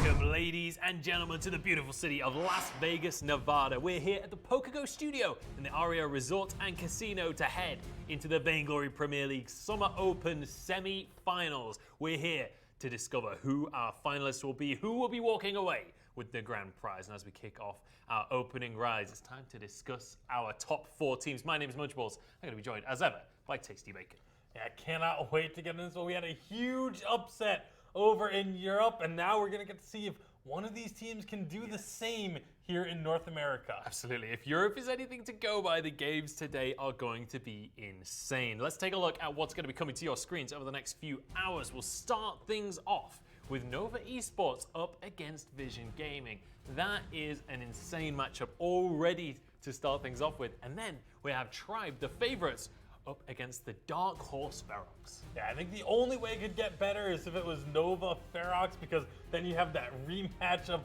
Welcome, ladies and gentlemen, to the beautiful city of Las Vegas, Nevada. We're here at the PokerGo studio in the Aria Resort and Casino to head into the Vainglory Premier League Summer Open semi-finals. We're here to discover who our finalists will be, who will be walking away with the grand prize. And as we kick off our opening rise, it's time to discuss our top 4 teams. My name is Munchballs. I'm going to be joined, as ever, by Tasty Bacon. Yeah, I cannot wait to get into this one. We had a huge upset over in Europe, and now we're going to get to see if one of these teams can do the same here in North America. Absolutely. If Europe is anything to go by, the games today are going to be insane. Let's take a look at what's going to be coming to your screens over the next few hours. We'll start things off with Nova Esports up against Vision Gaming. That is an insane matchup already to start things off with. And then we have Tribe, the favorites, up against the Dark Horse Ferox. Yeah, I think the only way it could get better is if it was Nova Ferox, because then you have that rematch of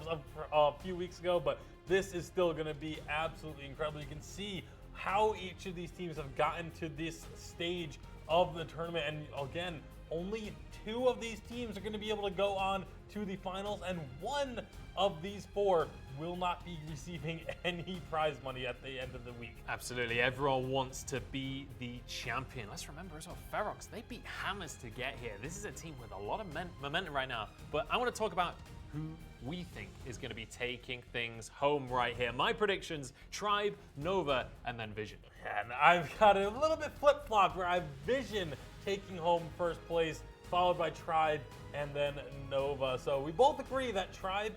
a few weeks ago, but this is still going to be absolutely incredible. You can see how each of these teams have gotten to this stage of the tournament, and again, only 2 of these teams are going to be able to go on to the finals, and 1 of these 4 will not be receiving any prize money at the end of the week. Absolutely, everyone wants to be the champion. Let's remember as well, Ferox, they beat Hammers to get here. This is a team with a lot of momentum right now, but I want to talk about who we think is going to be taking things home right here. My predictions, Tribe, Nova, and then Vision. And I've got it a little bit flip-flopped where I have Vision taking home first place, followed by Tribe, and then Nova. So we both agree that Tribe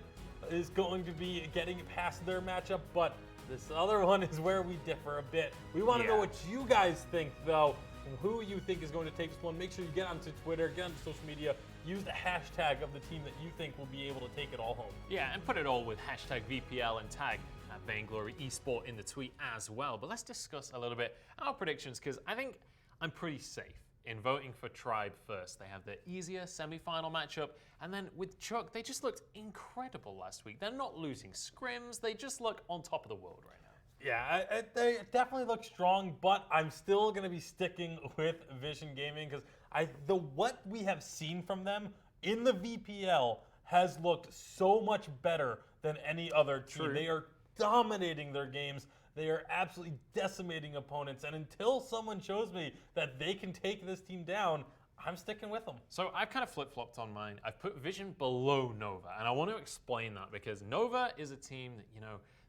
is going to be getting past their matchup, but this other one is where we differ a bit. We want to know what you guys think, though, who you think is going to take this one. Make sure you get onto Twitter, get onto social media, use the hashtag of the team that you think will be able to take it all home. Yeah, and put it all with hashtag VPL and tag Vainglory Esport in the tweet as well. But let's discuss a little bit our predictions, because I think I'm pretty safe in voting for Tribe first. They have the easier semi-final matchup, and then with Chuck, they just looked incredible last week. They're not losing scrims, they just look on top of the world right now. Yeah, they definitely look strong, but I'm still going to be sticking with Vision Gaming, because what we have seen from them in the VPL has looked so much better than any other team. True. They are dominating their games. They are absolutely decimating opponents, and until someone shows me that they can take this team down, I'm sticking with them. So I've kind of flip-flopped on mine. I've put Vision below Nova, and I want to explain that because Nova is a team that,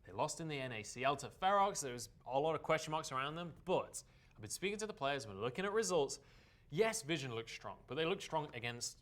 they lost in the NACL to Ferox. There's a lot of question marks around them, but I've been speaking to the players, we're looking at results. Yes, Vision looks strong, but they look strong against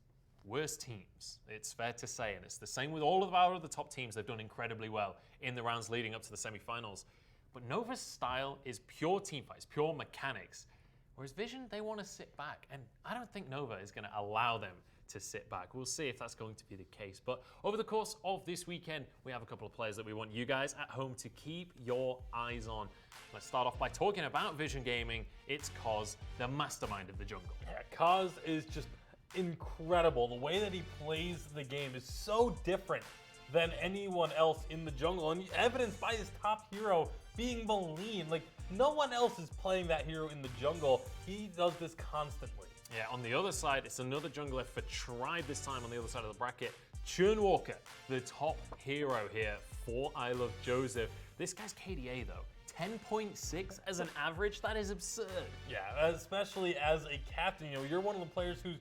worse teams. It's fair to say, and it's the same with all of our other top teams. They've done incredibly well in the rounds leading up to the semifinals. But Nova's style is pure team fights, pure mechanics. Whereas Vision, they want to sit back. And I don't think Nova is going to allow them to sit back. We'll see if that's going to be the case. But over the course of this weekend, we have a couple of players that we want you guys at home to keep your eyes on. Let's start off by talking about Vision Gaming. It's Kos, the mastermind of the jungle. Yeah, Kos is just incredible. The way that he plays the game is so different than anyone else in the jungle, and evidenced by his top hero being the lean. Like, no one else is playing that hero in the jungle. He does this constantly. Yeah, on the other side, it's another jungler for Tribe this time on the other side of the bracket. Churnwalker, the top hero here for I Love Joseph. This guy's KDA, though, 10.6 as an average. That is absurd. Yeah, especially as a captain. You're one of the players who's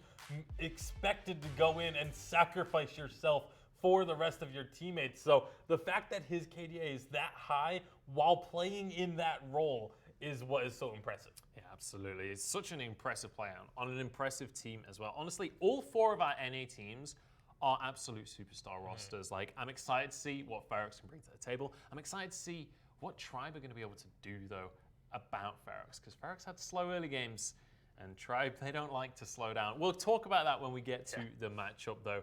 expected to go in and sacrifice yourself for the rest of your teammates. So the fact that his KDA is that high while playing in that role is what is so impressive. Yeah, absolutely. It's such an impressive player on an impressive team as well. Honestly, all 4 of our NA teams are absolute superstar rosters. Like, I'm excited to see what Ferox can bring to the table. I'm excited to see what Tribe are going to be able to do, though, about Ferox, because Ferox had slow early games, and Tribe, they don't like to slow down. We'll talk about that when we get to the matchup, though.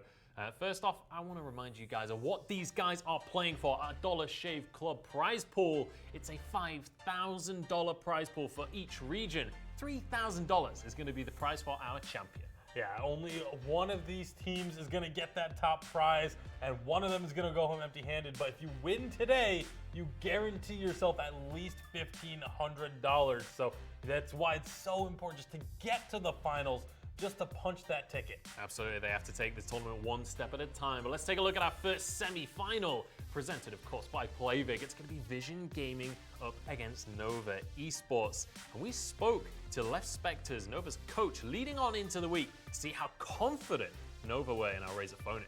First off, I want to remind you guys of what these guys are playing for. Our Dollar Shave Club prize pool. It's a $5,000 prize pool for each region. $3,000 is going to be the prize for our champion. Yeah, only one of these teams is going to get that top prize, and one of them is going to go home empty-handed. But if you win today, you guarantee yourself at least $1,500. So that's why it's so important just to get to the finals, just to punch that ticket. Absolutely, they have to take this tournament one step at a time. But let's take a look at our first semi-final, presented, of course, by Playvig. It's going to be Vision Gaming up against Nova Esports. And we spoke to Left Spectres, Nova's coach, leading on into the week to see how confident Nova were in our Razer Phone.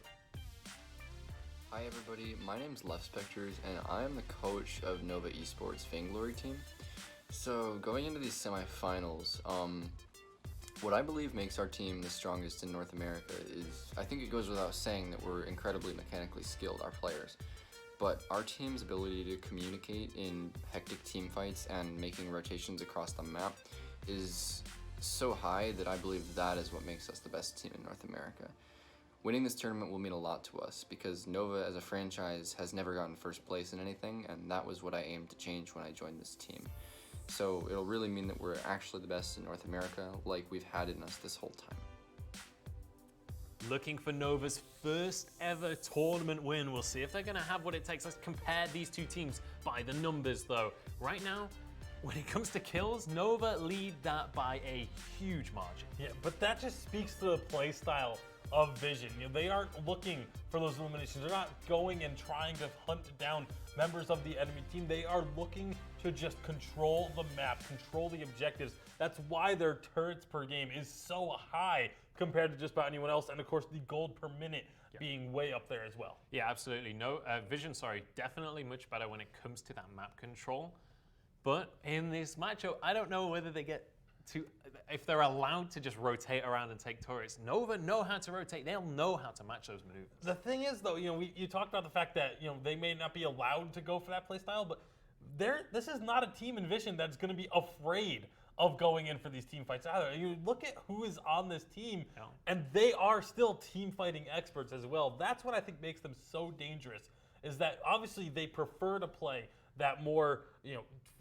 Hi everybody, my name's Left Spectres and I am the coach of Nova Esports Vainglory team. So going into these semifinals, what I believe makes our team the strongest in North America is, I think it goes without saying that we're incredibly mechanically skilled, our players. But our team's ability to communicate in hectic team fights and making rotations across the map is so high that I believe that is what makes us the best team in North America. Winning this tournament will mean a lot to us because Nova as a franchise has never gotten first place in anything, and that was what I aimed to change when I joined this team. So it'll really mean that we're actually the best in North America, like we've had in us this whole time. Looking for Nova's first ever tournament win. We'll see if they're going to have what it takes. Let's compare these two teams by the numbers though. Right now, when it comes to kills, Nova lead that by a huge margin. Yeah, but that just speaks to the play style of Vision. You know, they aren't looking for those eliminations. They're not going and trying to hunt down members of the enemy team. They are looking to just control the map, control the objectives. That's why their turrets per game is so high compared to just about anyone else. And of course, the gold per minute being way up there as well. Yeah, absolutely. Vision, definitely much better when it comes to that map control. But in this matchup, I don't know whether they get to, if they're allowed to just rotate around and take turrets. Nova know how to rotate. They'll know how to match those maneuvers. The thing is, though, you talked about the fact that they may not be allowed to go for that playstyle, but this is not a team in Vision that's going to be afraid of going in for these team fights either. You look at who is on this team, and they are still team fighting experts as well. That's what I think makes them so dangerous. Is that obviously they prefer to play that more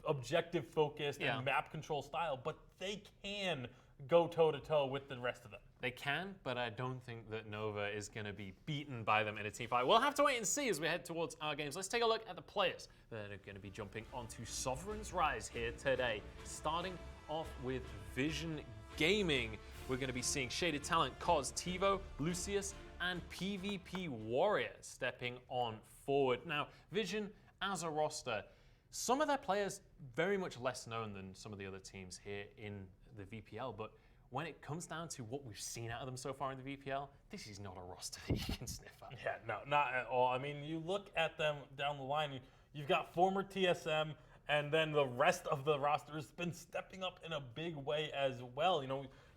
objective focused and map control style, but they can go toe to toe with the rest of them. They can, but I don't think that Nova is going to be beaten by them in a team fight. We'll have to wait and see as we head towards our games. Let's take a look at the players that are going to be jumping onto Sovereign's Rise here today. Starting off with Vision Gaming, we're going to be seeing Shaded Talent, Cos, Tivo, Lucius, and PvP Warrior stepping on forward. Now, Vision as a roster, some of their players very much less known than some of the other teams here in the VPL, but when it comes down to what we've seen out of them so far in the VPL, this is not a roster that you can sniff at. Yeah, no, not at all. I mean, you look at them down the line, you've got former TSM, and then the rest of the roster has been stepping up in a big way as well.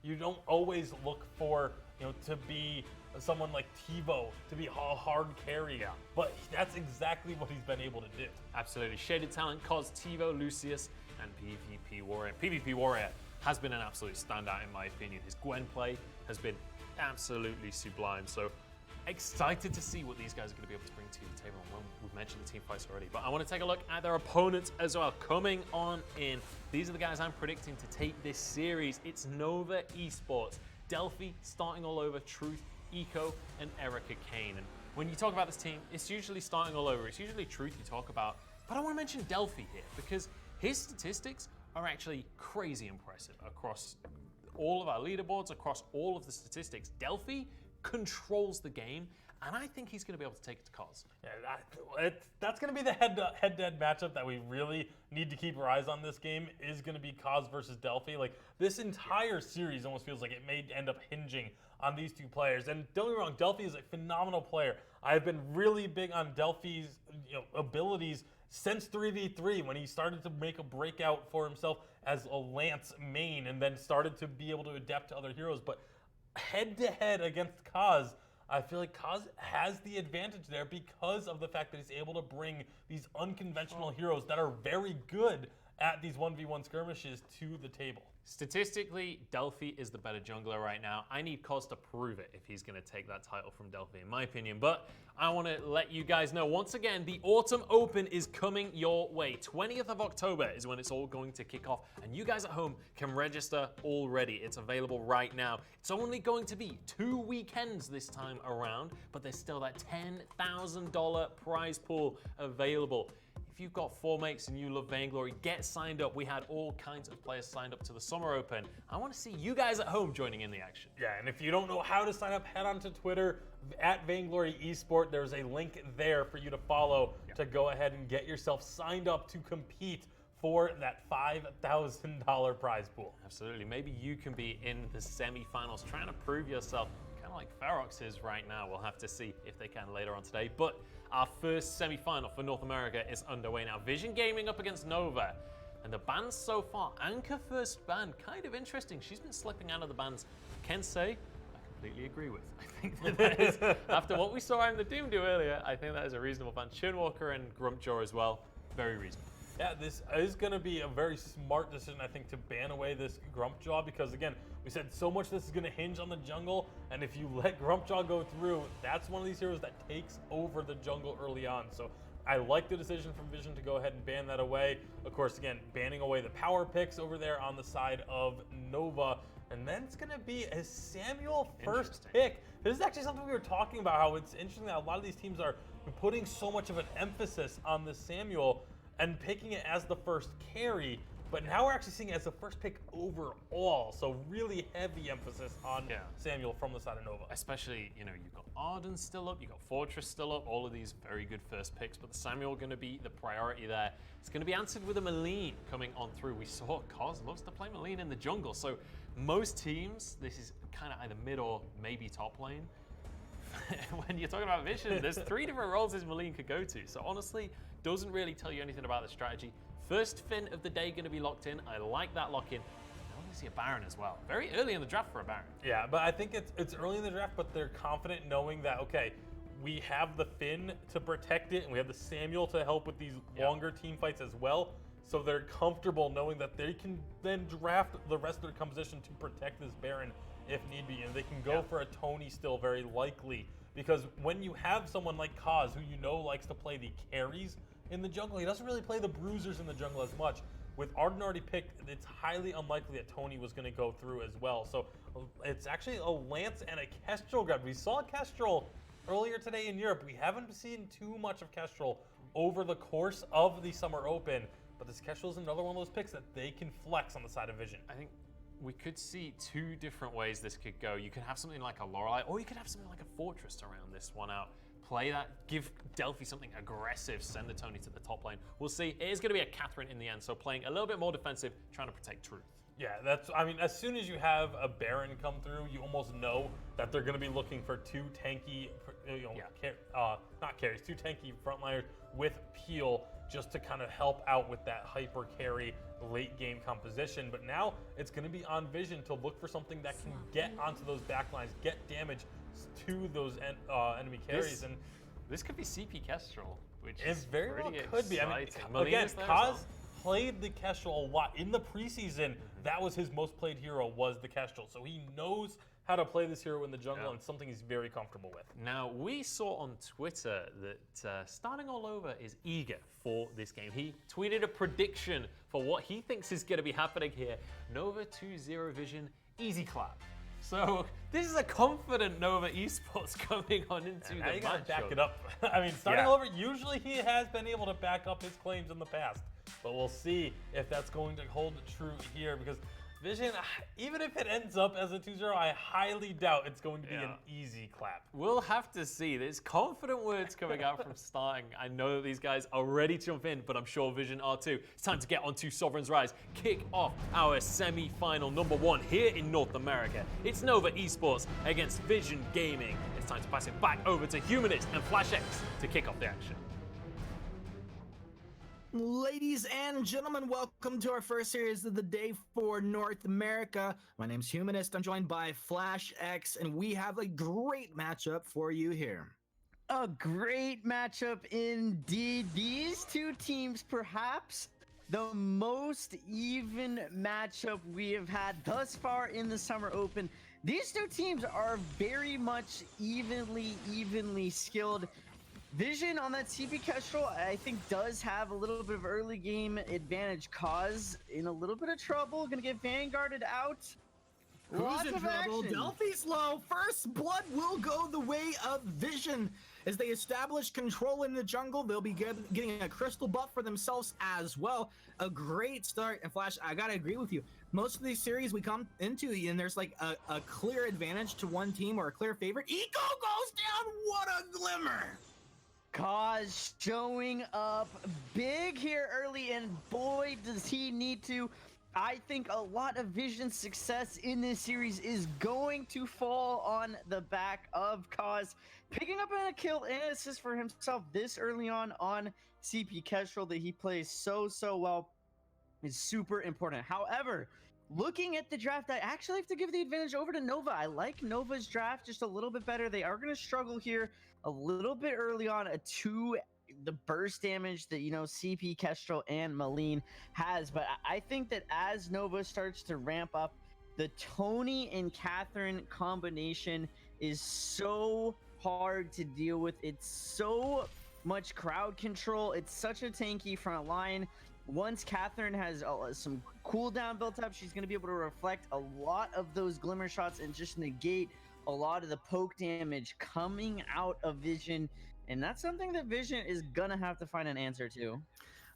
You don't always look for, to be someone like Tivo to be a hard carry, but that's exactly what he's been able to do. Absolutely. Shaded Talent, Cos, Tivo, Lucius, and PvP Warrior. PvP Warrior has been an absolute standout in my opinion. His Gwen play has been absolutely sublime. So excited to see what these guys are going to be able to bring to the table. Well, we've mentioned the team fights already, but I want to take a look at their opponents as well. Coming on in, these are the guys I'm predicting to take this series. It's Nova Esports, Delphi starting all over, Truth, Eco, and Erica Kane. And when you talk about this team, it's usually starting all over. It's usually Truth you talk about, but I want to mention Delphi here because his statistics are actually crazy impressive across all of our leaderboards, across all of the statistics. Delphi controls the game, and I think he's going to be able to take it to Cos. Yeah, that's going to be the head-to-head matchup that we really need to keep our eyes on. This game is going to be Cos versus Delphi. Like, this entire series almost feels like it may end up hinging on these two players. And don't get me wrong, Delphi is a phenomenal player. I've been really big on Delphi's abilities since 3v3 when he started to make a breakout for himself as a Lance main and then started to be able to adapt to other heroes. But head-to-head against Cos, I feel like Cos has the advantage there because of the fact that he's able to bring these unconventional heroes that are very good at these 1v1 skirmishes to the table. Statistically, Delphi is the better jungler right now. I need Cos to prove it if he's going to take that title from Delphi, in my opinion. But I want to let you guys know, once again, the Autumn Open is coming your way. 20th of October is when it's all going to kick off. And you guys at home can register already. It's available right now. It's only going to be 2 weekends this time around, but there's still that $10,000 prize pool available. if you've got 4 mates and you love Vainglory, get signed up. We had all kinds of players signed up to the Summer Open. I want to see you guys at home joining in the action. Yeah, and if you don't know how to sign up, head on to Twitter at Vainglory Esport. There's a link there for you to follow to go ahead and get yourself signed up to compete for that $5,000 prize pool. Absolutely. Maybe you can be in the semifinals trying to prove yourself, kind of like Ferox is right now. We'll have to see if they can later on today. But our first semifinal for North America is underway now. Vision Gaming up against Nova. And the bans so far, Anchor first ban, kind of interesting. She's been slipping out of the bans. Can say, I completely agree with. I think that is, after what we saw in the Doom do earlier, I think that is a reasonable ban. Churnwalker and Grumpjaw as well, very reasonable. Yeah, this is going to be a very smart decision, I think, to ban away this Grumpjaw because, again, we said so much this is going to hinge on the jungle, and if you let Grumpjaw go through, that's one of these heroes that takes over the jungle early on. So I like the decision from Vision to go ahead and ban that away. Of course, again, banning away the power picks over there on the side of Nova. And then it's going to be a Samuel first pick. This is actually something we were talking about, how it's interesting that a lot of these teams are putting so much of an emphasis on the Samuel and picking it as the first carry, but now we're actually seeing it as the first pick overall. So really heavy emphasis on Samuel from the side of Nova. Especially, you know, you've got Arden still up, you've got Fortress still up, all of these very good first picks, but the Samuel going to be the priority there. It's going to be answered with a Maleen coming on through. We saw Cos loves to play Maleen in the jungle, so most teams, this is kind of either mid or maybe top lane. When you're talking about Vision, there's 3 different roles this Maleen could go to. So honestly, doesn't really tell you anything about the strategy. First Finn of the day going to be locked in. I like that lock-in. I want to see a Baron as well. Very early in the draft for a Baron. Yeah, but I think it's early in the draft, but they're confident knowing that, okay, we have the Finn to protect it, and we have the Samuel to help with these longer team fights as well. So they're comfortable knowing that they can then draft the rest of their composition to protect this Baron if need be, and they can go for a Tony still very likely, because when you have someone like Kaz, who you know likes to play the carries in the jungle, he doesn't really play the bruisers in the jungle as much. With Arden already picked, it's highly unlikely that Tony was going to go through as well. So it's actually a Lance and a Kestrel grab. We saw Kestrel earlier today in Europe. We haven't seen too much of Kestrel over the course of the Summer Open, but this Kestrel is another one of those picks that they can flex on the side of Vision. I think we could see 2 different ways this could go. You could have something like a Lorelei, or you could have something like a Fortress to round this one out. Play that, give Delphi something aggressive, send the Tony to the top lane. We'll see. It is going to be a Catherine in the end, so playing a little bit more defensive, trying to protect Truth. Yeah, I mean, as soon as you have a Baron come through, you almost know that they're going to be looking for 2 tanky, not carries, 2 tanky frontliners with Peel, just to kind of help out with that hyper carry late game composition. But now it's going to be on Vision to look for something that can get onto those backlines, get damage to those enemy carries. And this could be CP Kestrel, which it is very well could be. I mean, Maleen again, is there Kaz played the Kestrel a lot in the preseason. That was his most played hero, was the Kestrel. So he knows how to play this hero in the jungle, and something he's very comfortable with. Now, we saw on Twitter that Starting All Over is eager for this game. He tweeted a prediction for what he thinks is going to be happening here. Nova 2-0 Vision, easy clap. So this is a confident Nova Esports coming on into the match. You gotta back it up. I mean, Starting All Over, usually he has been able to back up his claims in the past, but we'll see if that's going to hold true here, because Vision, even if it ends up as a 2-0, I highly doubt it's going to be an easy clap. We'll have to see. There's confident words coming out from Starting. I know that these guys are ready to jump in, but I'm sure Vision are too. It's time to get onto Sovereign's Rise, kick off our semi-final number 1 here in North America. It's Nova Esports against Vision Gaming. It's time to pass it back over to Humanist and FlashX to kick off the action. Ladies and gentlemen, welcome to our first series of the day for North America. My name's Humanist. I'm joined by FlashX, and we have a great matchup for you here. A great matchup indeed. These 2 teams, perhaps the most even matchup we have had thus far in the Summer Open. These 2 teams are very much evenly skilled. Vision on that CP Kestrel, I think, does have a little bit of early game advantage. Cause in a little bit of trouble, gonna get Vanguarded out. Who's in trouble? Action. Delphi's low. First blood will go the way of Vision. As they establish control in the jungle, they'll be getting a crystal buff for themselves as well. A great start. And Flash, I gotta agree with you. Most of these series we come into, and there's like a clear advantage to one team or a clear favorite. Eco goes down. What a glimmer! Cause showing up big here early, and boy, does he need to. I think a lot of Vision's success in this series is going to fall on the back of Cause picking up a kill and assist for himself this early on CP Kestrel that he plays so well is super important. However, looking at the draft, I actually have to give the advantage over to Nova. I like Nova's draft just a little bit better. They are going to struggle here a little bit early on the burst damage that, CP Kestrel and Maline has. But I think that as Nova starts to ramp up, the Tony and Catherine combination is so hard to deal with. It's so much crowd control. It's such a tanky front line. Once Catherine has some cooldown built up, she's going to be able to reflect a lot of those glimmer shots and just negate a lot of the poke damage coming out of Vision. And that's something that Vision is going to have to find an answer to.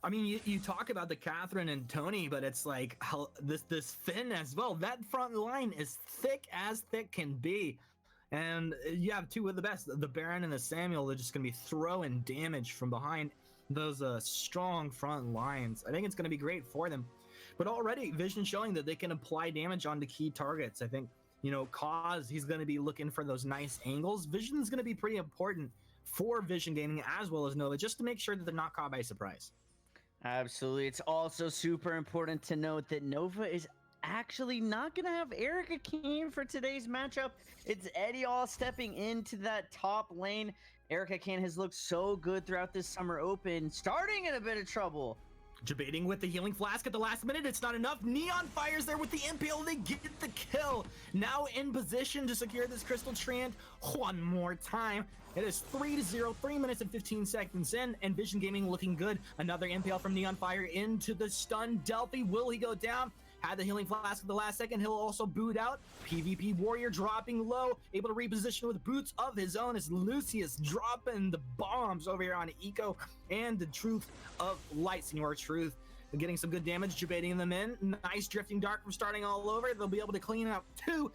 I mean, you talk about the Catherine and Tony, but it's like how this Finn as well. That front line is thick as thick can be. And you have two of the best, the Baron and the Samuel. They're just going to be throwing damage from behind those strong front lines. I think it's going to be great for them. But already, Vision showing that they can apply damage onto key targets. I think, Cause, he's going to be looking for those nice angles. Vision's going to be pretty important for Vision Gaming as well as Nova, just to make sure that they're not caught by surprise. Absolutely. It's also super important to note that Nova is actually not going to have Erica Kane for today's matchup. It's Eddie All stepping into that top lane. Erica Kane has looked so good throughout this Summer Open, starting in a bit of trouble. Debating with the healing flask at the last minute. It's not enough. Neon fires there with the impale. They get the kill. Now in position to secure this Crystal Treant one more time. It is 3-0, 3 minutes and 15 seconds in, and Vision Gaming looking good. Another impale from Neon Fire into the stun. Delphi, will he go down? Had the healing flask at the last second. He'll also boot out. PvP Warrior dropping low, able to reposition with boots of his own as Lucius dropping the bombs over here on Eco and the Truth of Light. Senor Truth getting some good damage, debating them in. Nice drifting dark from starting all over. They'll be able to clean up two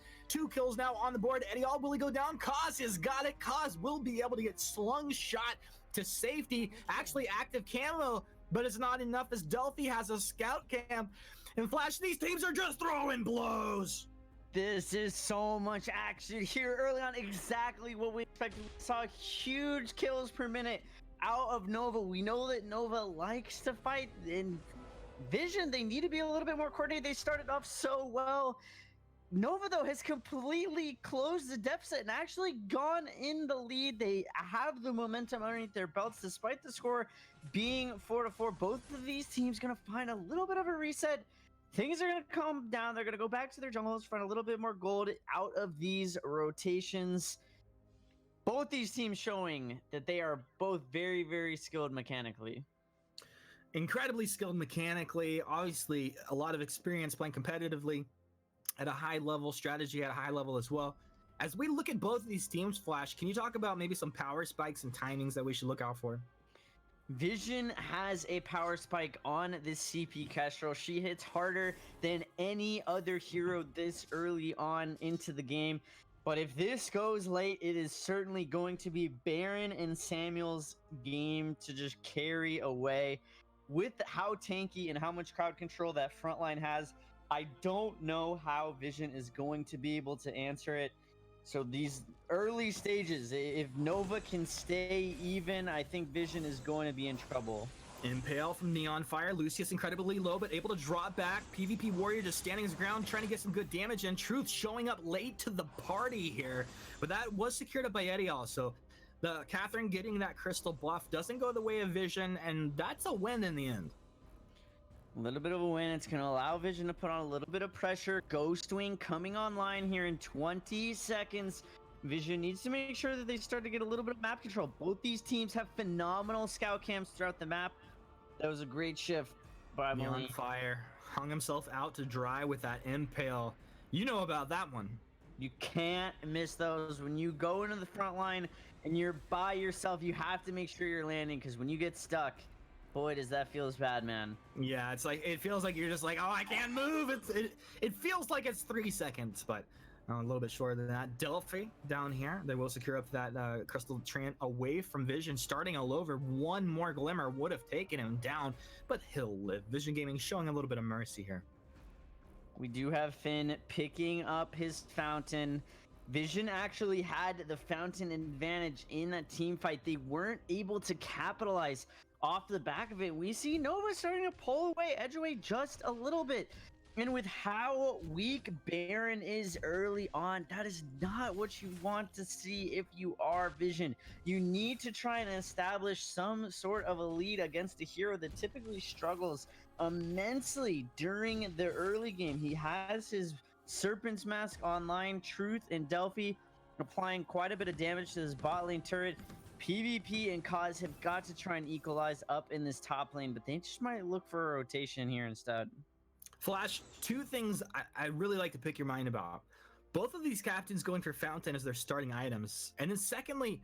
kills now on the board. Eddie All, will he go down? Cause has got it. Cause will be able to get slung shot to safety. Actually active camo, but it's not enough as Delphi has a scout cam. And Flash, these teams are just throwing blows. This is so much action here early on. Exactly what we expected. We saw huge kills per minute out of Nova. We know that Nova likes to fight. In Vision, they need to be a little bit more coordinated. They started off so well. Nova, though, has completely closed the deficit and actually gone in the lead. They have the momentum underneath their belts, despite the score being 4-4. Both of these teams going to find a little bit of a reset. Things are going to calm down. They're going to go back to their jungles, find a little bit more gold out of these rotations. Both these teams showing that they are both very, very skilled mechanically. Incredibly skilled mechanically. Obviously, a lot of experience playing competitively at a high level, strategy at a high level as well. As we look at both of these teams, Flash, can you talk about maybe some power spikes and timings that we should look out for? Vision has a power spike on this CP Kestrel. She hits harder than any other hero this early on into the game. But if this goes late, it is certainly going to be Baron and Samuel's game to just carry away. With how tanky and how much crowd control that front line has, I don't know how Vision is going to be able to answer it. So these early stages, if Nova can stay even, I think Vision is going to be in trouble. Impale from Neon Fire. Lucius incredibly low, but able to draw back. PvP Warrior just standing his ground, trying to get some good damage, and Truth showing up late to the party here. But that was secured up by Eddie also. The Catherine getting that crystal buff doesn't go the way of Vision, and that's a win in the end. A little bit of a win. It's going to allow Vision to put on a little bit of pressure. Ghost Wing coming online here in 20 seconds. Vision needs to make sure that they start to get a little bit of map control. Both these teams have phenomenal scout cams throughout the map. That was a great shift by Neon Fire hung himself out to dry with that impale. You know about that one. You can't miss those. When you go into the front line, and you're by yourself, you have to make sure you're landing, because when you get stuck, boy, does that feels bad, man. Yeah, it's like it feels like you're just like, oh, I can't move. It feels like it's 3 seconds, but a little bit shorter than that. Delphi down here, they will secure up that Crystal Treant away from Vision, starting all over. One more glimmer would have taken him down, but he'll live. Vision Gaming showing a little bit of mercy here. We do have Finn picking up his fountain. Vision actually had the fountain advantage in that team fight. They weren't able to capitalize off the back of it. We see Nova starting to pull away, edge away just a little bit. And with how weak Baron is early on, that is not what you want to see if you are Vision. You need to try and establish some sort of a lead against a hero that typically struggles immensely during the early game. He has his Serpent's Mask online, Truth and Delphi, applying quite a bit of damage to this bot lane turret. PvP and Cause have got to try and equalize up in this top lane, but they just might look for a rotation here instead. Flash, two things I really like to pick your mind about. Both of these captains going for Fountain as their starting items. And then secondly,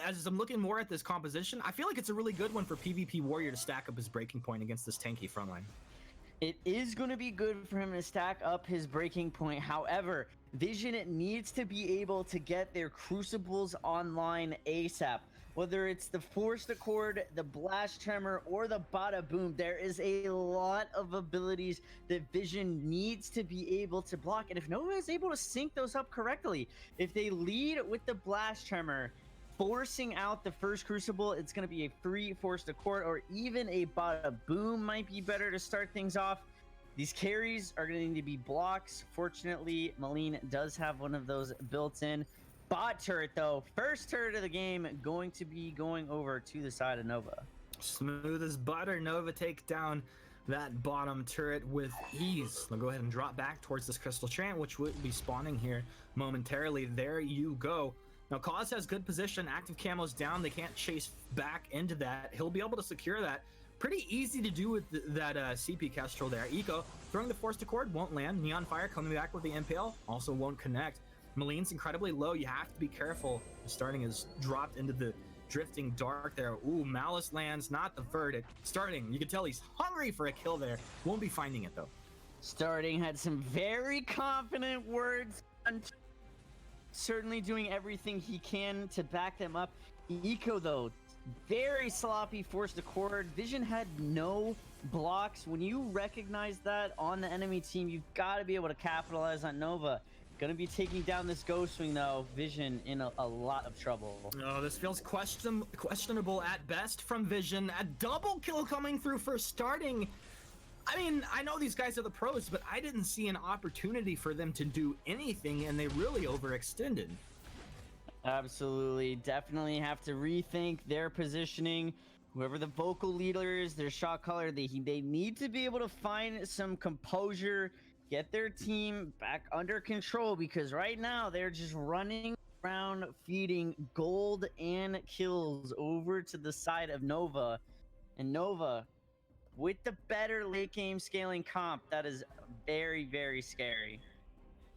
as I'm looking more at this composition, I feel like it's a really good one for PvP Warrior to stack up his breaking point against this tanky frontline. It is going to be good for him to stack up his breaking point. However, Vision needs to be able to get their Crucibles online ASAP. Whether it's the Forced Accord, the Blast Tremor, or the Bada Boom, there is a lot of abilities that Vision needs to be able to block. And if Nova is able to sync those up correctly, if they lead with the Blast Tremor, forcing out the first Crucible, it's going to be a free Forced Accord, or even a Bada Boom might be better to start things off. These carries are going to need to be blocks. Fortunately, Maline does have one of those built in. Bot turret, though, first turret of the game, going to be going over to the side of Nova. Smooth as butter. Nova take down that bottom turret with ease. They'll go ahead and drop back towards this Crystal Treant, which will be spawning here momentarily. There you go. Now, Cause has good position. Active camo's down. They can't chase back into that. He'll be able to secure that. Pretty easy to do with that CP Kestrel there. Eco throwing the Forced Accord, won't land. Neon Fire coming back with the Impale, also won't connect. Maline's incredibly low. You have to be careful. Starting is dropped into the drifting dark there. Ooh, Malice lands, not the verdict. Starting, you can tell he's hungry for a kill there. Won't be finding it though. Starting had some very confident words. Certainly doing everything he can to back them up. Eco, though, very sloppy Forced Accord. Vision had no blocks. When you recognize that on the enemy team, you've got to be able to capitalize on Nova. Gonna be taking down this Ghost Wing, though. Vision in a lot of trouble. Oh, this feels questionable at best from Vision. A double kill coming through for starting. I mean, I know these guys are the pros, but I didn't see an opportunity for them to do anything, and they really overextended. Absolutely. Definitely have to rethink their positioning. Whoever the vocal leader is, their shot caller, they need to be able to find some composure, get their team back under control, because right now they're just running around feeding gold and kills over to the side of Nova. And Nova, with the better late game scaling comp, that is very, very scary.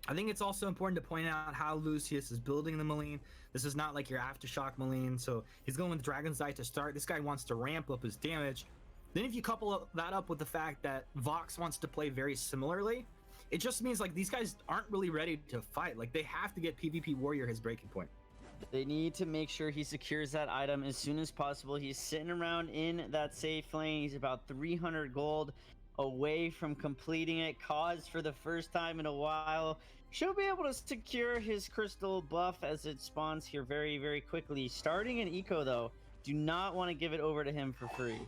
I think it's also important to point out how Lucius is building the Maline. This is not like your Aftershock Maline, so he's going with Dragon's Eye to start. This guy wants to ramp up his damage. Then if you couple that up with the fact that Vox wants to play very similarly, it just means like these guys aren't really ready to fight. Like they have to get PvP Warrior his breaking point. They need to make sure he secures that item as soon as possible. He's sitting around in that safe lane. He's about 300 gold away from completing it. Cause for the first time in a while. She'll be able to secure his crystal buff as it spawns here very, very quickly. Starting an Eco, though, do not want to give it over to him for free.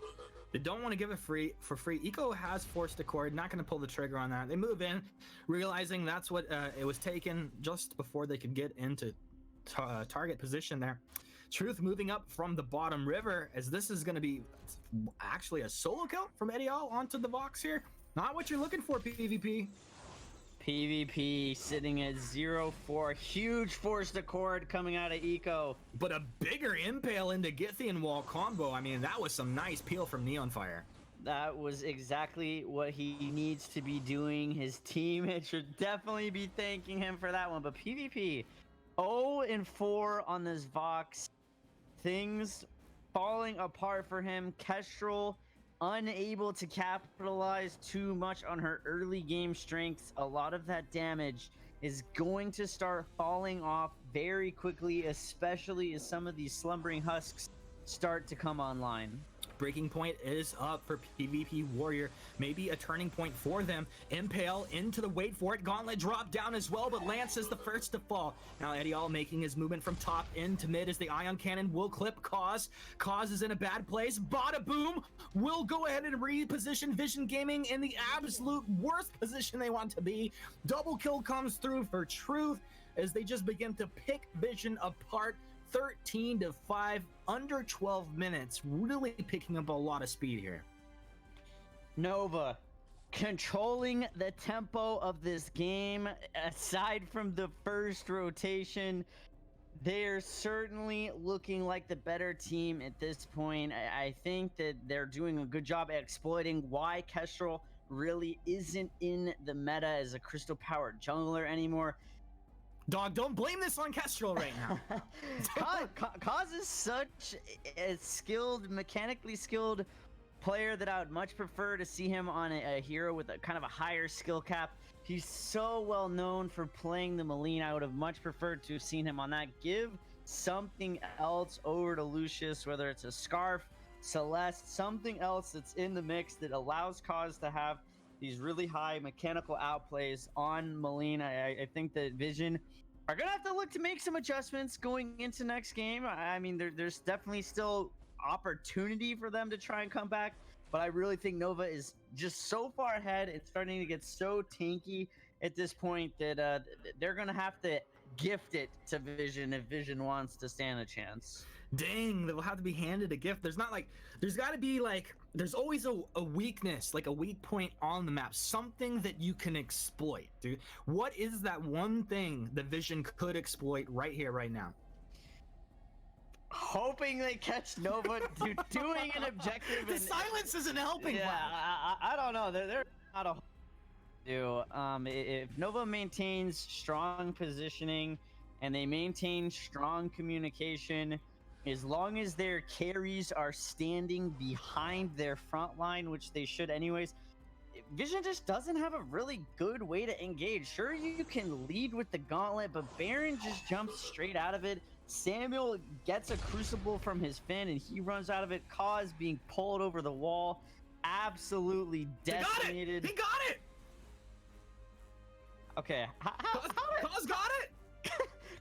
They don't want to give it for free. Eco has Forced Accord, not going to pull the trigger on that. They move in, realizing that's what it was taken just before they could get into target position there. Truth moving up from the bottom river, as this is going to be actually a solo kill from Edial onto the Vox here. Not what you're looking for, PvP. PvP sitting at 0-4. Huge Forced Accord coming out of Eco. But a bigger Impale into Githian Wall combo. I mean, that was some nice peel from Neon Fire. That was exactly what he needs to be doing. His team should definitely be thanking him for that one. But PvP 0-4 on this Vox. Things falling apart for him. Kestrel unable to capitalize too much on her early game strengths. A lot of that damage is going to start falling off very quickly, especially as some of these slumbering husks start to come online. Breaking point is up for PvP Warrior. Maybe a turning point for them. Impale into the wait for it. Gauntlet drop down as well, but Lance is the first to fall. Now Edial making his movement from top into mid as the Ion Cannon will clip Cause. Cause is in a bad place. Bada Boom will go ahead and reposition Vision Gaming in the absolute worst position they want to be. Double kill comes through for Truth as they just begin to pick Vision apart. 13-5, under 12 minutes, really picking up a lot of speed here. Nova controlling the tempo of this game. Aside from the first rotation, they're certainly looking like the better team at this point. I think that they're doing a good job at exploiting why Kestrel really isn't in the meta as a crystal powered jungler anymore. Dog, don't blame this on Kestrel right now. Kaz is such a skilled, mechanically skilled player that I would much prefer to see him on a hero with a kind of a higher skill cap. He's so well known for playing the Maline. I would have much preferred to have seen him on that. Give something else over to Lucius, whether it's a Scarf, Celeste, something else that's in the mix that allows Kaz to have these really high mechanical outplays on Maline. I think that Vision are going to have to look to make some adjustments going into next game. I mean, there's definitely still opportunity for them to try and come back, but I really think Nova is just so far ahead. It's starting to get so tanky at this point that they're going to have to gift it to Vision if Vision wants to stand a chance. Dang, they'll have to be handed a gift. There's got to be there's always a weakness, like a weak point on the map, something that you can exploit, dude. What is that one thing the Vision could exploit right here, right now? Hoping they catch Nova doing an objective. The silence isn't helping. Yeah, I don't know. They're not a do. If Nova maintains strong positioning and they maintain strong communication, as long as their carries are standing behind their front line, which they should anyways, Vision just doesn't have a really good way to engage. Sure, you can lead with the gauntlet, but Baron just jumps straight out of it. Samuel gets a crucible from his fin and he runs out of it. Cause being pulled over the wall, absolutely decimated. He got it! Okay, Cause got it!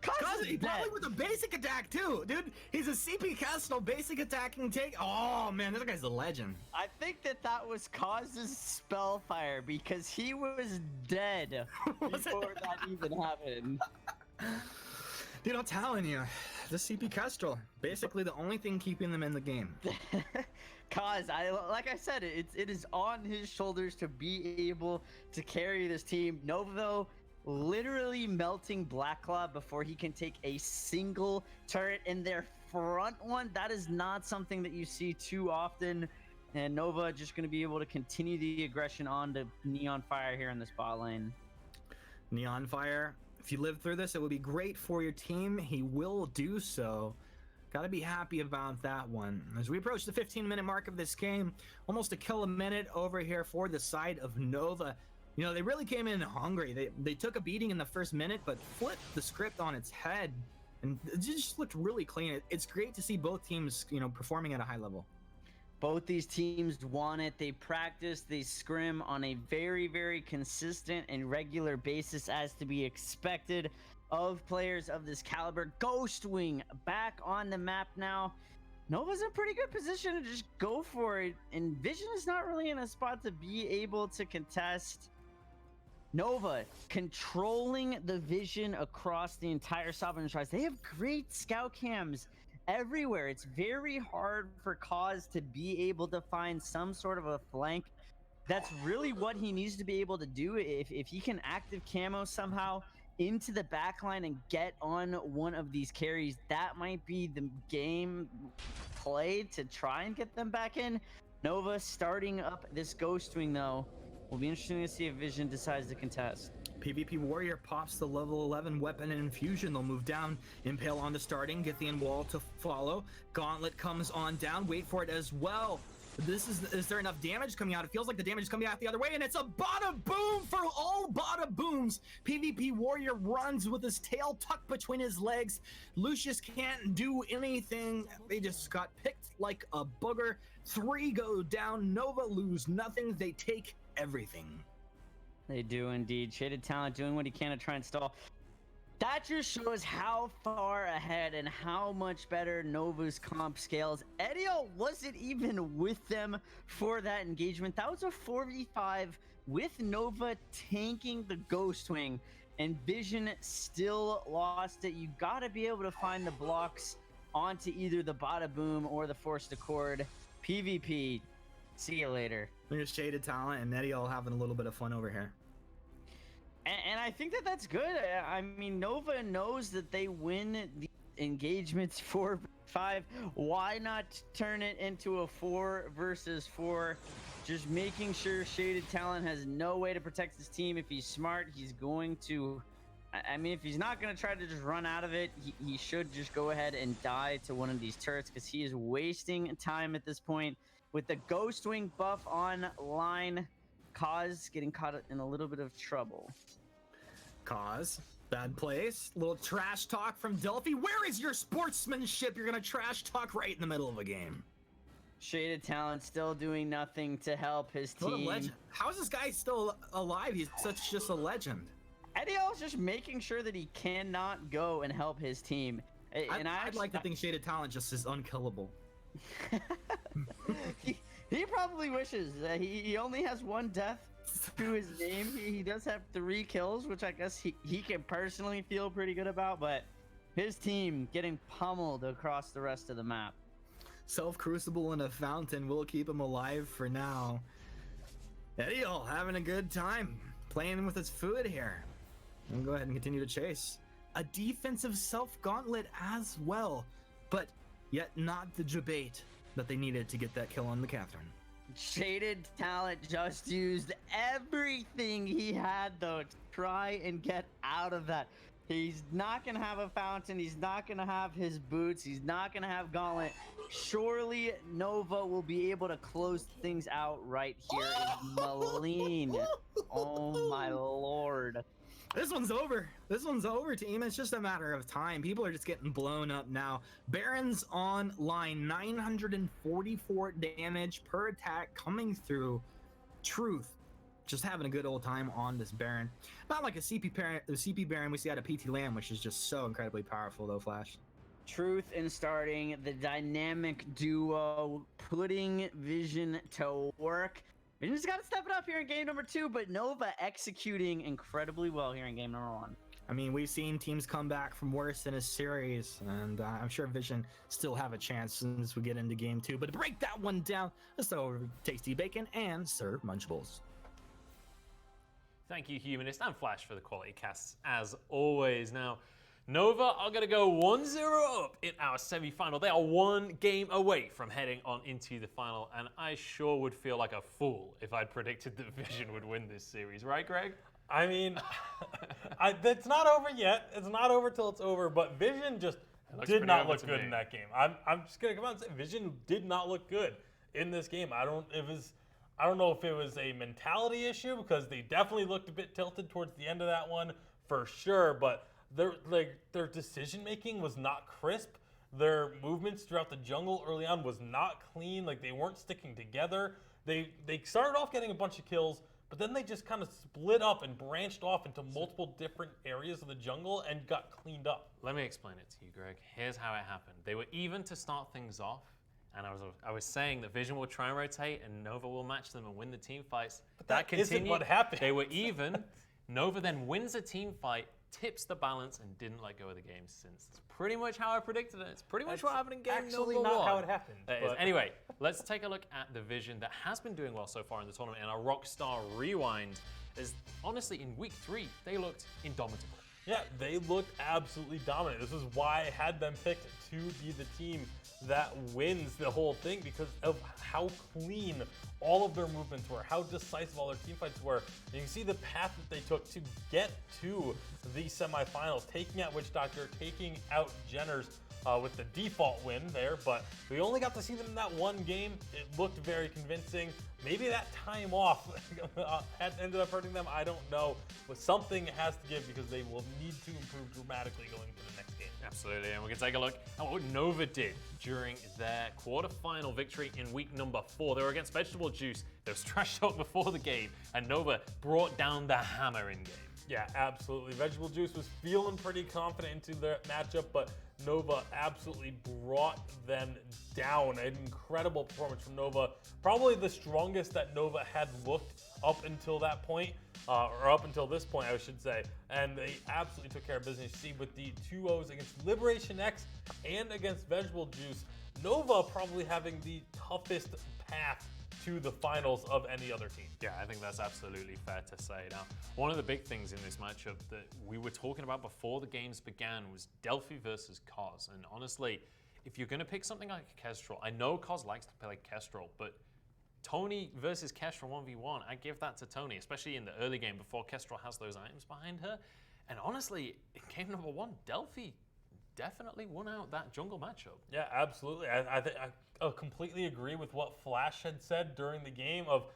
Cause he probably with a basic attack too, dude. He's a CP Kestrel basic attacking take. Oh man, this guy's a legend. I think that was Cause's Spellfire because he was dead before that even happened. Dude, I'm telling you, the CP Kestrel, basically the only thing keeping them in the game. Cause like I said, it is on his shoulders to be able to carry this team. Nova though, literally melting Blackclaw before he can take a single turret in their front one. That is not something that you see too often. And Nova just going to be able to continue the aggression on to Neon Fire here in this bot lane. Neon Fire, if you live through this, it would be great for your team. He will do so. Got to be happy about that one. As we approach the 15-minute mark of this game, almost a kill a minute over here for the side of Nova. You know, they really came in hungry. They took a beating in the first minute, but flipped the script on its head. And it just looked really clean. It's great to see both teams, you know, performing at a high level. Both these teams want it. They practice, they scrim on a very, very consistent and regular basis as to be expected of players of this caliber. Ghostwing back on the map now. Nova's in pretty good position to just go for it. And Vision is not really in a spot to be able to contest. Nova controlling the Vision across the entire Sovereign Rise. They have great scout cams everywhere. It's very hard for Cause to be able to find some sort of a flank. That's really what he needs to be able to do. If he can active camo somehow into the backline and get on one of these carries, that might be the game play to try and get them back in. Nova starting up this Ghostwing though. Will be interesting to see if Vision decides to contest. PvP Warrior pops the level 11 weapon and infusion. They'll move down, Impale on the starting, Gythian wall to follow. Gauntlet comes on down, wait for it as well. Is there enough damage coming out? It feels like the damage is coming out the other way, and it's a bada boom for all bada booms. PvP Warrior runs with his tail tucked between his legs. Lucius can't do anything. They just got picked like a booger. 3 go down. Nova lose nothing. They take everything. They do indeed. Shaded Talent doing what he can to try and stall. That just shows how far ahead and how much better Nova's comp scales. Edio wasn't even with them for that engagement. That was a 4v5 with Nova tanking the Ghost Wing, and Vision still lost it. You gotta be able to find the blocks onto either the Bada Boom or the Forced Accord. PvP, see you later. There's Shaded Talent and Edio having a little bit of fun over here. And I think that that's good. I mean, Nova knows that they win the engagements 4v5. Why not turn it into a 4 versus 4? Just making sure Shaded Talent has no way to protect his team. If he's smart, he's going to... I mean, if he's not going to try to just run out of it, he should just go ahead and die to one of these turrets, because he is wasting time at this point. With the Ghost Wing buff online, Kaz getting caught in a little bit of trouble. Kaz, bad place. Little trash talk from Delphi. Where is your sportsmanship? You're gonna trash talk right in the middle of a game. Shaded Talent still doing nothing to help his team. What a legend. How is this guy still alive? He's such just a legend. Edio's just making sure that he cannot go and help his team. I'd like to think Shaded Talent just is unkillable. he probably wishes. He only has 1 death to his name. He does have 3 kills, which I guess he can personally feel pretty good about, but his team getting pummeled across the rest of the map. Self-crucible in a fountain will keep him alive for now. Edio having a good time playing with his food here. We'll go ahead and continue to chase. A defensive self-gauntlet as well, but yet not the debate that they needed to get that kill on the Catherine. Shaded Talent just used everything he had, though, to try and get out of that. He's not going to have a fountain. He's not going to have his boots. He's not going to have Gauntlet. Surely Nova will be able to close things out right here. Is Maline. Oh, my Lord. This one's over. This one's over, team. It's just a matter of time. People are just getting blown up now. Baron's online, 944 damage per attack coming through. Truth, just having a good old time on this Baron. Not like a CP Baron we see out of PT Lamb, which is just so incredibly powerful, though, Flash. Truth in starting, the dynamic duo putting Vision to work. Vision's got to step it up here in game number 2, but Nova executing incredibly well here in game number 1. I mean, we've seen teams come back from worse in a series, and I'm sure Vision still have a chance as we get into game 2. But to break that one down, let's throw over Tasty Bacon and Sir Munchables. Thank you, Humanist and Flash, for the quality casts, as always. Now, Nova are going to go 1-0 up in our semi-final. They are 1 game away from heading on into the final, and I sure would feel like a fool if I'd predicted that Vision would win this series. Right, Greg? I mean, it's not over yet. It's not over till it's over, but Vision just did not look good in that game. I'm just going to come out and say Vision did not look good in this game. I don't know if it was a mentality issue, because they definitely looked a bit tilted towards the end of that one for sure, but their decision making was not crisp. Their movements throughout the jungle early on was not clean. Like, they weren't sticking together. They started off getting a bunch of kills, but then they just kind of split up and branched off into multiple different areas of the jungle and got cleaned up. Let me explain it to you, Greg. Here's how it happened. They were even to start things off, and I was saying that Vision will try and rotate and Nova will match them and win the team fights. But that continued. isn't what happened. They were even. Nova then wins a team fight, tips the balance, and didn't let go of the game since. It's pretty much how I predicted it. It's pretty much what happened in game actually number 1. not how it happened. Anyway, let's take a look at the Vision that has been doing well so far in the tournament, and our Rockstar Rewind is, honestly, in week 3, they looked indomitable. Yeah, they looked absolutely dominant. This is why I had them picked to be the team that wins the whole thing because of how clean all of their movements were, how decisive all their team fights were. You can see the path that they took to get to the semifinals, taking out Witch Doctor, taking out Jenners with the default win there, but we only got to see them in that one game. It looked very convincing. Maybe that time off had ended up hurting them. I don't know, but something has to give because they will need to improve dramatically going into the next game. Absolutely, and we can take a look at what Nova did during their quarterfinal victory in week number 4. They were against Vegetable Juice. They was trash talk before the game, and Nova brought down the hammer in game. Yeah, absolutely. Vegetable Juice was feeling pretty confident into their matchup, but Nova absolutely brought them down. An incredible performance from Nova. Probably the strongest that Nova had looked up until that point, or up until this point, I should say. And they absolutely took care of business. You see, with the 2-0s against Liberation X and against Vegetable Juice, Nova probably having the toughest path to the finals of any other team. Yeah, I think that's absolutely fair to say. Now, one of the big things in this matchup that we were talking about before the games began was Delphi versus Cos. And honestly, if you're going to pick something like Kestrel, I know Cos likes to play Kestrel, but Tony versus Kestrel 1v1, I give that to Tony, especially in the early game before Kestrel has those items behind her. And honestly, in game number 1, Delphi definitely won out that jungle matchup. Yeah, absolutely. I completely agree with what Flash had said during the game of,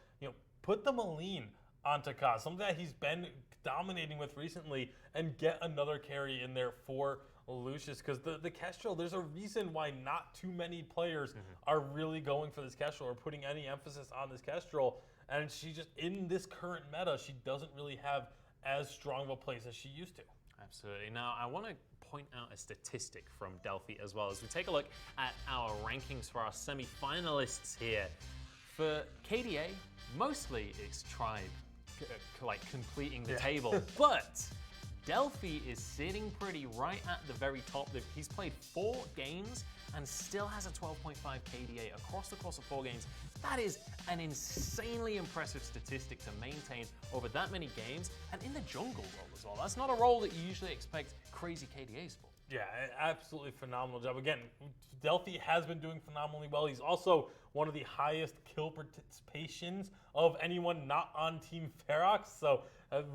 put the Maleen onto Kaz, something that he's been dominating with recently, and get another carry in there for Lucius, because the Kestrel, there's a reason why not too many players are really going for this Kestrel or putting any emphasis on this Kestrel, and she just, in this current meta, she doesn't really have as strong of a place as she used to. Absolutely. Now, I want to point out a statistic from Delphi as well as we take a look at our rankings for our semi-finalists here. For KDA, mostly it's Tribe completing the table, but Delphi is sitting pretty right at the very top. He's played 4 games and still has a 12.5 KDA across the course of 4 games. That is an insanely impressive statistic to maintain over that many games and in the jungle role as well. That's not a role that you usually expect crazy KDAs for. Yeah, absolutely phenomenal job. Again, Delphi has been doing phenomenally well. He's also one of the highest kill participations of anyone not on Team Ferox. So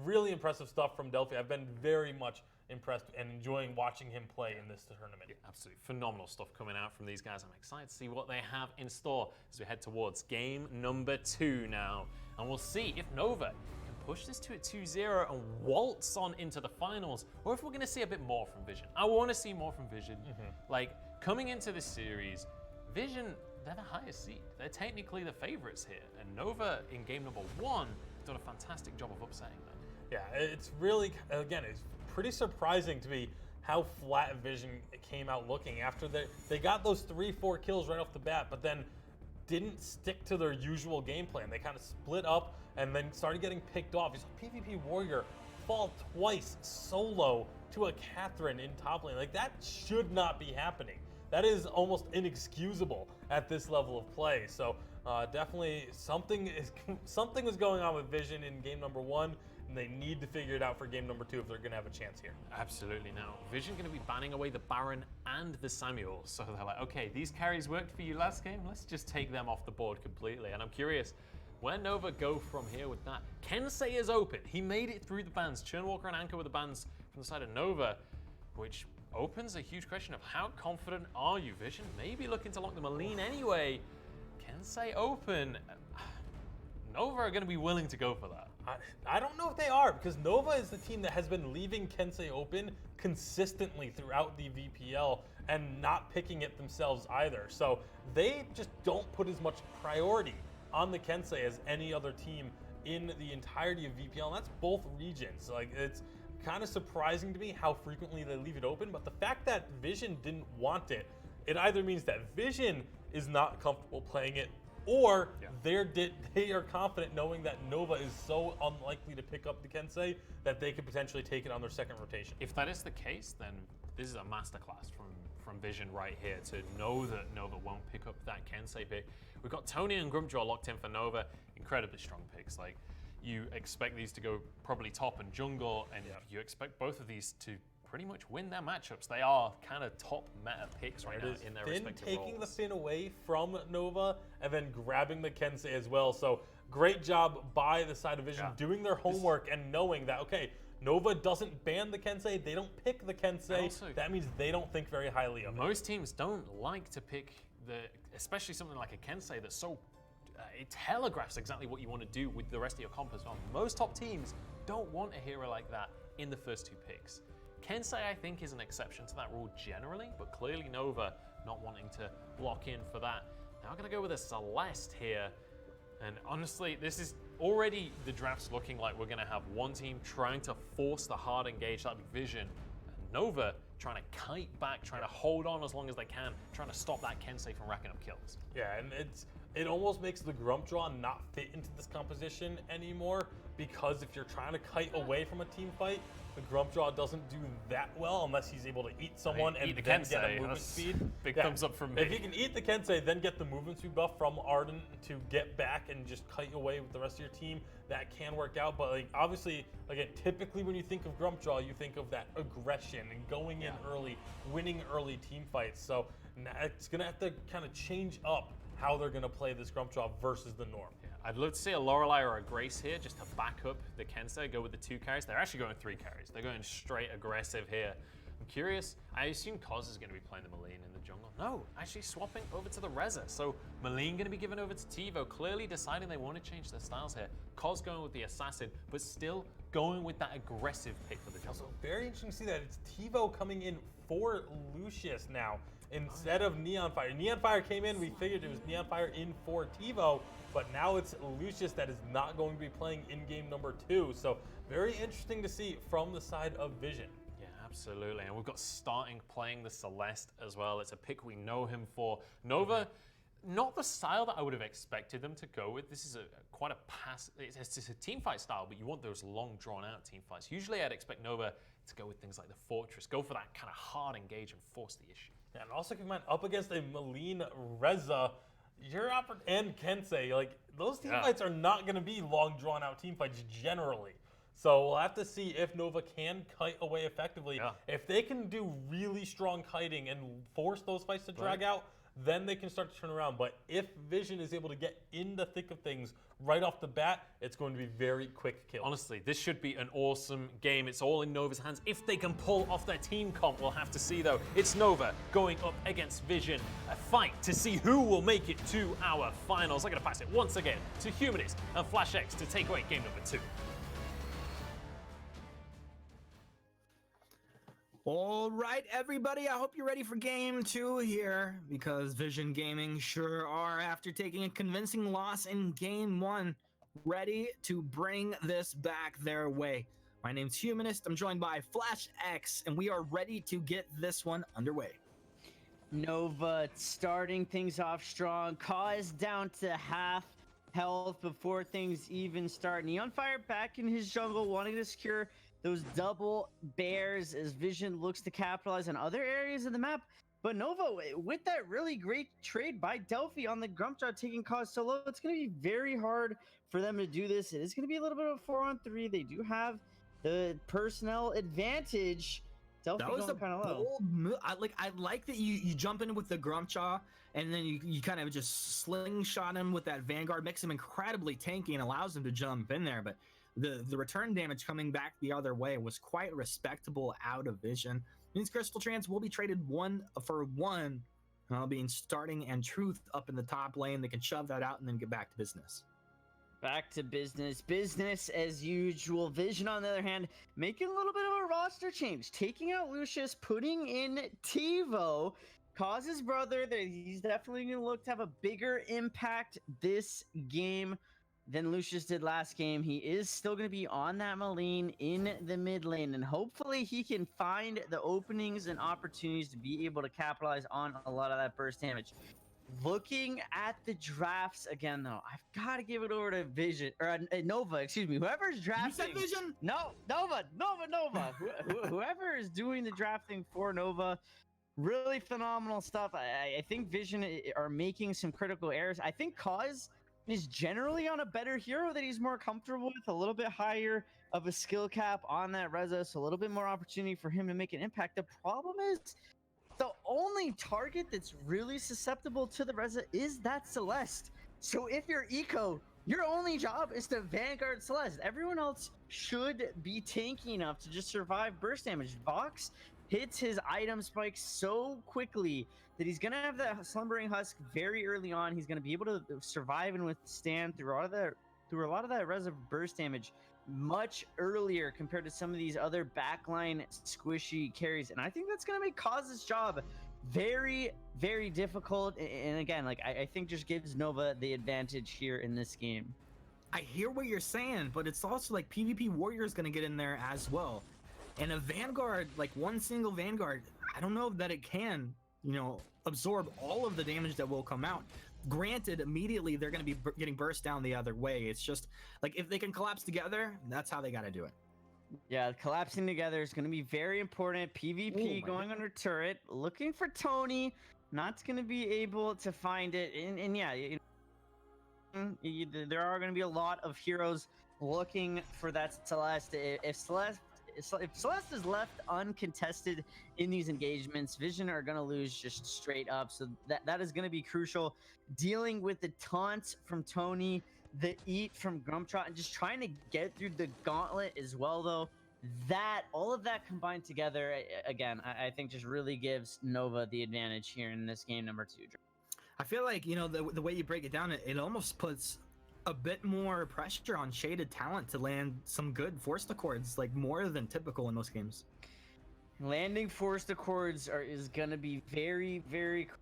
really impressive stuff from Delphi. I've been very much impressed and enjoying watching him play in this tournament. Yeah, absolutely phenomenal stuff coming out from these guys. I'm excited to see what they have in store as we head towards game number 2 now. And we'll see if Nova can push this to a 2-0 and waltz on into the finals, or if we're going to see a bit more from Vision. I want to see more from Vision. Like, coming into this series, Vision, they're the highest seed. They're technically the favorites here. And Nova, in game number 1, done a fantastic job of upsetting them. Yeah, it's really, again, it's pretty surprising to me how flat Vision came out looking after they got those 3-4 kills right off the bat, but then didn't stick to their usual game plan. They kind of split up and then started getting picked off. You saw PvP Warrior fall twice solo to a Catherine in top lane. Like, that should not be happening. That is almost inexcusable at this level of play. So definitely something was going on with Vision in game number 1. And they need to figure it out for game number 2 if they're going to have a chance here. Absolutely. Now, Vision going to be banning away the Baron and the Samuel. So they're like, okay, these carries worked for you last game. Let's just take them off the board completely. And I'm curious, where Nova go from here with that? Kensei is open. He made it through the bans. Churnwalker and Anchor with the bans from the side of Nova, which opens a huge question of how confident are you, Vision? Maybe looking to lock the Maleen anyway. Kensei open. Nova are going to be willing to go for that. I don't know if they are, because Nova is the team that has been leaving Kensei open consistently throughout the VPL and not picking it themselves either. So they just don't put as much priority on the Kensei as any other team in the entirety of VPL, and that's both regions. Like, it's kind of surprising to me how frequently they leave it open, but the fact that Vision didn't want it, it either means that Vision is not comfortable playing it, or they are confident knowing that Nova is so unlikely to pick up the Kensei that they could potentially take it on their second rotation. If that is the case, then this is a masterclass from Vision right here to know that Nova won't pick up that Kensei pick. We've got Tony and Grumpjaw locked in for Nova. Incredibly strong picks. Like, you expect these to go probably top and jungle, and Yeah. you expect both of these to pretty much win their matchups. They are kind of top meta picks right It now is in their Finn respective taking roles. the Finn away from Nova and then grabbing the Kensei as well. So great job by the side of Vision Yeah. doing their homework and knowing that, okay, Nova doesn't ban the Kensei, they don't pick the Kensei. Also- That means they don't think very highly of it. Most teams don't like to pick especially something like a Kensei that's so, it telegraphs exactly what you want to do with the rest of your comp as well. Most top teams don't want a hero like that in the first 2 picks. Kensei, I think, is an exception to that rule generally, but clearly Nova not wanting to lock in for that. Now I'm going to go with a Celeste here. And honestly, this is already the draft's looking like we're going to have one team trying to force the hard engage, that'd be Vision, and Nova trying to kite back, trying to hold on as long as they can, trying to stop that Kensei from racking up kills. Yeah, and it almost makes the Grump Draw not fit into this composition anymore, because if you're trying to kite away from a team fight, the Grump Draw doesn't do that well unless he's able to eat someone eat and the then get a Kensei, movement that's speed. big thumbs up from me. If he can eat the Kensei, then get the movement speed buff from Arden to get back and just kite away with the rest of your team, that can work out. But like obviously, again, typically when you think of Grump Draw, you think of that aggression and going in early, winning early team fights. So now it's gonna have to kind of change up how they're gonna play this Grump Draw versus the norm. I'd love to see a Lorelei or a Grace here just to back up the Kensei, go with the 2 carries. They're actually going 3 carries. They're going straight aggressive here. I'm curious. I assume Koz is going to be playing the Maleen in the jungle. No, actually swapping over to the Reza. So Maleen going to be given over to Tivo, clearly deciding they want to change their styles here. Koz going with the Assassin, but still going with that aggressive pick for the jungle. So very interesting to see that it's Tivo coming in for Lucius now instead of Neon Fire. Neon Fire came in, we figured it was Neon Fire in for Tivo, but now it's Lucius that is not going to be playing in game number 2. So very interesting to see from the side of Vision. Yeah, absolutely. And we've got starting playing the Celeste as well. It's a pick we know him for. Nova, not the style that I would have expected them to go with. This is quite a pass. It's a team fight style, but you want those long drawn out team fights. Usually I'd expect Nova to go with things like the Fortress, go for that kind of hard engage and force the issue. Yeah, and also keep in mind, up against a Maleen Reza, and Kensei, like those team fights are not going to be long drawn out team fights generally. So we'll have to see if Nova can kite away effectively. Yeah. If they can do really strong kiting and force those fights to drag out, then they can start to turn around. But if Vision is able to get in the thick of things right off the bat, it's going to be very quick kills. Honestly, this should be an awesome game. It's all in Nova's hands. If they can pull off their team comp, we'll have to see though. It's Nova going up against Vision. A fight to see who will make it to our finals. I'm going to pass it once again to Humanist and Flash X to take away game number 2. All right, everybody, I hope you're ready for game 2 here, because Vision Gaming sure are, after taking a convincing loss in game 1, ready to bring this back their way. My name's Humanist, I'm joined by Flash X, and we are ready to get this one underway. Nova starting things off strong. Cause down to half health before things even start. Neon Fire back in his jungle, wanting to secure those double bears as Vision looks to capitalize on other areas of the map. But Nova, with that really great trade by Delphi on the Grump Draw taking Cause solo, it's going to be very hard for them to do this. It is going to be a little bit of a 4-on-3. They do have the personnel advantage. Delphi That was a kind of low. bold move. I like that you jump in with the Grump Jaw, and then you kind of just slingshot him with that Vanguard, makes him incredibly tanky and allows him to jump in there. But the return damage coming back the other way was quite respectable out of Vision. Means Crystal Trance will be traded 1-for-1, being Starting and Truth up in the top lane. They can shove that out and then get back to business. Back to business as usual. Vision, on the other hand, making a little bit of a roster change, taking out Lucius, putting in Tivo. Cause's brother, he's definitely going to look to have a bigger impact this game than Lucius did last game. He is still going to be on that Maleen in the mid lane, and hopefully he can find the openings and opportunities to be able to capitalize on a lot of that burst damage. Looking at the drafts again, though, I've got to give it over to Vision, or Nova, excuse me. Whoever's drafting. You said Vision? No, Nova. Whoever is doing the drafting for Nova, really phenomenal stuff. I think Vision are making some critical errors. I think Cause is generally on a better hero that he's more comfortable with, a little bit higher of a skill cap on that Reza, so a little bit more opportunity for him to make an impact. The problem is the only target that's really susceptible to the Reza is that Celeste. So if you're Eco, your only job is to Vanguard Celeste. Everyone else should be tanky enough to just survive burst damage. Vox hits his item spike so quickly that he's going to have the Slumbering Husk very early on. He's going to be able to survive and withstand through a lot of that Reza burst damage much earlier compared to some of these other backline squishy carries. And I think that's going to make Coz's job very, very difficult. And again, like I think just gives Nova the advantage here in this game. I hear what you're saying, but it's also like PvP Warrior is going to get in there as well. And a Vanguard, like one single Vanguard, I don't know that it can, absorb all of the damage that will come out. Granted, immediately they're going to be getting burst down the other way. It's just like if they can collapse together, that's how they got to do it. Yeah, collapsing together is going to be very important. PvP going under turret, looking for Tony, not going to be able to find it. And yeah, there are going to be a lot of heroes looking for that Celeste. If Celeste is left uncontested in these engagements, Vision are going to lose just straight up. So that is going to be crucial. Dealing with the taunts from Tony, the eat from Grumtrot, and just trying to get through the gauntlet as well, though. All of that combined together, again, I think just really gives Nova the advantage here in this game number 2. I feel like, the way you break it down, it almost puts a bit more pressure on Shaded Talent to land some good forced accords, like more than typical in most games. Landing forced accords is going to be very, very cool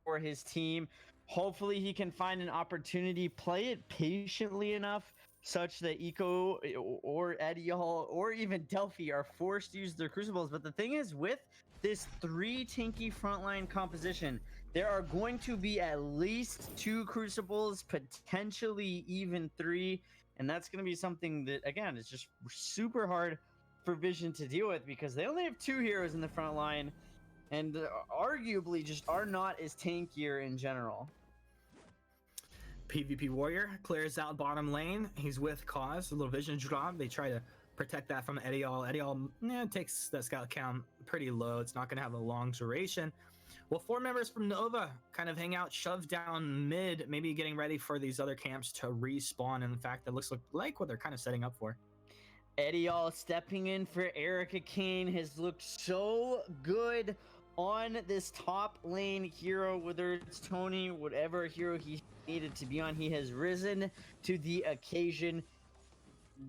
for his team. Hopefully he can find an opportunity, play it patiently enough such that Eco or Eddie Hall or even Delphi are forced to use their crucibles. But the thing is, with this 3 tanky frontline composition, there are going to be at least 2 crucibles, potentially even 3, and that's going to be something that, again, is just super hard for Vision to deal with because they only have 2 heroes in the front line and arguably just are not as tankier in general. PvP Warrior clears out bottom lane. He's with Cause, a little vision drop. They try to protect that from Eddie All. Eddie All takes that scout count pretty low. It's not going to have a long duration. Well, 4 members from Nova kind of hang out, shoved down mid, maybe getting ready for these other camps to respawn. In fact, that looks like what they're kind of setting up for. Eddie All stepping in for Erica Kane has looked so good on this top lane hero, whether it's Tony, whatever hero he needed to be on. He has risen to the occasion.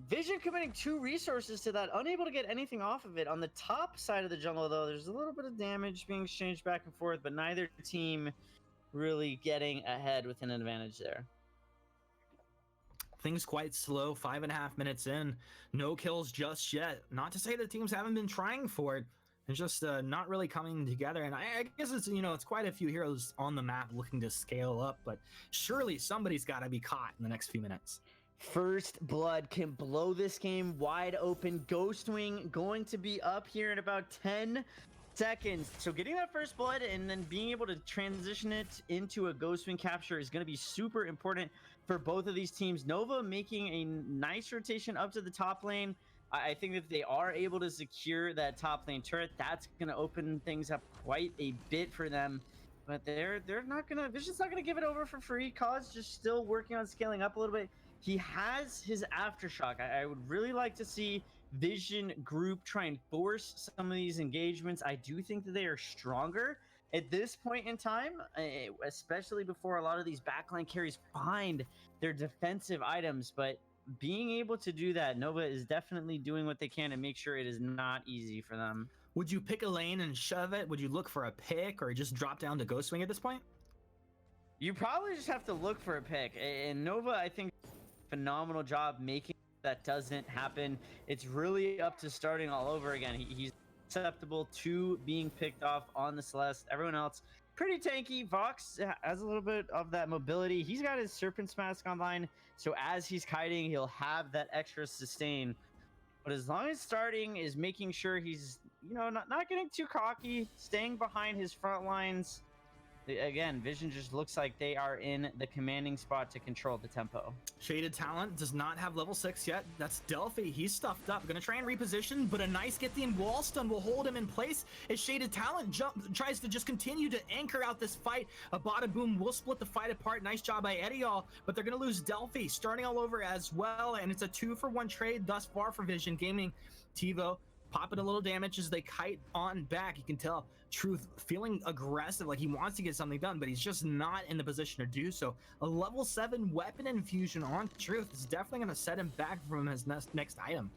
Vision committing 2 resources to that, unable to get anything off of it. On the top side of the jungle, though, there's a little bit of damage being exchanged back and forth, but neither team really getting ahead with an advantage there. Things quite slow, 5.5 minutes in. No kills just yet. Not to say that teams haven't been trying for it. It's just not really coming together. And I guess it's, it's quite a few heroes on the map looking to scale up, but surely somebody's got to be caught in the next few minutes. First Blood can blow this game wide open. Ghostwing going to be up here in about 10 seconds. So getting that first blood and then being able to transition it into a Ghostwing capture is going to be super important for both of these teams. Nova making a nice rotation up to the top lane. I think if they are able to secure that top lane turret, that's going to open things up quite a bit for them. But they're not going to, Vision's not going to give it over for free. Cause just still working on scaling up a little bit. He has his Aftershock. I would really like to see Vision group try and force some of these engagements. I do think that they are stronger at this point in time, especially before a lot of these backline carries find their defensive items. But being able to do that, Nova is definitely doing what they can to make sure it is not easy for them. Would you pick a lane and shove it? Would you look for a pick or just drop down to Ghostwing at this point? You probably just have to look for a pick. And Nova, I think, phenomenal job making that doesn't happen. It's really up to starting all over again. He's susceptible to being picked off on the Celeste. Everyone else pretty tanky. Vox has a little bit of that mobility. He's got his Serpent's Mask online, so as he's kiting, he'll have that extra sustain. But as long as starting is making sure he's, not getting too cocky, staying behind his front lines, Again, Vision just looks like they are in the commanding spot to control the tempo. Shaded Talent does not have level 6 yet. That's Delphi. He's stuffed up. Gonna try and reposition, but a nice Githian wall stun will hold him in place as Shaded Talent tries to just continue to anchor out this fight. A Bada Boom will split the fight apart. Nice job by Edial, but they're gonna lose Delphi starting all over as well, and it's a 2-for-1 trade thus far for Vision Gaming. TiVo popping a little damage as they kite on back. You can tell Truth feeling aggressive, like he wants to get something done, but he's just not in the position to do so. A level 7 weapon infusion on Truth is definitely going to set him back from his next item.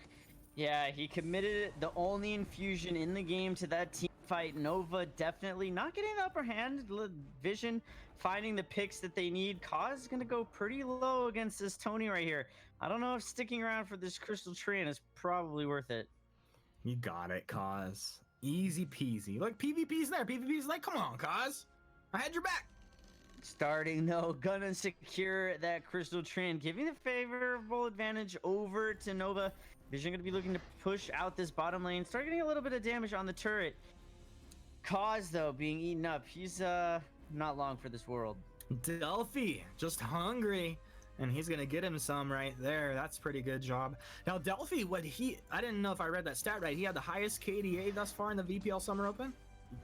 Yeah, he committed the only infusion in the game to that team fight. Nova definitely not getting the upper hand. Vision finding the picks that they need. Kaz is going to go pretty low against this Tony right here. I don't know if sticking around for this Crystal Tran is probably worth it. You got it, Kaz. Easy peasy. Look, PvP's there. PvP's like, come on, Kaz. I had your back. Starting though, gonna secure that Crystal Tran, giving the favorable advantage over to Nova. Vision gonna be looking to push out this bottom lane. Start getting a little bit of damage on the turret. Kaz though, being eaten up. He's not long for this world. Delphi, just hungry. And he's gonna get him some right there. That's pretty good job. Now Delphi, I didn't know if I read that stat right. He had the highest KDA thus far in the VPL Summer Open.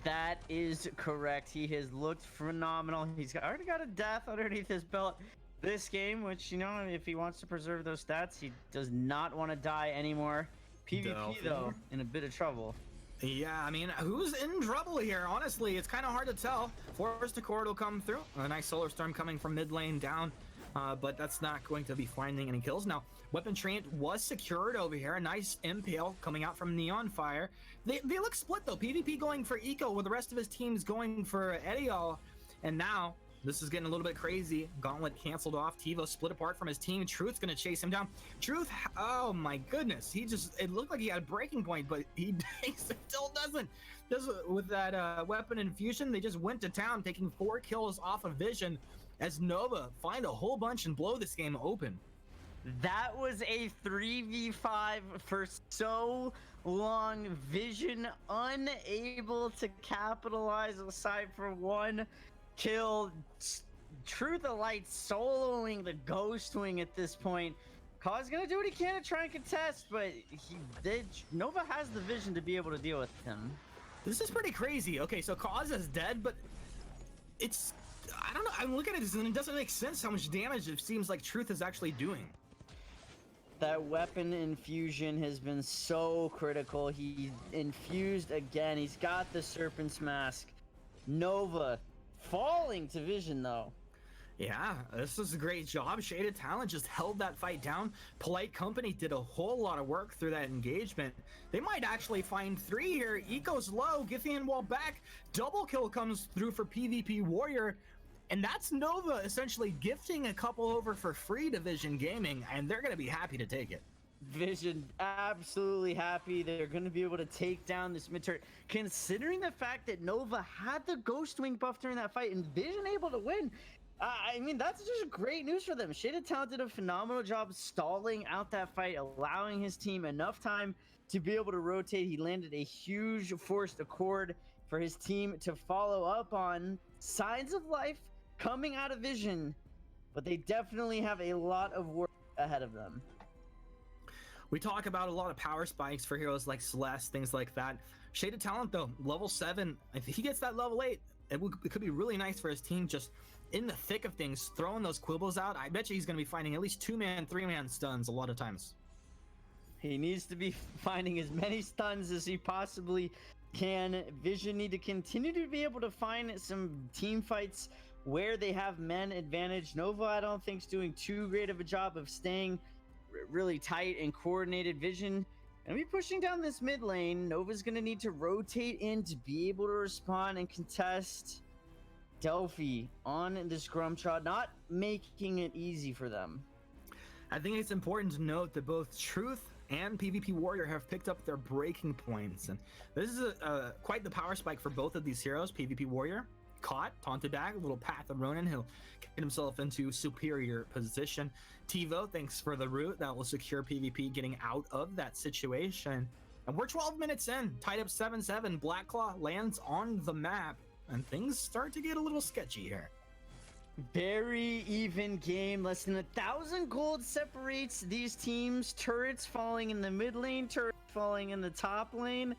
That is correct. He has looked phenomenal. He's already got a death underneath his belt this game, which, you know, if he wants to preserve those stats, he does not want to die anymore. PvP Delphi, though, in a bit of trouble. Yeah, I mean, who's in trouble here? Honestly, it's kind of hard to tell. Forest Accord will come through. A nice Solar Storm coming from mid lane down. But that's not going to be finding any kills. Now, Weapon Treant was secured over here. A nice Impale coming out from Neon Fire. They look split, though. PvP going for Eco, with the rest of his teams going for Edial. And now, this is getting a little bit crazy. Gauntlet canceled off. TiVo split apart from his team. Truth's going to chase him down. Truth, oh my goodness. It looked like he had a breaking point, but he still doesn't. With that weapon infusion, they just went to town, taking 4 kills off of Vision, as Nova find a whole bunch and blow this game open. That was a 3v5 for so long. Vision unable to capitalize aside from 1 kill. Truth of Light soloing the Ghost Wing at this point. Kaz gonna do what he can to try and contest, but Nova has the vision to be able to deal with him. This is pretty crazy. Okay, so Kaz is dead, but it's, I don't know, I'm looking at this and it doesn't make sense how much damage it seems like Truth is actually doing. That weapon infusion has been so critical. He infused again. He's got the Serpent's Mask. Nova falling to Vision though. Yeah, this is a great job. Shaded Talent just held that fight down. Polite Company did a whole lot of work through that engagement. They might actually find 3 here. Eco's low, Githian wall back. Double kill comes through for PvP Warrior. And that's Nova essentially gifting a couple over for free to Vision Gaming, and they're going to be happy to take it. Vision absolutely happy. They're going to be able to take down this mid turret. Considering the fact that Nova had the Ghost Wing buff during that fight and Vision able to win, I mean, that's just great news for them. Shaded Talent did a phenomenal job stalling out that fight, allowing his team enough time to be able to rotate. He landed a huge forced accord for his team to follow up on. Signs of life coming out of Vision, but they definitely have a lot of work ahead of them. We talk about a lot of power spikes for heroes like Celeste, things like that. Shaded Talent, though, level 7. If he gets that level 8, it could be really nice for his team, just in the thick of things, throwing those quibbles out. I bet you he's going to be finding at least 2-man, 3-man stuns a lot of times. He needs to be finding as many stuns as he possibly can. Vision need to continue to be able to find some team fights where they have men advantage. Nova, I don't think, is doing too great of a job of staying really tight and coordinated. Vision gonna be pushing down this mid lane. Nova's gonna need to rotate in to be able to respond and contest. Delphi on the scrum shot, not making it easy for them. I think it's important to note that both Truth and PvP Warrior have picked up their breaking points, and this is quite the power spike for both of these heroes. PvP Warrior caught, taunted back, a little Path of Ronin. He'll get himself into superior position. TiVo, thanks for the root. That will secure PvP getting out of that situation. And we're 12 minutes in, tied up 7-7. Black Claw lands on the map. and things start to get a little sketchy here. Very even game. Less than 1,000 gold separates these teams. Turrets falling in the mid lane, turrets falling in the top lane.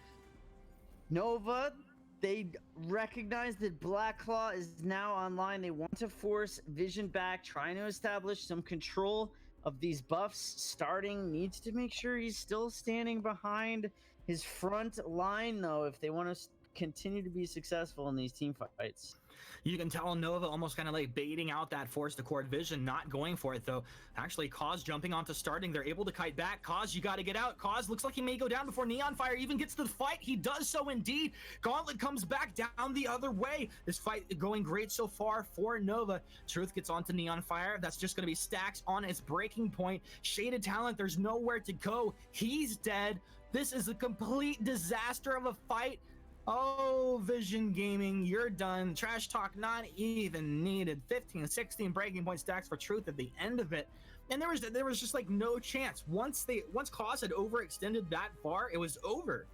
Nova, they recognize that Blackclaw is now online. They want to force Vision back, trying to establish some control of these buffs. Starting needs to make sure he's still standing behind his front line, though, if they want to continue to be successful in these team fights. You can tell Nova almost kind of like baiting out that force to cord Vision, not going for it though. Actually, Cause jumping onto starting. They're able to kite back. Cause, you got to get out. Cause looks like he may go down before Neon Fire even gets to the fight. He does so indeed. Gauntlet comes back down the other way. This fight going great so far for Nova. Truth gets onto Neon Fire. That's just going to be stacks on his breaking point. Shaded Talent, there's nowhere to go. He's dead. This is a complete disaster of a fight. Oh, Vision Gaming, you're done. Trash talk not even needed. 15, 16 breaking point stacks for Truth at the end of it. And there was just like no chance. Once Cause had overextended that far, it was over.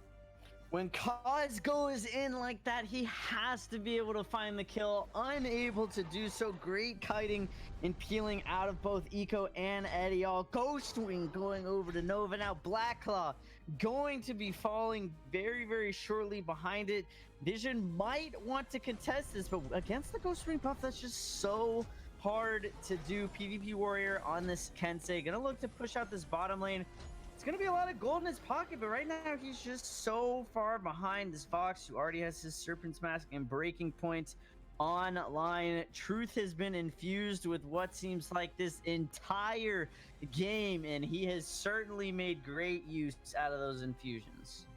When Cause goes in like that, he has to be able to find the kill. Unable to do so. Great kiting and peeling out of both Eco and Eddie. All Ghostwing going over to Nova. Now Blackclaw going to be falling very, very shortly behind it. Vision might want to contest this, but against the Ghostwing buff, that's just so hard to do. PvP Warrior on this Kensei. Gonna look to push out this bottom lane. It's going to be a lot of gold in his pocket, but right now he's just so far behind this Fox, who already has his Serpent's Mask and breaking points online. Truth has been infused with what seems like this entire game, and he has certainly made great use out of those infusions.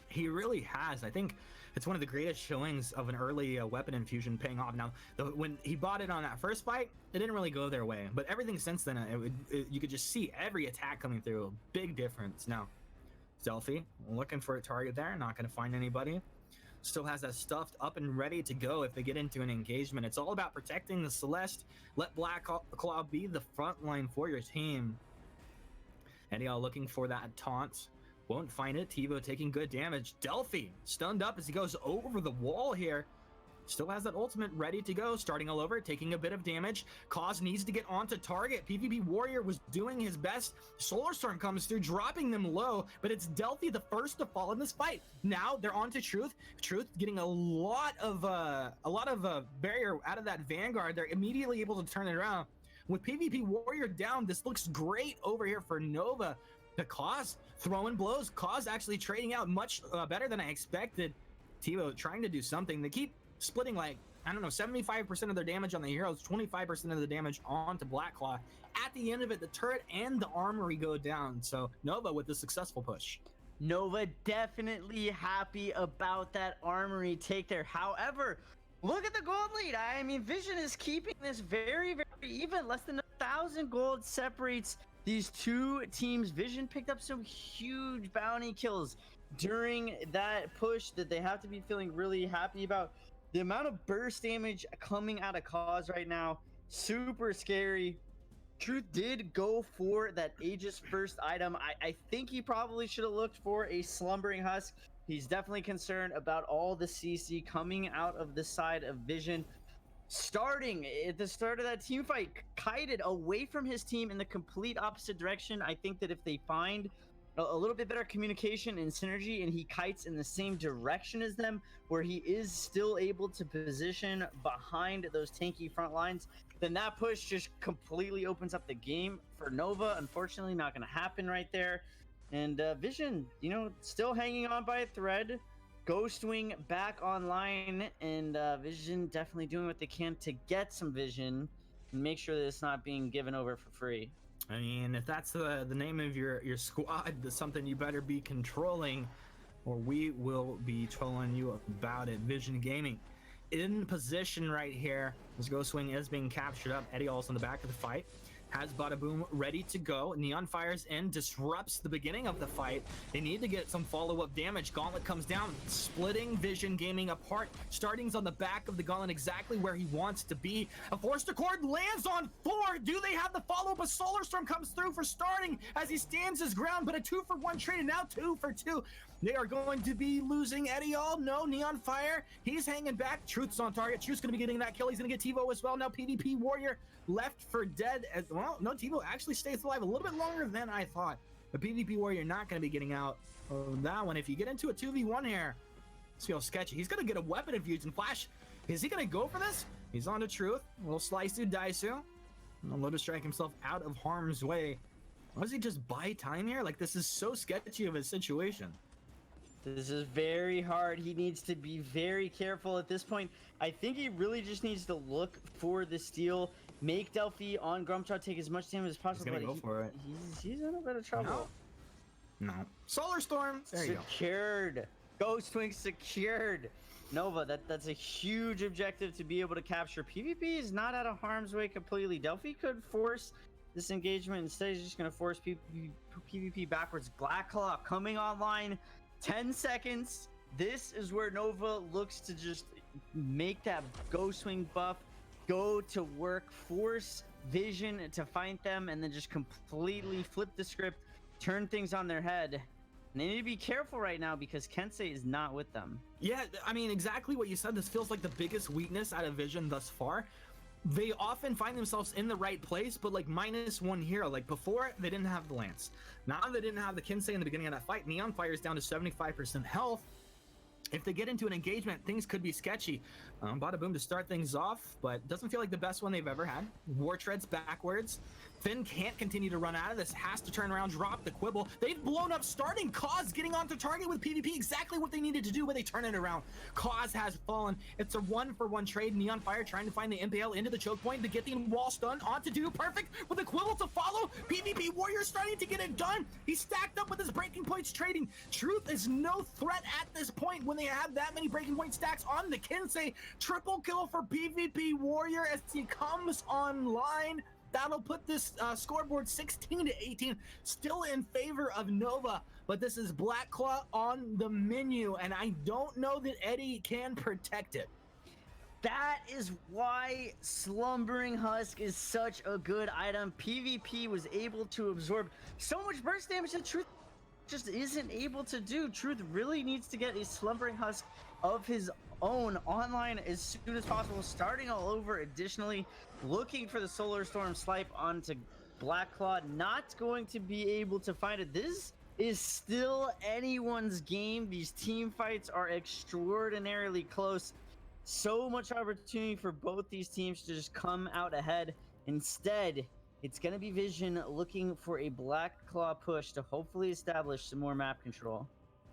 He really has. I think it's one of the greatest showings of an early weapon infusion paying off. Now, when he bought it on that first fight, it didn't really go their way. But everything since then, you could just see every attack coming through. Big difference. Now, Zelfie, looking for a target there. Not going to find anybody. Still has that stuffed up and ready to go if they get into an engagement. It's all about protecting the Celeste. Let Blackclaw be the front line for your team. And y'all looking for that taunt. Won't find it. TiVo taking good damage. Delphi stunned up as he goes over the wall here. Still has that ultimate ready to go. Starting all over, taking a bit of damage. Cause needs to get onto target. PvP Warrior was doing his best. Solar Storm comes through, dropping them low, but it's Delphi the first to fall in this fight. Now they're onto Truth. Truth getting a lot of barrier out of that Vanguard. They're immediately able to turn it around. With PvP Warrior down, this looks great over here for Nova. The Cause throwing blows. Cause actually trading out much better than I expected. TiVo trying to do something. They keep splitting like, I don't know, 75% of their damage on the heroes, 25% of the damage onto Blackclaw. At the end of it, the turret and the armory go down. So Nova with a successful push. Nova definitely happy about that armory take there. However, look at the gold lead. I mean, Vision is keeping this very, very even. Less than 1,000 gold separates these two teams. Vision picked up some huge bounty kills during that push that they have to be feeling really happy about. The amount of burst damage coming out of Cause right now, super scary. Truth did go for that Aegis first item. I think he probably should have looked for a Slumbering Husk. He's definitely concerned about all the CC coming out of the side of Vision. Starting at the start of that team fight, kited away from his team in the complete opposite direction. I think that if they find a little bit better communication and synergy and he kites in the same direction as them, where he is still able to position behind those tanky front lines, then that push just completely opens up the game for Nova. Unfortunately, not going to happen right there. And Vision, you know, still hanging on by a thread. Ghostwing back online, and Vision definitely doing what they can to get some vision and make sure that it's not being given over for free. I mean, if that's the name of your squad, that's something you better be controlling, or we will be trolling you about it. Vision Gaming in position right here as Ghostwing is being captured up. Eddie also in the back of the fight. Has Bada Boom ready to go. Neon fires in, disrupts the beginning of the fight. They need to get some follow-up damage. Gauntlet comes down, splitting Vision Gaming apart. Starting's on the back of the Gauntlet, exactly where he wants to be. A Force to Cord lands on 4. Do they have the follow-up a Solar Storm comes through for starting as he stands his ground, but a 2-for-1 trade and now 2-for-2. They are going to be losing Eddie All. No, Neon Fire. He's hanging back. Truth's on target. Truth's going to be getting that kill. He's going to get TiVo as well. Now PvP Warrior left for dead. As well, no, TiVo actually stays alive a little bit longer than I thought. But PvP Warrior not going to be getting out of that one. If you get into a 2v1 here, this feels sketchy. He's going to get a weapon infusion flash. Is he going to go for this? He's on to Truth. A little slice to Daisu. Lotus Strike himself out of harm's way. Why does he just buy time here? Like, this is so sketchy of a situation. This is very hard. He needs to be very careful at this point. I think he really just needs to look for the steal, make Delphi on Grumpjaw take as much damage as possible. He's gonna go for it. He's in a bit of trouble. No. Solar Storm. There you go. Secured. Ghost Wing secured. Nova, that's a huge objective to be able to capture. PvP is not out of harm's way completely. Delphi could force this engagement. Instead, he's just going to force PvP backwards. Black Claw coming online. 10 seconds. This is where Nova looks to just make that Ghost Wing buff go to work, force Vision to find them, and then just completely flip the script, turn things on their head. And they need to be careful right now because Kensei is not with them. Yeah, I mean, exactly what you said. This feels like the biggest weakness out of Vision thus far. They often find themselves in the right place, but like -1 hero. Like before, they didn't have the Lance. Now they didn't have the Kensei in the beginning of that fight. Neon Fire is down to 75% health. If they get into an engagement, things could be sketchy. Bada Boom to start things off, but doesn't feel like the best one they've ever had. War Treads backwards. Finn can't continue to run out of this, has to turn around, drop the Quibble. They've blown up starting. Cause getting onto target with PvP, exactly what they needed to do, but they turn it around. Cause has fallen. It's a 1-for-1 trade. Neon Fire trying to find the MPL into the choke point to get the wall stun onto do. Perfect with the Quibble to follow. PvP Warrior starting to get it done. He's stacked up with his breaking points trading. Truth is no threat at this point when they have that many breaking point stacks on the Kensei. Triple kill for PvP Warrior as he comes online. That'll put this scoreboard 16-18, still in favor of Nova. But this is Black Claw on the menu, and I don't know that Eddie can protect it. That is why Slumbering Husk is such a good item. PvP was able to absorb so much burst damage that Truth just isn't able to do. Truth really needs to get a Slumbering Husk of his own online as soon as possible, starting all over. Additionally, looking for the Solar Storm swipe onto Black Claw, not going to be able to find it. This is still anyone's game. These team fights are extraordinarily close. So much opportunity for both these teams to just come out ahead. Instead, it's going to be Vision looking for a Black Claw push to hopefully establish some more map control.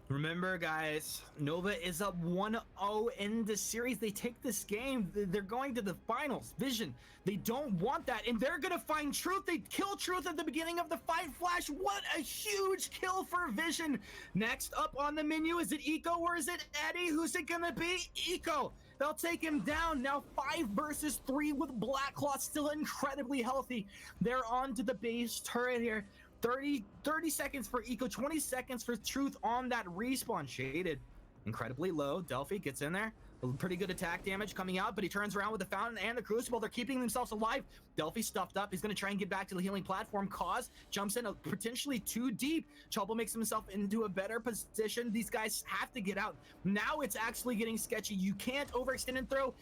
Remember, guys, Nova is up 1-0 in the series. They take this game. They're going to the finals. Vision, they don't want that, and they're going to find Truth. They kill Truth at the beginning of the fight. Flash, what a huge kill for Vision. Next up on the menu, is it Eco or is it Eddie? Who's it going to be? Eco. They'll take him down. Now 5 versus 3 with Black Claw still incredibly healthy. They're on to the base turret here. 30 seconds for Eco, 20 seconds for Truth on that respawn. Shaded incredibly low. Delphi gets in there. Pretty good attack damage coming out, but he turns around with the Fountain and the Crucible. They're keeping themselves alive. Delphi stuffed up. He's going to try and get back to the healing platform. Cause jumps in potentially too deep. Chubble makes himself into a better position. These guys have to get out. Now it's actually getting sketchy. You can't overextend and throw.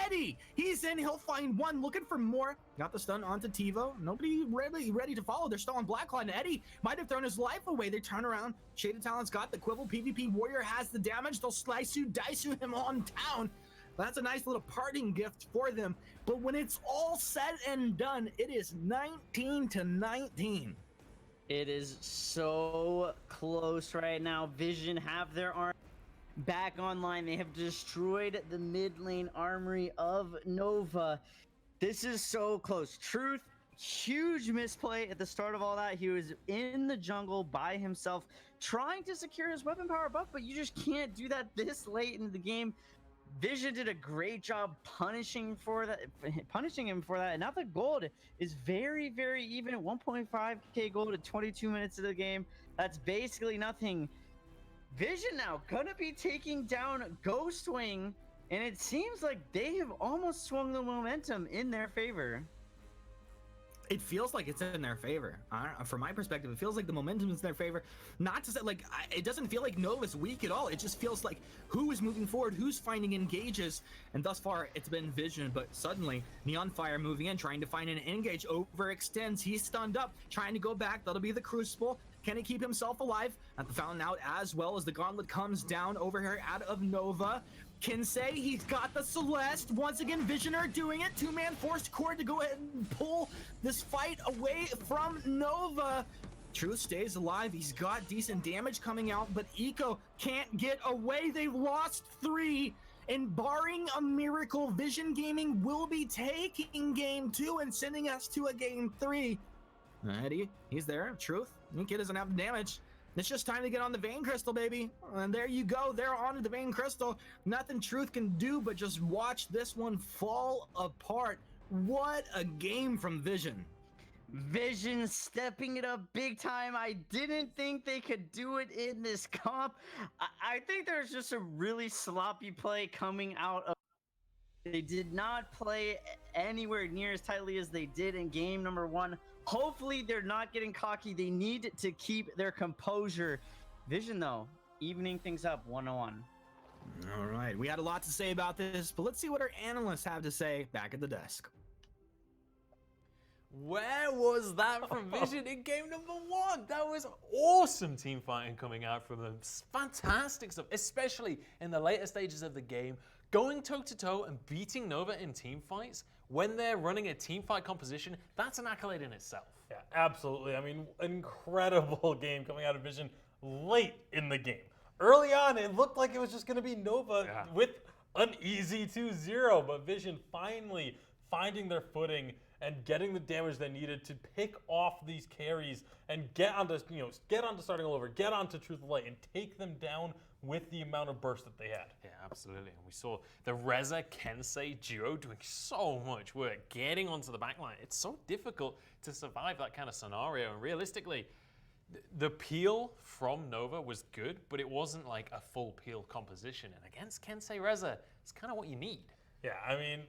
Eddie, he's in. He'll find one. Looking for more. Got the stun onto TiVo. Nobody really ready to follow. They're still on Black Claw, and Eddie might have thrown his life away. They turn around. Shaded Talon's got the Quibble. PvP Warrior has the damage. They'll slice you, dice you him on down. That's a nice little parting gift for them. But when it's all said and done, it is 19-19. It is so close right now. Vision have their arm back online. They have destroyed the mid lane armory of Nova. This is so close. Truth, huge misplay at the start of all that. He was in the jungle by himself trying to secure his weapon power buff, but you just can't do that this late in the game. Vision did a great job punishing him for that, and now the gold is very, very even at 1.5k gold at 22 minutes of the game. That's basically nothing. Vision now gonna be taking down Ghost Wing, and it seems like they have almost swung the momentum in their favor. It feels like it's in their favor. From my perspective, it feels like the momentum is in their favor. Not to say, like, it doesn't feel like Nova's weak at all. It just feels like who is moving forward, who's finding engages, and thus far it's been Vision, but suddenly Neon Fire moving in, trying to find an engage, overextends. He's stunned up, trying to go back. That'll be the Crucible. Can he keep himself alive? At the Fountain out as well as the Gauntlet comes down over here out of Nova. Kinsey, he's got the Celeste. Once again, Vision are doing it. Two-man forced Cord to go ahead and pull this fight away from Nova. Truth stays alive. He's got decent damage coming out, but Eco can't get away. They've lost 3. And barring a miracle, Vision Gaming will be taking game 2 and sending us to a game 3. Eddie, he's there. Truth, Kid doesn't have the damage. It's just time to get on the Vein Crystal, baby. And there you go. They're on the Vein Crystal. Nothing Truth can do but just watch this one fall apart. What a game from Vision. Vision stepping it up big time. I didn't think they could do it in this comp. I think there's just a really sloppy play coming out of. They did not play anywhere near as tightly as they did in game number 1. Hopefully they're not getting cocky. They need to keep their composure. Vision, though, evening things up 101. All right, we had a lot to say about this, but let's see what our analysts have to say back at the desk. Where was that from Vision in game number 1? That was awesome team fighting coming out from them. Fantastic stuff, especially in the later stages of the game. Going toe-to-toe and beating Nova in team fights when they're running a team fight composition, that's an accolade in itself. Yeah, absolutely. I mean, incredible game coming out of Vision late in the game. Early on, it looked like it was just going to be Nova with an easy 2-0, but Vision finally finding their footing and getting the damage they needed to pick off these carries and get onto starting all over, get onto Truth of Light, and take them down with the amount of burst that they had. Yeah, absolutely. And we saw the Reza Kensei duo doing so much work, getting onto the backline. It's so difficult to survive that kind of scenario. And realistically, the peel from Nova was good, but it wasn't like a full peel composition. And against Kensei Reza, it's kind of what you need. Yeah, I mean,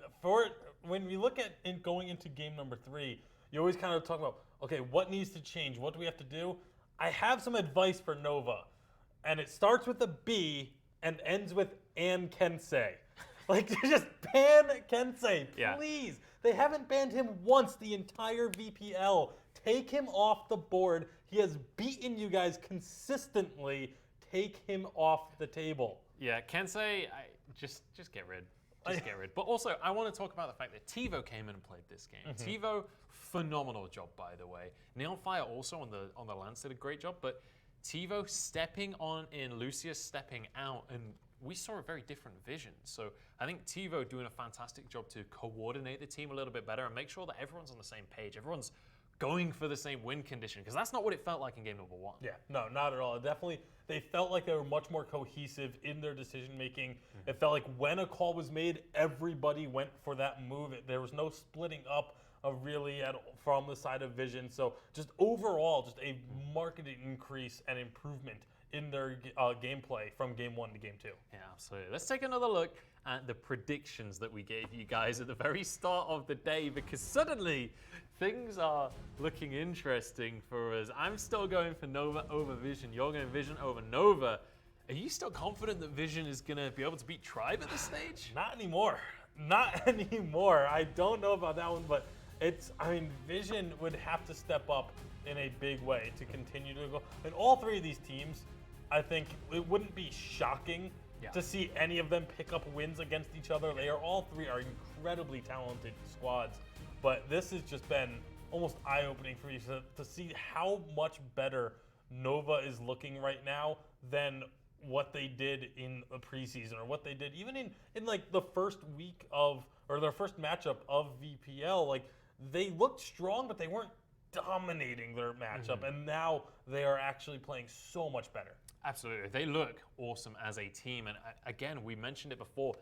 when we look at going into game number 3, you always kind of talk about, okay, what needs to change? What do we have to do? I have some advice for Nova, and it starts with a B and ends with "and Kensei." Like, just ban Kensei, please. Yeah. They haven't banned him once the entire VPL. Take him off the board. He has beaten you guys consistently. Take him off the table. Yeah, Kensei, just get rid. Just get rid. But also, I want to talk about the fact that TiVo came in and played this game. TiVo, phenomenal job, by the way. Neon Fire also on the Lance did a great job, but TiVo stepping on in, Lucius stepping out, and we saw a very different Vision. So I think TiVo doing a fantastic job to coordinate the team a little bit better and make sure that everyone's on the same page. Everyone's going for the same win condition, because that's not what it felt like in game number 1. Yeah, no, not at all. Definitely, they felt like they were much more cohesive in their decision making. It felt like when a call was made, everybody went for that move. There was no splitting up from the side of Vision. So just overall, just a marked increase and improvement in their gameplay from game 1 to game 2. Yeah, absolutely. Let's take another look at the predictions that we gave you guys at the very start of the day, because suddenly things are looking interesting for us. I'm still going for Nova over Vision. You're going Vision over Nova. Are you still confident that Vision is going to be able to beat Tribe at this stage? Not anymore. Not anymore. I don't know about that one, but Vision would have to step up in a big way to continue to go. And all 3 of these teams, I think it wouldn't be shocking to see any of them pick up wins against each other. All 3 are incredibly talented squads, but this has just been almost eye-opening for me to see how much better Nova is looking right now than what they did in the preseason, or what they did even in like the first week of, or their first matchup of VPL. Like, they looked strong, but they weren't dominating their matchup, and now they are actually playing so much better. Absolutely. They look awesome as a team. And again, we mentioned it before,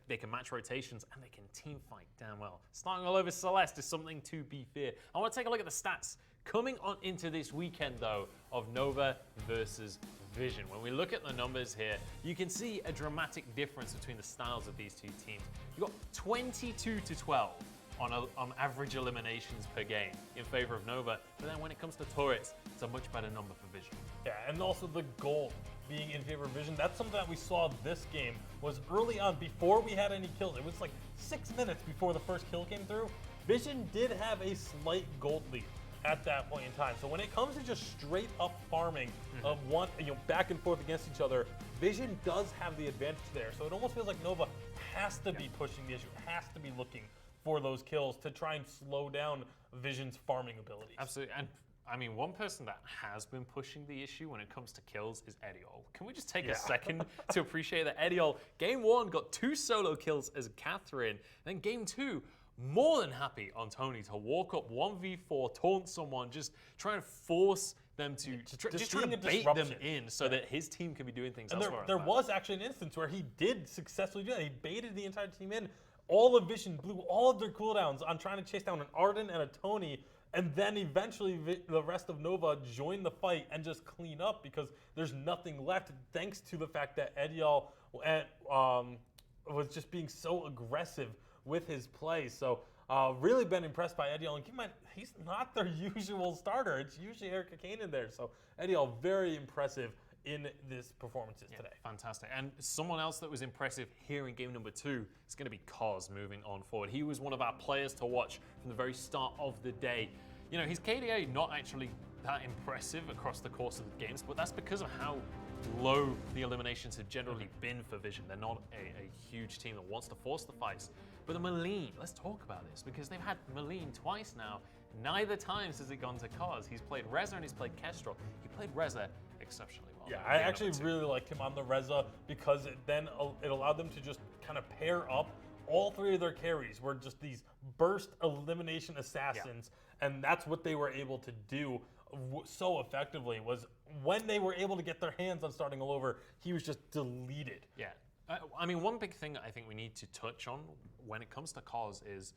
they can match rotations and they can team fight damn well. Starting all over Celeste is something to be feared. I want to take a look at the stats coming on into this weekend, though, of Nova versus Vision. When we look at the numbers here, you can see a dramatic difference between the styles of these 2 teams. You've got 22-12 on average eliminations per game in favor of Nova. But then when it comes to turrets, it's a much better number for Vision. Yeah, and also the gold being in favor of Vision. That's something that we saw this game was early on before we had any kills. It was like 6 minutes before the first kill came through. Vision did have a slight gold lead at that point in time. So when it comes to just straight up farming of one, back and forth against each other, Vision does have the advantage there. So it almost feels like Nova has to be pushing the issue, has to be looking for those kills to try and slow down Vision's farming abilities. Absolutely. And I mean, one person that has been pushing the issue when it comes to kills is Ediol. Can we just take a second to appreciate that Ediol, game 1, got 2 solo kills as Catherine, then game 2, more than happy on Tony to walk up 1v4, taunt someone, just trying to force them to, just trying to bait them in so that his team can be doing things and elsewhere. There was actually an instance where he did successfully do that. He baited the entire team in. All of Vision blew all of their cooldowns on trying to chase down an Arden and a Tony, and then eventually the rest of Nova joined the fight and just clean up because there's nothing left thanks to the fact that Ediol was just being so aggressive with his play. So really been impressed by Ediol, and keep in mind, he's not their usual starter. It's usually Erica Kane in there. So Ediol, very impressive in this performances today. Fantastic. And someone else that was impressive here in game number 2 is going to be Cos moving on forward. He was one of our players to watch from the very start of the day. His KDA not actually that impressive across the course of the games, but that's because of how low the eliminations have generally been for Vision. They're not a huge team that wants to force the fights. But the Maleen, let's talk about this, because they've had Maleen twice now. Neither times has it gone to Cos. He's played Reza and he's played Kestrel. He played Reza exceptionally well. Yeah, I actually really liked him on the Reza because it allowed them to just kind of pair up. All 3 of their carries were just these burst elimination assassins, and that's what they were able to do so effectively. Was when they were able to get their hands on starting all over, he was just deleted. Yeah. I mean, one big thing that I think we need to touch on when it comes to Cos is,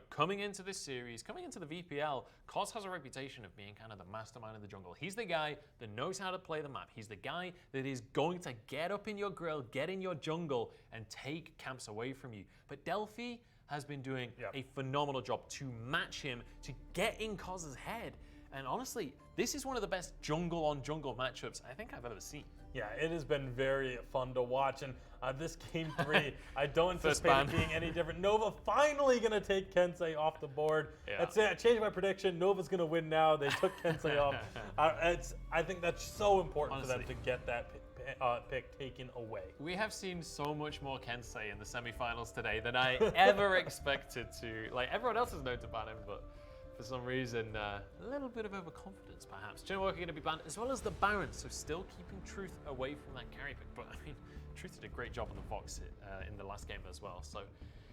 coming into this series, coming into the VPL, Cos has a reputation of being kind of the mastermind of the jungle. He's the guy that knows how to play the map. He's the guy that is going to get up in your grill, get in your jungle, and take camps away from you. But Delphi has been doing a phenomenal job to match him, to get in Cos's head. And honestly, this is one of the best jungle-on-jungle matchups I think I've ever seen. Yeah, it has been very fun to watch. And this game 3, I don't anticipate it being any different. Nova finally going to take Kensei off the board. Yeah. That's it. I changed my prediction. Nova's going to win now. They took Kensei off. I think that's so important for them to get that pick taken away. We have seen so much more Kensei in the semifinals today than I ever expected to. Like, everyone else has known to ban him, but for some reason, a little bit of overconfidence, perhaps. Chinwalker going to be banned, as well as the Baron, so still keeping Truth away from that carry pick. But, I mean, Truth did a great job on the Fox in the last game as well, so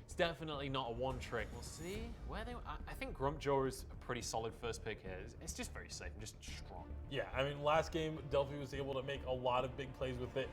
it's definitely not a one trick. We'll see where they... I think Grumpjaw is a pretty solid first pick here. It's just very safe and just strong. Yeah, I mean, last game, Delphi was able to make a lot of big plays with it.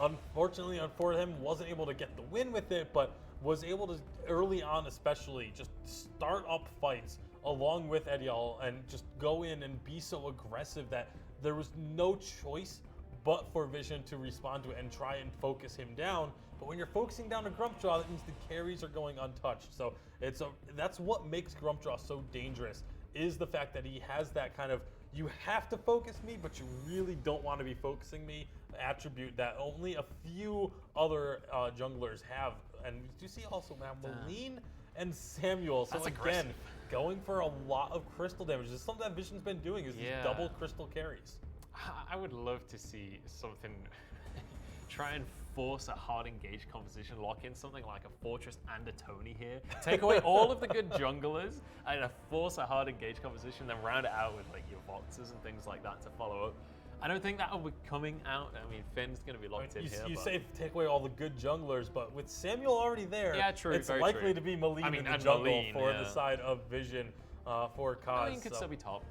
Unfortunately, for him, wasn't able to get the win with it, but was able to, early on especially, just start up fights along with Ediol and just go in and be so aggressive that there was no choice but for Vision to respond to it and try and focus him down. But when you're focusing down a Grumpjaw, that means the carries are going untouched. So that's what makes Grumpjaw so dangerous, is the fact that he has that kind of, you have to focus me, but you really don't want to be focusing me attribute that only a few other junglers have. And you see also now Maleen and Samuel. So again, going for a lot of crystal damage. This is something that Vision's been doing, is these double crystal carries. I would love to see something try and force a hard engage composition, lock in something like a Fortress and a Tony here, take away all of the good junglers and force a hard engage composition, then round it out with like your Voxes and things like that to follow up. I don't think that will be coming out. I mean, Finn's going to be locked in here. You say take away all the good junglers, but with Samuel already there, it's likely to be Maleen in the jungle for the side of Vision for Cos. Maleen could still be top.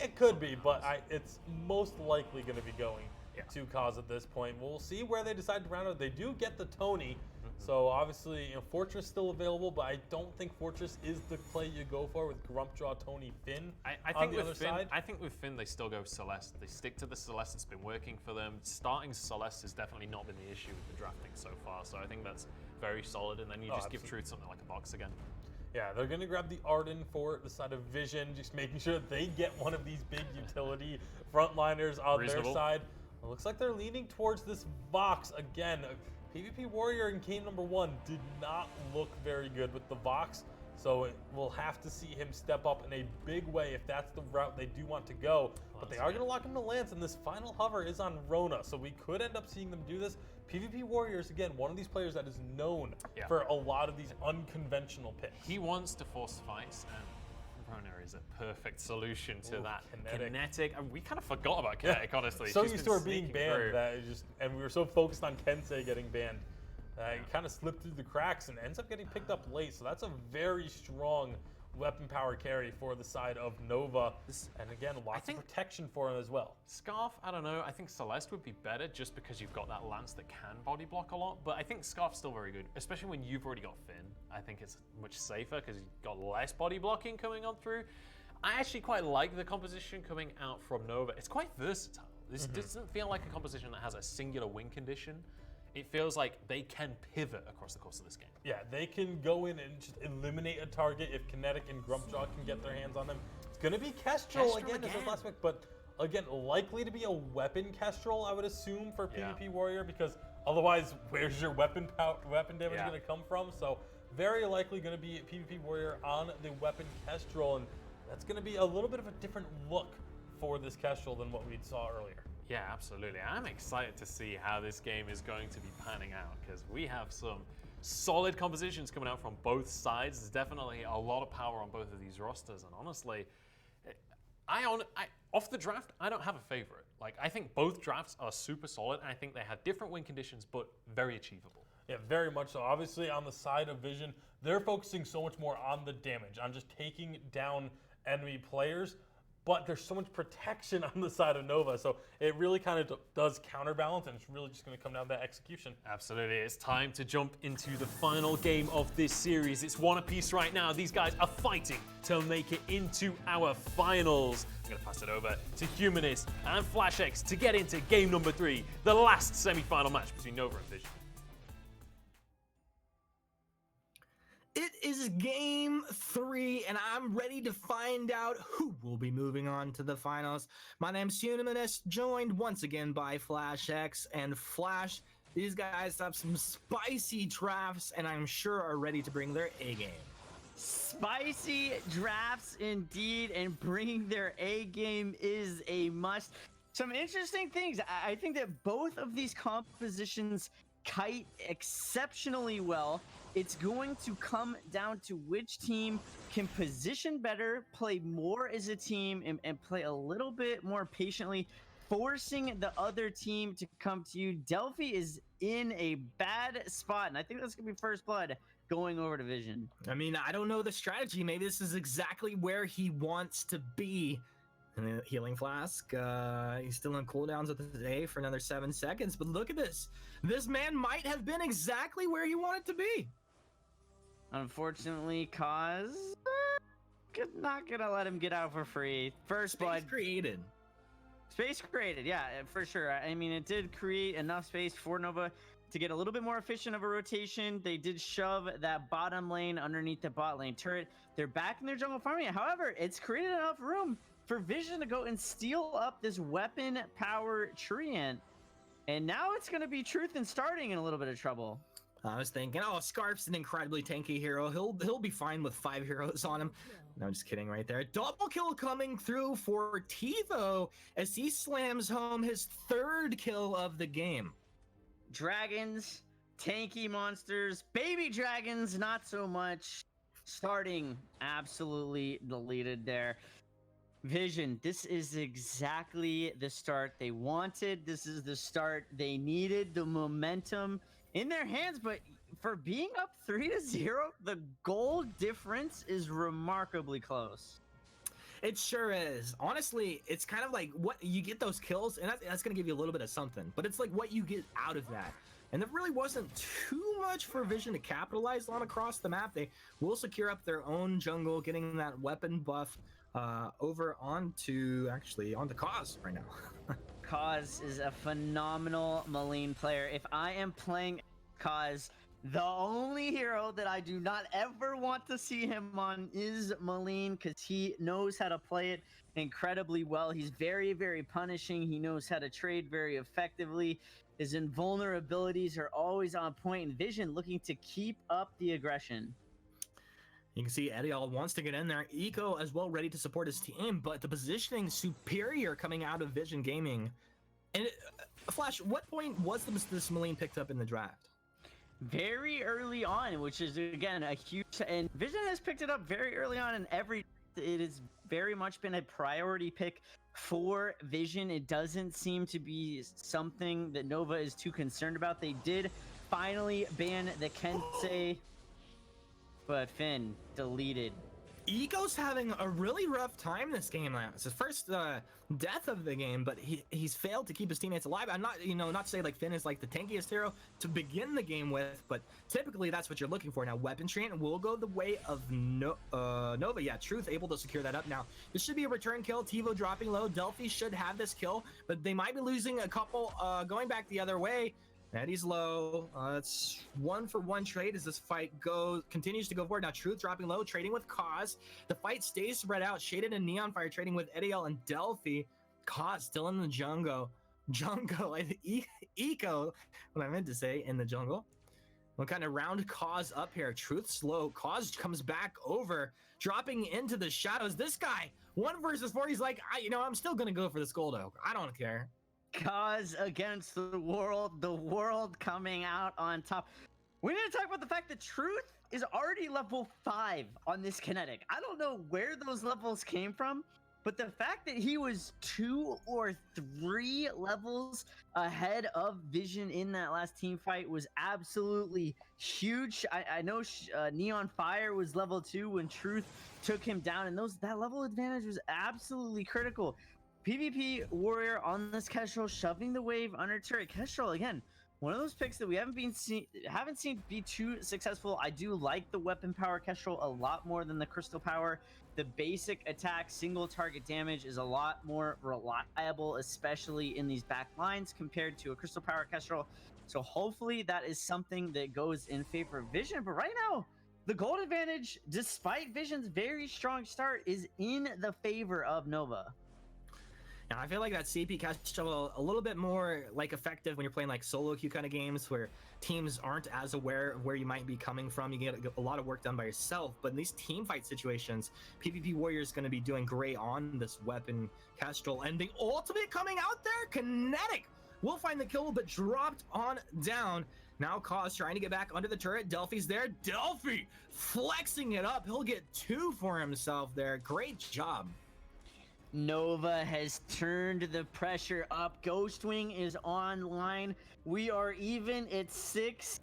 It could be, but it's most likely going to be going to Cos at this point. We'll see where they decide to round out. They do get the Tony, so obviously Fortress still available, but I don't think Fortress is the play you go for with Grumpjaw, Tony, Finn on the other side. I think with Finn, they still go Celeste. They stick to the Celeste. It's been working for them. Starting Celeste has definitely not been the issue with the drafting so far, so I think that's very solid, and then you just give Truth something like a box again. Yeah, they're going to grab the Arden for the side of Vision, just making sure that they get one of these big utility frontliners on their side. It looks like they're leaning towards this Vox again. PvP Warrior in game number 1 did not look very good with the Vox, so we'll have to see him step up in a big way if that's the route they do want to go. But they are going to lock him to Lance, and this final hover is on Rona, so we could end up seeing them do this. PvP Warriors, again, one of these players that is known for a lot of these unconventional picks. He wants to force fights, and Rona is a perfect solution to that. Kinetic. And we kind of forgot about Kinetic, honestly. So She's used been to her being sneaking banned through. that it just, and we were so focused on Kensei getting banned. It kind of slipped through the cracks and ends up getting picked up late. So that's a very strong weapon power carry for the side of Nova. And again, lots of protection for him as well. Scarf, I don't know. I think Celeste would be better just because you've got that Lance that can body block a lot. But I think Scarf's still very good, especially when you've already got Finn. I think it's much safer because you've got less body blocking coming on through. I actually quite like the composition coming out from Nova. It's quite versatile. This doesn't feel like a composition that has a singular win condition. It feels like they can pivot across the course of this game. Yeah, they can go in and just eliminate a target if Kinetic and Grumpjaw can get their hands on them. It's going to be Kestrel again as his last pick, but again, likely to be a weapon Kestrel, I would assume, for PvP Warrior, because otherwise, where's your weapon damage going to come from? So very likely going to be PvP Warrior on the weapon Kestrel, and that's going to be a little bit of a different look for this Kestrel than what we saw earlier. Yeah, absolutely. I'm excited to see how this game is going to be panning out because we have some solid compositions coming out from both sides. There's definitely a lot of power on both of these rosters, and honestly, off the draft, I don't have a favorite. Like, I think both drafts are super solid, and I think they have different win conditions, but very achievable. Yeah, very much so. Obviously, on the side of Vision, they're focusing so much more on the damage, on just taking down enemy players. But there's so much protection on the side of Nova, so it really kind of does counterbalance, and it's really just going to come down to that execution. Absolutely. It's time to jump into the final game of this series. It's one apiece right now. These guys are fighting to make it into our finals. I'm going to pass it over to Humanist and FlashX to get into game number 3, the last semi-final match between Nova and Vision. It is game 3, and I'm ready to find out who will be moving on to the finals. My name's Humanist, joined once again by FlashX and Flash. These guys have some spicy drafts, and I'm sure are ready to bring their A game. Spicy drafts indeed, and bringing their A game is a must. Some interesting things. I think that both of these compositions kite exceptionally well. It's going to come down to which team can position better, play more as a team, and play a little bit more patiently, forcing the other team to come to you. Delphi is in a bad spot, and I think that's going to be first blood going over to Vision. I mean, I don't know the strategy. Maybe this is exactly where he wants to be. And the healing flask, he's still on cooldowns of the day for another 7 seconds, but look at this. This man might have been exactly where he wanted to be. Unfortunately, Cause not gonna let him get out for free. First blood created. Space created, yeah, for sure. I mean, it did create enough space for Nova to get a little bit more efficient of a rotation. They did shove that bottom lane underneath the bot lane turret. They're back in their jungle farming. However, it's created enough room for Vision to go and steal up this weapon power treant. And now it's going to be Truth and starting in a little bit of trouble. I was thinking, oh, Scarf's an incredibly tanky hero. He'll be fine with 5 heroes on him. No, I'm just kidding right there. Double kill coming through for Tivo as he slams home his 3rd kill of the game. Dragons, tanky monsters, baby dragons, not so much. Starting absolutely deleted there. Vision, this is exactly the start they wanted. This is the start they needed. The momentum in their hands, but for being up 3-0, the goal difference is remarkably close. It sure is. Honestly, it's kind of like what you get those kills, and that's going to give you a little bit of something, but it's like what you get out of that. And there really wasn't too much for Vision to capitalize on across the map. They will secure up their own jungle, getting that weapon buff over onto Cause right now. Cause is a phenomenal Malign player. If I am playing Cause, The only hero that I do not ever want to see him on is Maline, because he knows how to play it incredibly well. He's very, very punishing. He knows how to trade very effectively. His invulnerabilities are always on point, and Vision looking to keep up the aggression. You can see Edial wants to get in there. Eco as well, ready to support his team, but the positioning superior coming out of Vision Gaming. And Flash, what point was this Maline picked up in the draft? Very early on, which is again a huge, and Vision has picked it up very early on in every. It has very much been a priority pick for Vision. It doesn't seem to be something that Nova is too concerned about. They did finally ban the Kensei, but Finn deleted. Eco's having a really rough time this game. It's his first death of the game, but he's failed to keep his teammates alive. I'm not, not to say like Finn is like the tankiest hero to begin the game with, but typically that's what you're looking for. Now, Weapon Train will go the way of Nova. Yeah, Truth able to secure that up. Now, this should be a return kill. TiVo dropping low. Delphi should have this kill, but they might be losing a couple going back the other way. Eddie's low. It's 1-for-1 trade as this fight continues to go forward. Now, Truth dropping low, trading with Cause. The fight stays spread out. Shaded and Neon Fire trading with Ediel and Delphi. Cause still in the jungle. Eco, what I meant to say, in the jungle. We'll kind of round Cause up here. Truth slow. Cause comes back over, dropping into the shadows. This guy, 1 versus 4, he's like, I'm still going to go for this gold oak. I don't care. Cause against the world coming out on top. We need to talk about the fact that Truth is already level 5 on this kinetic. I don't know where those levels came from, but the fact that he was 2 or 3 levels ahead of Vision in that last team fight was absolutely huge. I know Neon Fire was level 2 when Truth took him down, and that level advantage was absolutely critical. PvP Warrior on this Kestrel, shoving the wave under turret. Kestrel, again, one of those picks that we haven't seen be too successful. I do like the weapon power Kestrel a lot more than the crystal power. The basic attack, single target damage is a lot more reliable, especially in these back lines compared to a crystal power Kestrel. So hopefully that is something that goes in favor of Vision. But right now, the gold advantage, despite Vision's very strong start, is in the favor of Nova. Now, I feel like that CP Kestrel a little bit more like effective when you're playing like solo queue kind of games where teams aren't as aware of where you might be coming from. You get a lot of work done by yourself, but in these team fight situations, PvP Warrior is going to be doing great on this weapon Kestrel. And the ultimate coming out there, Kinetic will find the kill, but dropped on down. Now Cause trying to get back under the turret. Delphi's there. Delphi flexing it up. He'll get 2 for himself there. Great job. Nova has turned the pressure up. Ghostwing is online. We are even at 6-6,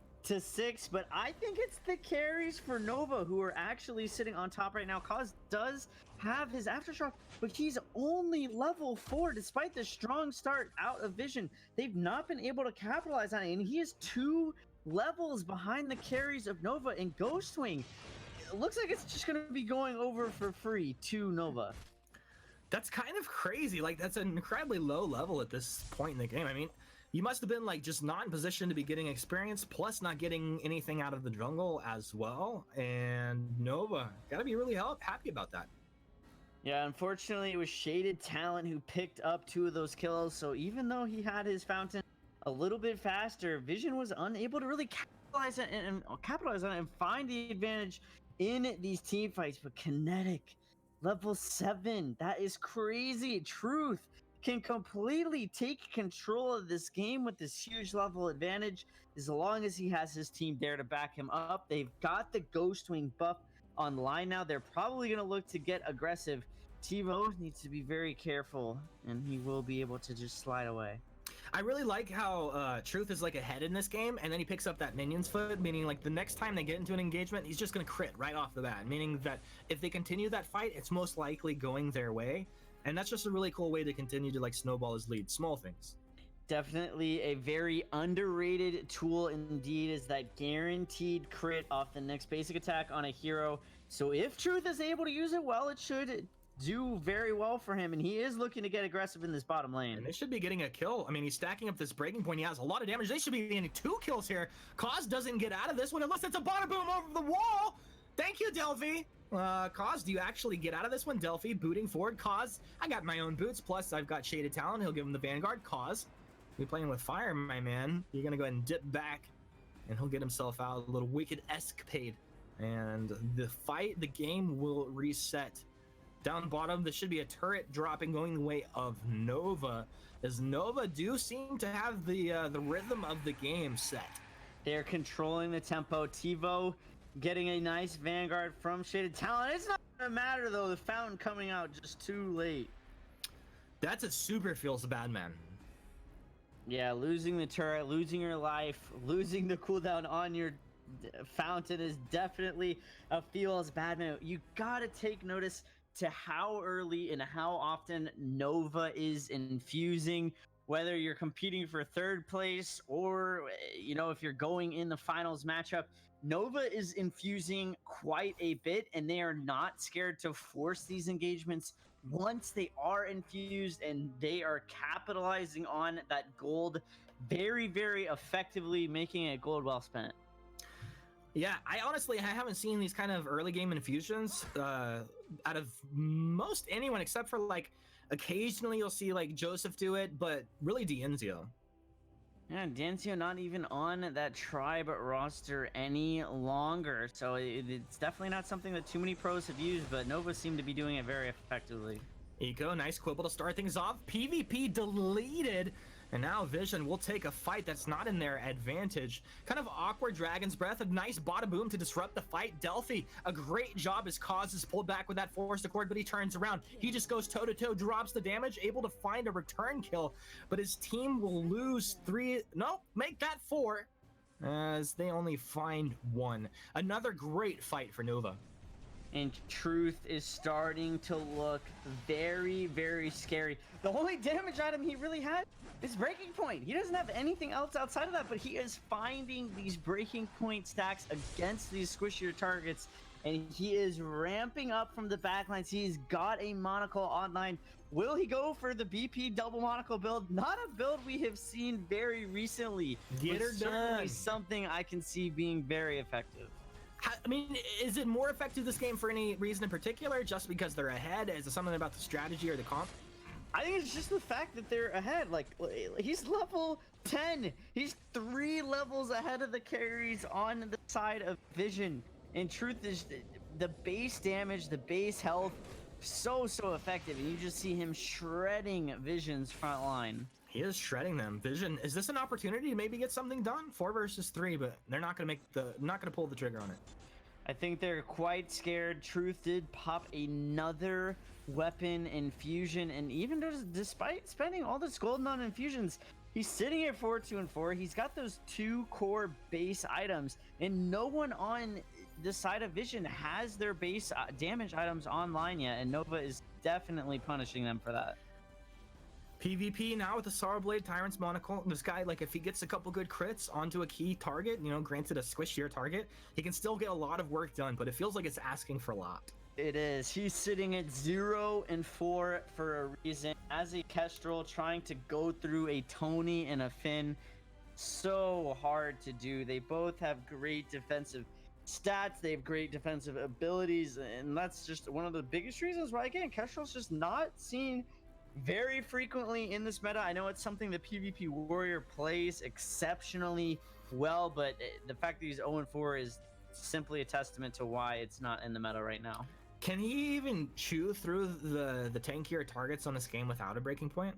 but I think it's the carries for Nova who are actually sitting on top right now. Cause does have his Aftershock, but he's only level 4 despite the strong start out of Vision. They've not been able to capitalize on it, and he is 2 levels behind the carries of Nova. And Ghostwing, it looks like it's just going to be going over for free to Nova. That's kind of crazy. Like, that's an incredibly low level at this point in the game. I mean, you must have been like just not in position to be getting experience, plus not getting anything out of the jungle as well. And Nova gotta be really happy about that. Yeah, unfortunately, it was Shaded Talent who picked up 2 of those kills. So even though he had his fountain a little bit faster, Vision was unable to really capitalize on it and find the advantage in these team fights. But Kinetic, level 7, that is crazy. Truth can completely take control of this game with this huge level advantage as long as he has his team there to back him up. They've got the Ghostwing buff online now. They're probably going to look to get aggressive. TiVo needs to be very careful, and he will be able to just slide away. I really like how Truth is like ahead in this game, and then he picks up that minion's foot, meaning like the next time they get into an engagement, he's just going to crit right off the bat, meaning that if they continue that fight, it's most likely going their way. And that's just a really cool way to continue to like snowball his lead. Small things. Definitely a very underrated tool indeed, is that guaranteed crit off the next basic attack on a hero. So if Truth is able to use it well, it should do very well for him, and he is looking to get aggressive in this bottom lane. And they should be getting a kill. I mean, he's stacking up this breaking point. He has a lot of damage. They should be getting 2 kills here. Kaz doesn't get out of this one unless it's a bada boom over the wall. Thank you, Delphi. Kaz, do you actually get out of this one? Delphi booting forward. Kaz, I got my own boots. Plus, I've got Shaded Talon. He'll give him the Vanguard. Kaz, you're playing with fire, my man. You're going to go ahead and dip back, and he'll get himself out a little wicked escapade. And the game will reset. Down bottom, there should be a turret dropping going the way of Nova, as Nova do seem to have the rhythm of the game set. They're controlling the tempo. TiVo getting a nice Vanguard from Shaded Talon. It's not gonna matter though, the fountain coming out just too late. That's a super feels bad, man. Yeah, losing the turret, losing your life, losing the cooldown on your fountain is definitely a feels bad, man. You gotta take notice to how early and how often Nova is infusing, whether you're competing for 3rd place or, you know, if you're going in the finals matchup. Nova is infusing quite a bit, and they are not scared to force these engagements once they are infused, and they are capitalizing on that gold very, very effectively, making it gold well spent. Yeah, I haven't seen these kind of early game infusions out of most anyone, except for like occasionally you'll see like Joseph do it, but really Dienzio. Yeah, Dienzio not even on that tribe roster any longer, so it's definitely not something that too many pros have used, but Nova seem to be doing it very effectively. Eco, nice quibble to start things off. PvP deleted. And now Vision will take a fight that's not in their advantage. Kind of awkward Dragon's Breath, a nice bada boom to disrupt the fight. Delphi, a great job as Kaz is pulled back with that Force Accord, but he turns around. He just goes toe-to-toe, drops the damage, able to find a return kill. But his team will lose 3, no, make that 4, as they only find 1. Another great fight for Nova. And Truth is starting to look very, very scary. The only damage item he really had is Breaking Point. He doesn't have anything else outside of that, but he is finding these Breaking Point stacks against these squishier targets, and he is ramping up from the backlines. He's got a monocle online. Will he go for the BP double monocle build? Not a build we have seen very recently. Get her certainly done. Something I can see being very effective. I mean, is it more effective this game for any reason in particular? Just because they're ahead? Is it something about the strategy or the comp? I think it's just the fact that they're ahead. Like, he's level 10. He's 3 levels ahead of the carries on the side of Vision. And Truth is the base damage, the base health, so effective. And you just see him shredding Vision's front line. He is shredding them. Vision, is this an opportunity to maybe get something done? 4 versus 3, but they're not gonna pull the trigger on it. I think they're quite scared. Truth did pop another weapon infusion, and even despite spending all this gold on infusions, he's sitting at 4-2 and 4. He's got those 2 core base items, and no one on the side of Vision has their base damage items online yet, and Nova is definitely punishing them for that. PvP now with the Sorrow Blade Tyrant's Monocle. This guy, like, if he gets a couple good crits onto a key target, you know, granted a squishier target, he can still get a lot of work done, but it feels like it's asking for a lot. It is. He's sitting at 0 and 4 for a reason. As a Kestrel trying to go through a Tony and a Finn, so hard to do. They both have great defensive stats. They have great defensive abilities, and that's just one of the biggest reasons why, again, Kestrel's just not seen very frequently in this meta. I know it's something the PvP Warrior plays exceptionally well, but the fact that he's 0 and 4 is simply a testament to why it's not in the meta right now. Can he even chew through the tankier targets on this game without a breaking point?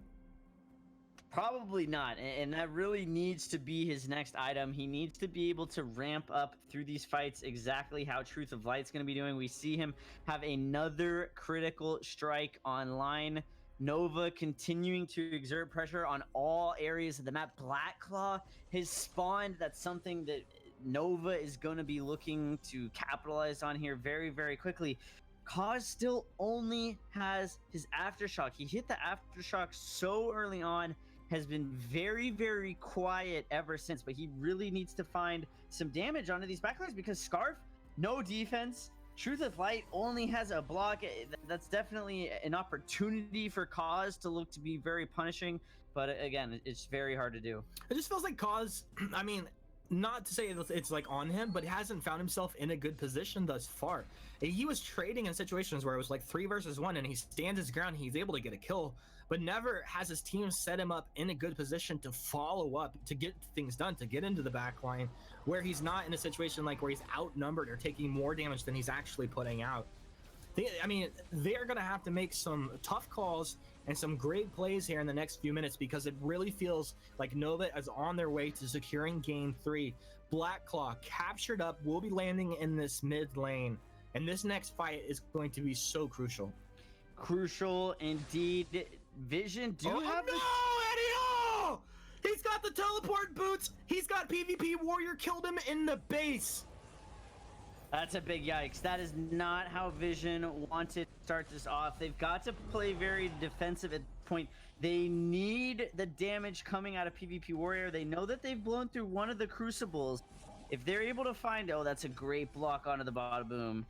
Probably not, and that really needs to be his next item. He needs to be able to ramp up through these fights exactly how Truth of Light's going to be doing. We see him have another critical strike online. Nova continuing to exert pressure on all areas of the map. Black Claw has spawned. That's something that Nova is going to be looking to capitalize on here very, very quickly. Kaz still only has his Aftershock. He hit the Aftershock so early on, has been very, very quiet ever since, but he really needs to find some damage onto these backlines because Scarf, no defense, Truth of Light only has a block. That's definitely an opportunity for Cause to look to be very punishing, but again, it's very hard to do. It just feels like Cause, I mean, not to say it's like on him, but he hasn't found himself in a good position thus far. He was trading in situations where it was like 3 versus 1 and he stands his ground, he's able to get a kill, but never has his team set him up in a good position to follow up, to get things done, to get into the back line, where he's not in a situation like where he's outnumbered or taking more damage than he's actually putting out. I mean, they're going to have to make some tough calls and some great plays here in the next few minutes, because it really feels like Nova is on their way to securing game 3. Black Claw captured up, will be landing in this mid lane, and this next fight is going to be so crucial. Crucial indeed. Vision do have no, Eddie! Oh! He's got the teleport boots. He's got PvP Warrior killed him in the base. That's a big yikes. That is not how Vision wanted to start this off. They've got to play very defensive at point. They need the damage coming out of PvP Warrior. They know that they've blown through one of the Crucibles. If they're able to find, oh, that's a great block onto the bottom boom.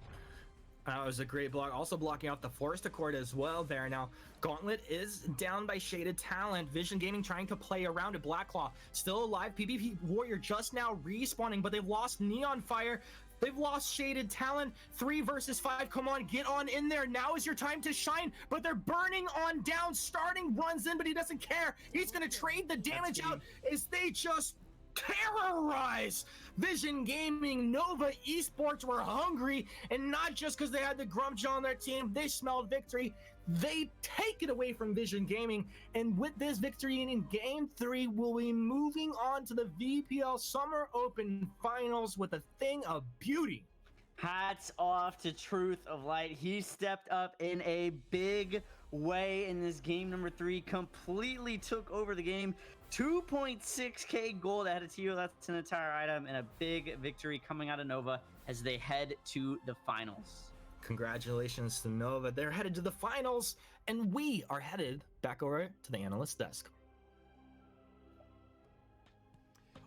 That was a great block. Also blocking out the Forest Accord as well there. Now, Gauntlet is down by Shaded Talent. Vision Gaming trying to play around it. Blackclaw still alive. PvP Warrior just now respawning, but they've lost Neon Fire. They've lost Shaded Talent. 3 versus 5. Come on, get on in there. Now is your time to shine, but they're burning on down. Starting runs in, but he doesn't care. He's going to trade the damage out as they just terrorize Vision Gaming. Nova Esports were hungry, and not just because they had the Grumch on their team. They smelled victory. They take it away from Vision Gaming, and with this victory in game 3, we'll be moving on to the VPL Summer Open Finals with a thing of beauty. Hats off to Truth of Light. He stepped up in a big way in this game number 3, completely took over the game. 2.6k gold ahead of Tio. That's an entire item, and a big victory coming out of Nova as they head to the finals. Congratulations to Nova. They're headed to the finals, and we are headed back over to the analyst desk.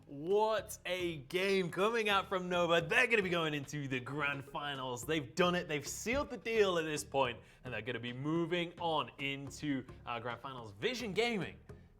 What a game coming out from Nova. They're going to be going into the grand finals. They've done it. They've sealed the deal at this point, and they're going to be moving on into our grand finals. Vision Gaming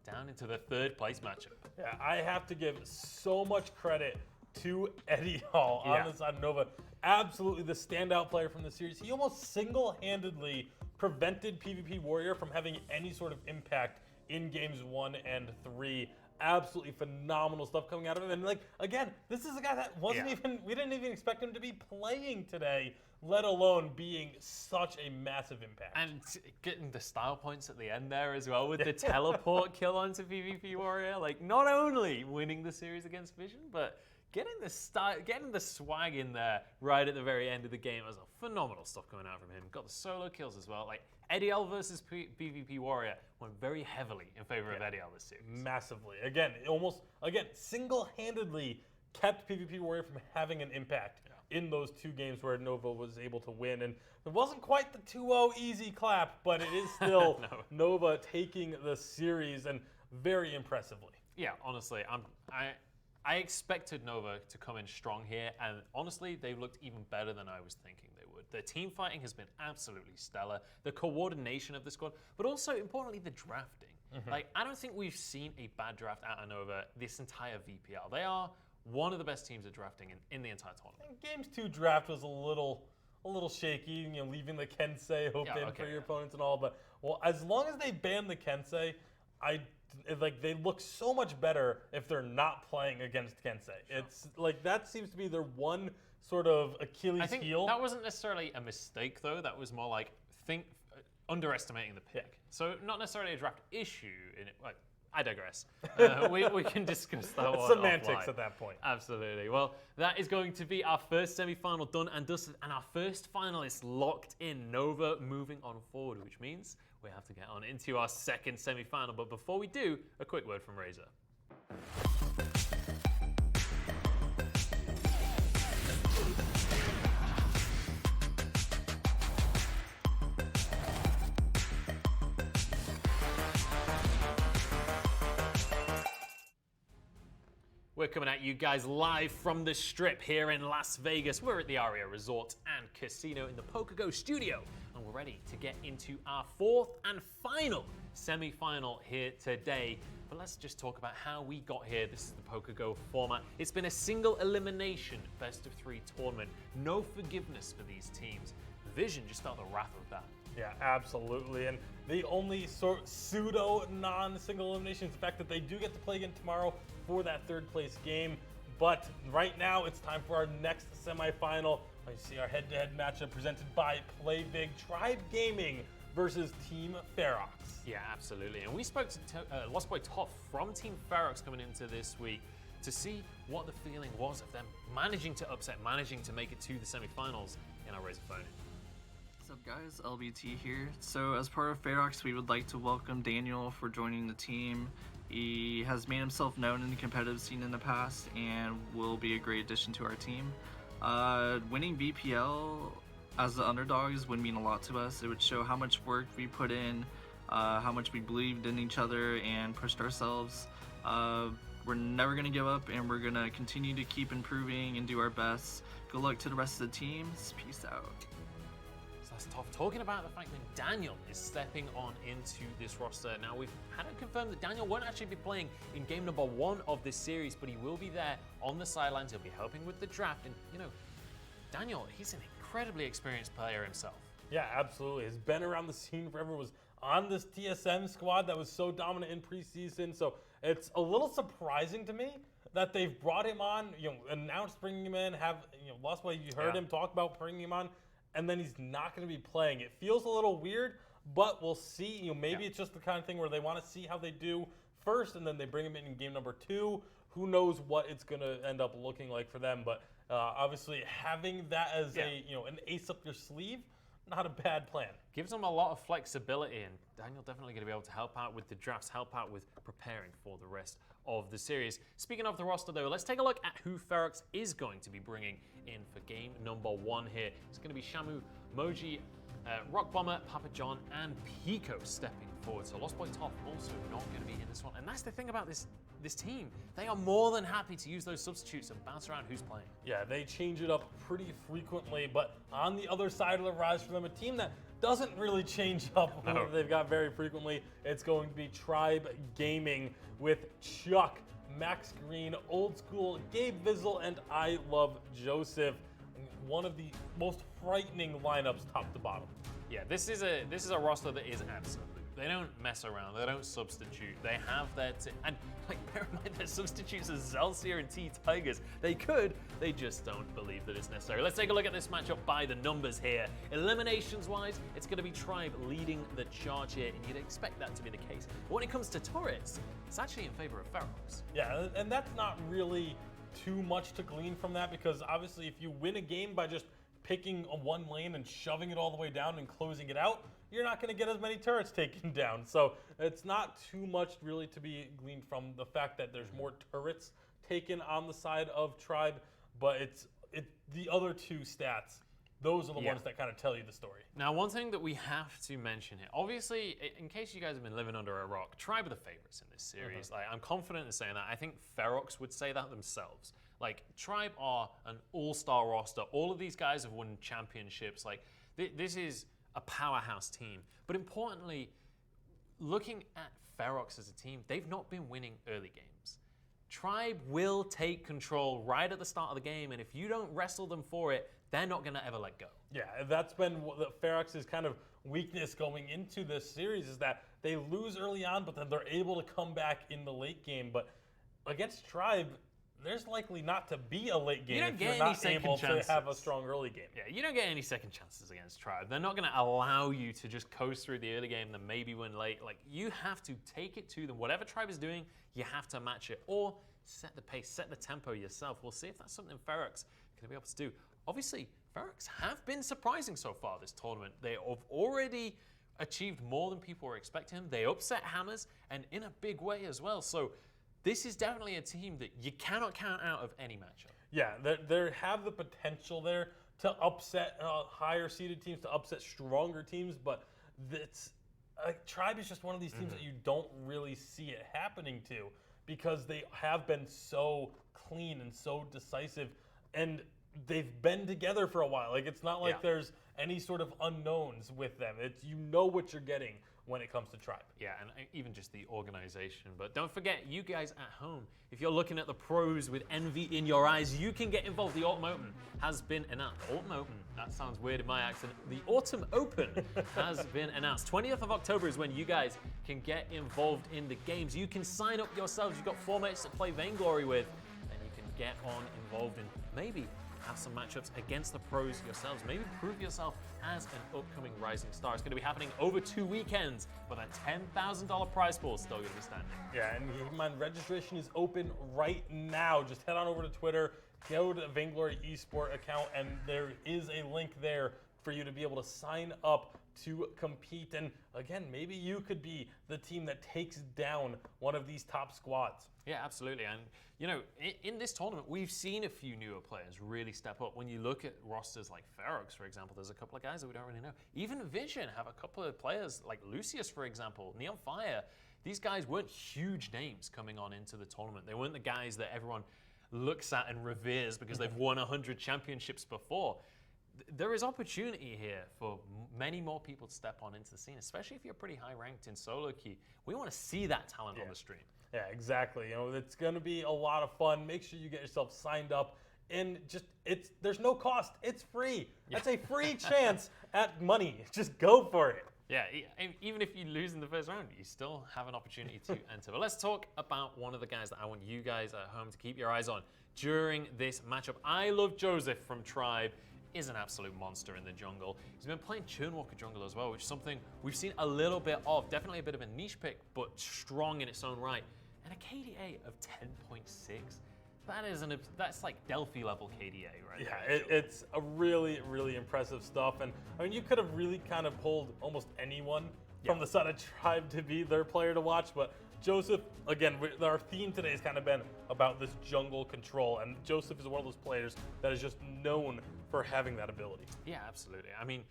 down into the 3rd place matchup. Yeah, I have to give so much credit to Eddie Hall on the side of Nova. Absolutely the standout player from the series. He almost single-handedly prevented PvP Warrior from having any sort of impact in games 1 and 3. Absolutely phenomenal stuff coming out of him. And like, again, this is a guy that wasn't even, we didn't even expect him to be playing today, let alone being such a massive impact. And getting the style points at the end there as well with the teleport kill onto PvP Warrior. Like, not only winning the series against Vision, but getting the swag in there right at the very end of the game. Was a phenomenal stuff coming out from him. Got the solo kills as well. Like, Eddie L versus PvP Warrior went very heavily in favor of Eddie L this series. Massively. Again, single-handedly kept PvP Warrior from having an impact in those 2 games where Nova was able to win. And it wasn't quite the 2-0 easy clap, but it is still Nova taking the series, and very impressively. Yeah, honestly, I expected Nova to come in strong here, and honestly, they looked even better than I was thinking they would. The team fighting has been absolutely stellar, the coordination of the squad, but also, importantly, the drafting. Like, I don't think we've seen a bad draft out of Nova this entire VPL. They are one of the best teams at drafting in the entire tournament. Games 2 draft was a little shaky, leaving the Kensei open for your opponents and all, but as long as they ban the Kensei, they look so much better if they're not playing against Kensei. Sure. It's like that seems to be their one sort of Achilles heel. I think that wasn't necessarily a mistake, though. That was more like underestimating the pick. So not necessarily a draft issue in it. Like, I digress. We can discuss that one semantics offline. At that point. Absolutely. Well, that is going to be our first semi-final done and dusted, and our first finalist locked in. Nova moving on forward, which means we have to get on into our second semi-final. But before we do, a quick word from Razor. We're coming at you guys live from the Strip here in Las Vegas. We're at the Aria Resort and Casino in the PokerGo studio, and we're ready to get into our fourth and final semi-final here today. But let's just talk about how we got here. This is the PokerGo format. It's been a single elimination best of 3 tournament. No forgiveness for these teams. Vision just felt the wrath of that. Yeah, absolutely. And the only pseudo non-single elimination is the fact that they do get to play again tomorrow for that 3rd place game. But right now, it's time for our next semifinal. You see our head-to-head matchup presented by Play Big Tribe Gaming versus Team Ferox. Yeah, absolutely. And we spoke to Lost Boy Top from Team Ferox coming into this week to see what the feeling was of them managing to upset, managing to make it to the semifinals in our Razor Phone. What's up guys, LBT here. So as part of Ferox, we would like to welcome Daniel for joining the team. He has made himself known in the competitive scene in the past and will be a great addition to our team. Winning VPL as the underdogs would mean a lot to us. It would show how much work we put in, how much we believed in each other and pushed ourselves. We're never going to give up, and we're going to continue to keep improving and do our best. Good luck to the rest of the teams. Peace out. That's tough. Talking about the fact that Daniel is stepping on into this roster. Now, we've had it confirmed that Daniel won't actually be playing in game number 1 of this series, but he will be there on the sidelines. He'll be helping with the draft. And, you know, Daniel, he's an incredibly experienced player himself. Yeah, absolutely. Has been around the scene forever, was on this TSM squad that was so dominant in preseason. So it's a little surprising to me that they've brought him on, announced bringing him in, Lost Boy, you heard him talk about bringing him on, and then he's not going to be playing. It feels a little weird, but we'll see. Maybe it's just the kind of thing where they want to see how they do first, and then they bring him in game number 2. Who knows what it's going to end up looking like for them? But obviously, having that as an ace up your sleeve, not a bad plan. Gives them a lot of flexibility, and Daniel definitely going to be able to help out with the drafts, help out with preparing for the rest of the series. Speaking of the roster, though, let's take a look at who Ferox is going to be bringing in for game number 1 here. It's going to be Shamu, Moji, Rock Bomber, Papa John, and Pico stepping forward. So Lost Boy Top also not going to be in this one. And that's the thing about this team. They are more than happy to use those substitutes and bounce around who's playing. Yeah, they change it up pretty frequently, but on the other side of the rise for them, a team that doesn't really change up who they've got very frequently. It's going to be Tribe Gaming with Chuck, Max Green, Old School, Gabe Vizzle, and I Love Joseph. One of the most frightening lineups top to bottom. Yeah, this is a roster that is absolute. They don't mess around. They don't substitute. They have their and bear in mind their substitutes are Zelsier and T Tigers. They could. They just don't believe that it's necessary. Let's take a look at this matchup by the numbers here. Eliminations-wise, it's going to be Tribe leading the charge here, and you'd expect that to be the case. But when it comes to turrets, it's actually in favor of Ferox. Yeah, and that's not really too much to glean from that, because obviously if you win a game by just picking one lane and shoving it all the way down and closing it out, you're not going to get as many turrets taken down. So it's not too much really to be gleaned from the fact that there's more turrets taken on the side of Tribe, but it's the other 2 stats. Those are the ones that kind of tell you the story. Now, one thing that we have to mention here, obviously, in case you guys have been living under a rock, Tribe are the favorites in this series. I'm confident in saying that. I think Ferox would say that themselves. Tribe are an all-star roster. All of these guys have won championships. This is a powerhouse team. But importantly, looking at Ferox as a team, they've not been winning early games. Tribe will take control right at the start of the game, and if you don't wrestle them for it, they're not going to ever let go. Yeah, that's been the Ferox's kind of weakness going into this series, is that they lose early on, but then they're able to come back in the late game. But against Tribe, there's likely not to be a late game if you're not able to have a strong early game. Yeah, you don't get any second chances against Tribe. They're not going to allow you to just coast through the early game and then maybe win late. You have to take it to them. Whatever Tribe is doing, you have to match it or set the pace, set the tempo yourself. We'll see if that's something Ferox can be able to do. Obviously, Ferox have been surprising so far this tournament. They have already achieved more than people were expecting. They upset Hammers, and in a big way as well. So this is definitely a team that you cannot count out of any matchup. Yeah, they have the potential there to upset higher seeded teams, to upset stronger teams, but Tribe is just one of these teams that you don't really see it happening to. because they have been so clean and so decisive, and they've been together for a while. Like, it's not like there's any sort of unknowns with them. It's, you know what you're getting when it comes to Tribe. Yeah, and even just the organization. But don't forget, you guys at home, if you're looking at the pros with envy in your eyes, you can get involved. The Autumn Open has been announced. Autumn Open, that sounds weird in my accent. The Autumn Open has been announced. 20th of October is when you guys can get involved in the games. You can sign up yourselves. You've got 4 mates to play Vainglory with, and you can get on involved and maybe have some matchups against the pros yourselves. Maybe prove yourself as an upcoming rising star. It's going to be happening over 2 weekends, but a $10,000 prize pool is still going to be standing. Yeah, and keep in mind, registration is open right now. Just head on over to Twitter, go to the Vainglory Esport account, and there is a link there for you to be able to sign up to compete. And again, maybe you could be the team that takes down one of these top squads. Yeah, absolutely. And, you know, in this tournament, we've seen a few newer players really step up. When you look at rosters like Ferox, for example, there's a couple of guys that we don't really know. Even Vision have a couple of players like Lucius, for example, Neon Fire. These guys weren't huge names coming on into the tournament. They weren't the guys that everyone looks at and reveres because they've won 100 championships before. There is opportunity here for many more people to step on into the scene, especially if you're pretty high ranked in solo queue. We want to see that talent on the stream. Yeah, exactly. You know, it's going to be a lot of fun. Make sure you get yourself signed up, and just there's no cost. It's free. That's a free chance at money. Just go for it. Yeah, even if you lose in the first round, you still have an opportunity to enter. But let's talk about one of the guys that I want you guys at home to keep your eyes on during this matchup. I Love Joseph from Tribe is an absolute monster in the jungle. He's been playing Churnwalker jungle as well, which is something we've seen a little bit of. Definitely a bit of a niche pick, but strong in its own right. And a KDA of 10.6. That's like Delphi level KDA, right? Yeah, it's a really, really impressive stuff. And I mean, you could have really kind of pulled almost anyone from the side of Tribe to be their player to watch, but Joseph, again, our theme today has kind of been about this jungle control, and Joseph is one of those players that is just known for having that ability. Yeah, absolutely. I mean,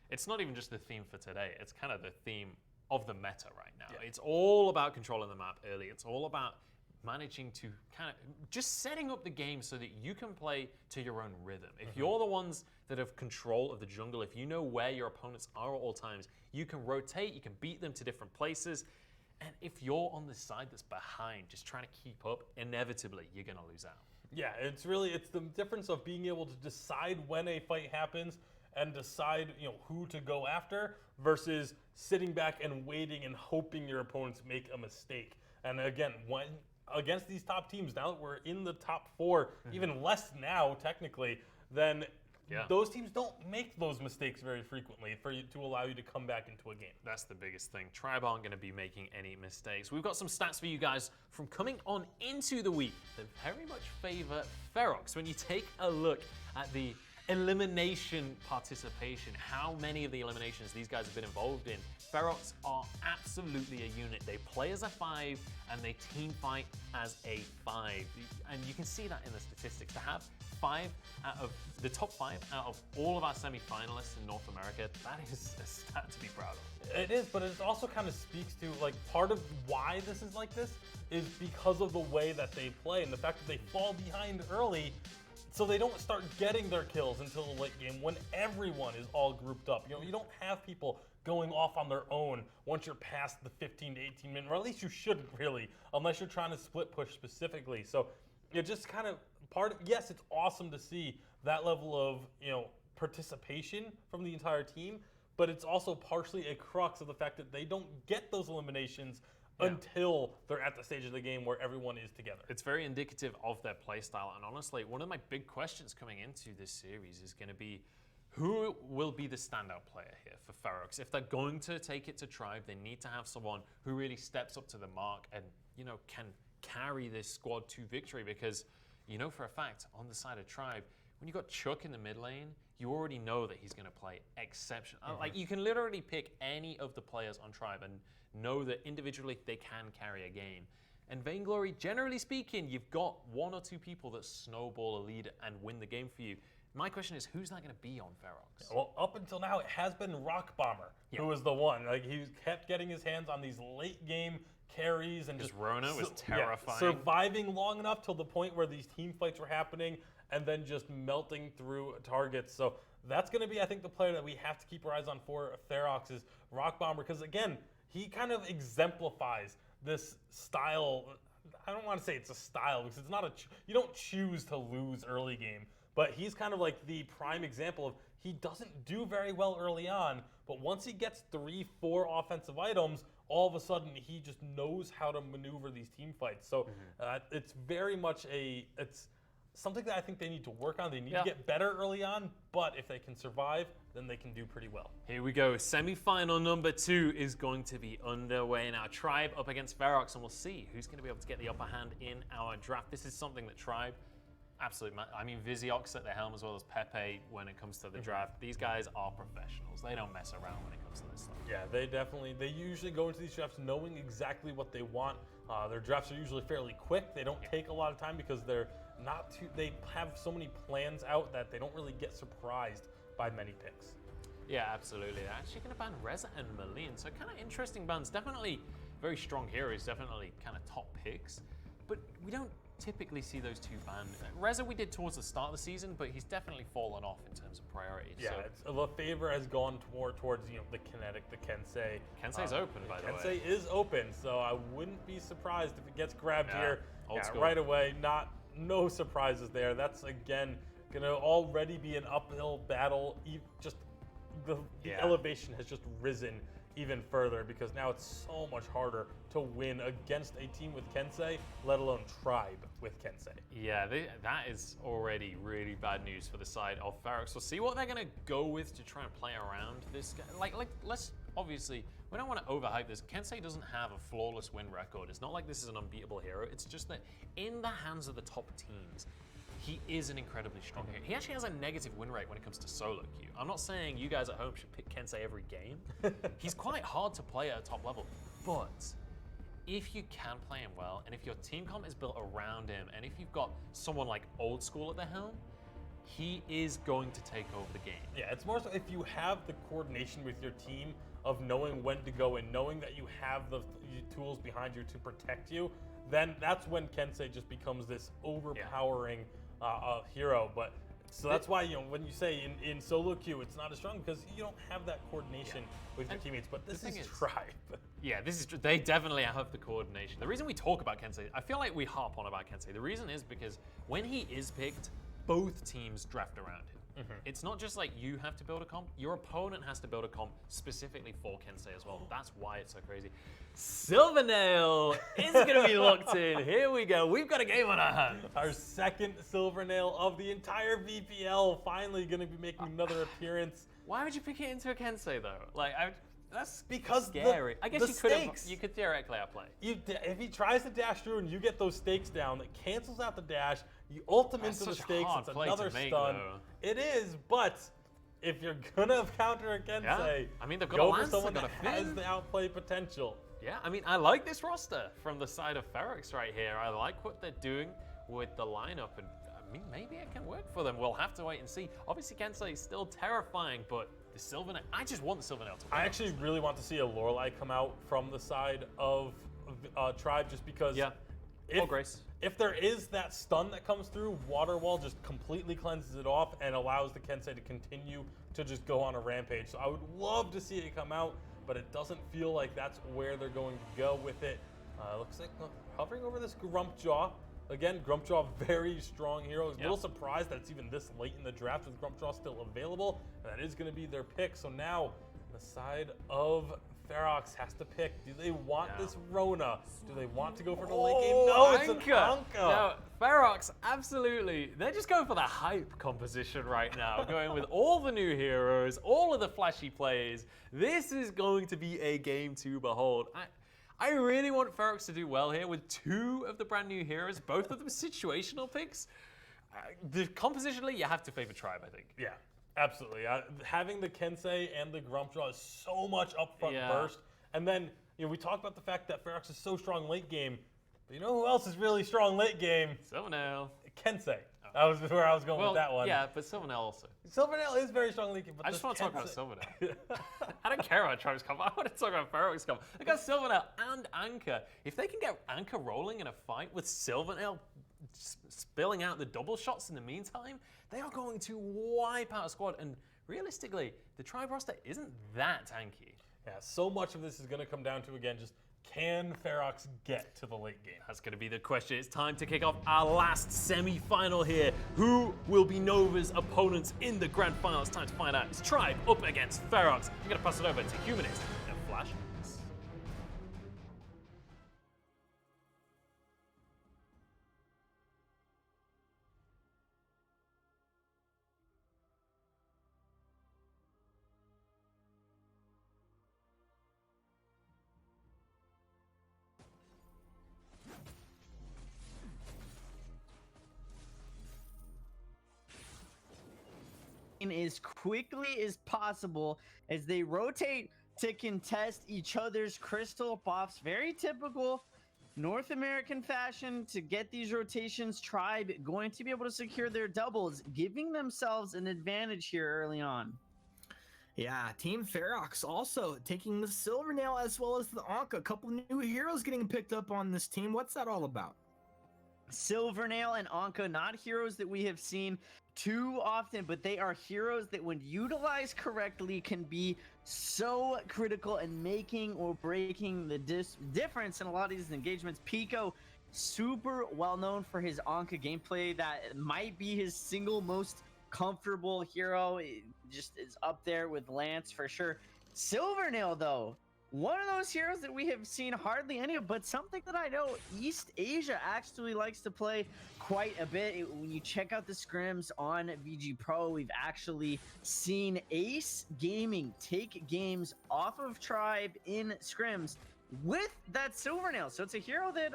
it's not even just the theme for today. It's kind of the theme of the meta right now. Yeah. It's all about controlling the map early. It's all about managing to kind of just setting up the game so that you can play to your own rhythm. If you're the ones that have control of the jungle, if you know where your opponents are at all times, you can rotate, you can beat them to different places. And if you're on the side that's behind, just trying to keep up, inevitably you're going to lose out. Yeah, it's the difference of being able to decide when a fight happens and decide, who to go after versus sitting back and waiting and hoping your opponents make a mistake. And again, when against these top teams, now that we're in the top 4, even less now technically, then those teams don't make those mistakes very frequently to allow you to come back into a game. That's the biggest thing. Tribe aren't going to be making any mistakes. We've got some stats for you guys from coming on into the week that very much favor Ferox. When you take a look at the elimination participation, how many of the eliminations these guys have been involved in, Ferox are absolutely a unit. They play as a 5 and they team fight as a 5. And you can see that in the statistics. To have 5 out of the top 5 out of all of our semi-finalists in North America, that is a stat to be proud of. It is, but it also kind of speaks to, like, part of why this is like this is because of the way that they play and the fact that they fall behind early, so they don't start getting their kills until the late game when everyone is all grouped up. You don't have people going off on their own once you're past the 15 to 18 minute, or at least you shouldn't really, unless you're trying to split push specifically. So it just kind of yes, it's awesome to see that level of, participation from the entire team, but it's also partially a crux of the fact that they don't get those eliminations until they're at the stage of the game where everyone is together. It's very indicative of their playstyle, and honestly, one of my big questions coming into this series is going to be who will be the standout player here for Ferox. If they're going to take it to Tribe, they need to have someone who really steps up to the mark and, can carry this squad to victory, because for a fact, on the side of Tribe, when you got Chuck in the mid lane, you already know that he's going to play exceptional. Like, you can literally pick any of the players on Tribe and know that individually they can carry a game. And Vainglory, generally speaking, you've got 1 or 2 people that snowball a lead and win the game for you. My question is, who's that going to be on Ferox? Well, up until now, it has been Rock Bomber who was the one. Like, he kept getting his hands on these late game carries and just Rona was terrifying. surviving long enough till the point where these team fights were happening and then just melting through targets. So that's going to be, I think, the player that we have to keep our eyes on for Ferox is Rock Bomber, because again, he kind of exemplifies this style. I don't want to say it's a style because it's not you don't choose to lose early game, but he's kind of like the prime example of he doesn't do very well early on, but once he gets 3-4 offensive items, all of a sudden he just knows how to maneuver these team fights. So it's very much it's something that I think they need to work on. They need to get better early on, but if they can survive, then they can do pretty well. Here we go. Semi-final number 2 is going to be underway now. Tribe up against Ferox, and we'll see who's going to be able to get the upper hand in our draft. This is something that Tribe, absolutely, I mean, Viziox at the helm as well as Pepe when it comes to the draft. These guys are professionals. They don't mess around when it comes to this stuff. Yeah, they usually go into these drafts knowing exactly what they want. Their drafts are usually fairly quick. They don't take a lot of time because they have so many plans out that they don't really get surprised by many picks. Yeah, absolutely. They're actually going to ban Reza and Malin. So kind of interesting bans. Definitely very strong heroes, definitely kind of top picks. But we don't typically see those two banned. Reza we did towards the start of the season, but he's definitely fallen off in terms of priority. Yeah, so the favor has gone towards the Kinetic, the Kensei. Kensei's open, by the way. Kensei is open, so I wouldn't be surprised if it gets grabbed here. Old school. Right away. No surprises there. That's again going to already be an uphill battle. Just the elevation has just risen even further because now it's so much harder to win against a team with Kensei, let alone Tribe with Kensei. Yeah, that is already really bad news for the side of Ferox. We'll see what they're going to go with to try and play around this guy. Like let's obviously, we don't want to overhype this. Kensei doesn't have a flawless win record. It's not like this is an unbeatable hero. It's just that in the hands of the top teams, he is an incredibly strong hero. He actually has a negative win rate when it comes to solo queue. I'm not saying you guys at home should pick Kensei every game. He's quite hard to play at a top level, but if you can play him well, and if your team comp is built around him, and if you've got someone like Old School at the helm, he is going to take over the game. Yeah, it's more so if you have the coordination with your team of knowing when to go and knowing that you have the tools behind you to protect you, then that's when Kensei just becomes this overpowering hero. But so that's why when you say in solo queue it's not as strong because you don't have that coordination with your teammates. But this is Tribe. Yeah, they definitely have the coordination. The reason we talk about Kensei, I feel like we harp on about Kensei. The reason is because when he is picked, both teams draft around him. It's not just like you have to build a comp, your opponent has to build a comp specifically for Kensei as well. That's why it's so crazy. Silvernail is going to be locked in. Here we go. We've got a game on our hands. Our second Silvernail of the entire VPL finally going to be making another appearance. Why would you pick it into a Kensei though? Like, that's because scary. I guess you could theoretically outplay. If he tries to dash through and you get those stakes down, it cancels out the dash. You ult him into the stakes. It's another stun. Though. It is, but if you're gonna counter a Kensei, I mean they've got go a for lance, someone they've that got a has fin. the outplay potential. Yeah, I mean I like this roster from the side of Ferox right here. I like what they're doing with the lineup, and I mean maybe it can work for them. We'll have to wait and see. Obviously Kensei is still terrifying, but the Silvernail, I just want the Silvernail to win. I actually really want to see a Lorelei come out from the side of Tribe just because Grace. If there is that stun that comes through, Water Wall just completely cleanses it off and allows the Kensei to continue to just go on a rampage. So I would love to see it come out, but it doesn't feel like that's where they're going to go with it. Looks like hovering over this Grumpjaw. Again, Grumpjaw, very strong hero. I was a little surprised that it's even this late in the draft with Grumpjaw still available. That is going to be their pick. So now, the side of Ferox has to pick. Do they want this Rona? Do they want to go for the late game? No, it's an Anka. Now, Ferox, absolutely. They're just going for the hype composition right now. Going with all the new heroes, all of the flashy plays. This is going to be a game to behold. I really want Ferox to do well here with two of the brand new heroes, both of them situational picks. Compositionally, you have to favor Tribe, I think. Yeah, absolutely. Having the Kensei and the Grumpjaw is so much upfront burst. And then we talk about the fact that Ferox is so strong late game, but you know who else is really strong late game? Silvernail. Kensei. That was where I was going Well, with that one. yeah, but Silvernail also. Silvernail is very strong leaking, but I just want to talk about Kensei- Silvernail. I don't care about Tribe's cover. I want to talk about Ferox's cover. I got Silvernail and Anchor. If they can get Anchor rolling in a fight with Silvernail spilling out the double shots in the meantime, they are going to wipe out a squad. And realistically, the Tribe roster isn't that tanky. Yeah, so much of this is going to come down to, again, just can Ferox get to the late game? That's going to be the question. It's time to kick off our last semi-final here. Who will be Nova's opponents in the grand final? It's time to find out. It's Tribe up against Ferox. I'm going to pass it over to Humanist and Flash. As quickly as possible as they rotate to contest each other's crystal buffs. Very typical North American fashion to get these rotations. Tribe going to be able to secure their doubles, giving themselves an advantage here early on. Yeah, Team Ferox also taking the Silvernail as well as the Ankh. A couple new heroes getting picked up on this team. What's that all about? Silvernail and Anka, not heroes that we have seen too often, but they are heroes that when utilized correctly can be so critical in making or breaking the difference in a lot of these engagements. Pico, super well known for his Anka gameplay. That might be his single most comfortable hero. It just is up there with Lance for sure. Silvernail, though, one of those heroes that we have seen hardly any of, but something that I know East Asia actually likes to play quite a bit. When you check out the scrims on VG Pro, we've actually seen Ace Gaming take games off of Tribe in scrims with that Silvernail. So it's a hero that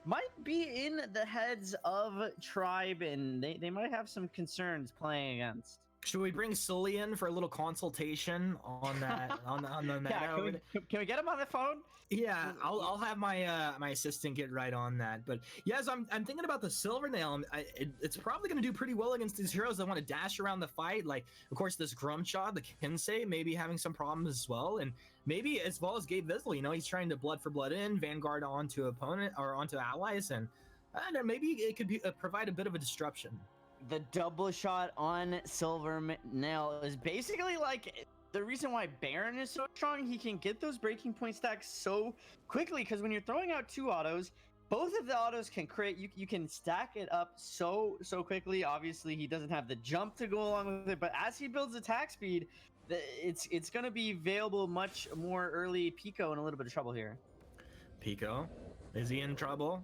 might be in the heads of Tribe, and they might have some concerns playing against. Should we bring Sully in for a little consultation on that on the meta? Yeah, can we get him on the phone? Yeah, I'll have my my assistant get right on that. But yes, I'm thinking about the Silvernail. It's probably going to do pretty well against these heroes that want to dash around the fight. Like, of course, this Grumshot, the Kensei, maybe having some problems as well, and maybe as well as Gabe Vizsla. You know, he's trying to blood for blood in Vanguard onto opponent or onto allies, and maybe it could be provide a bit of a disruption. The double shot on Silvernail is basically like the reason why Baron is so strong. He can get those breaking point stacks so quickly because when you're throwing out two autos, both of the autos can crit. You can stack it up so quickly. Obviously, he doesn't have the jump to go along with it, but as he builds attack speed, it's going to be available much more early. Pico in a little bit of trouble here. Pico, is he in trouble?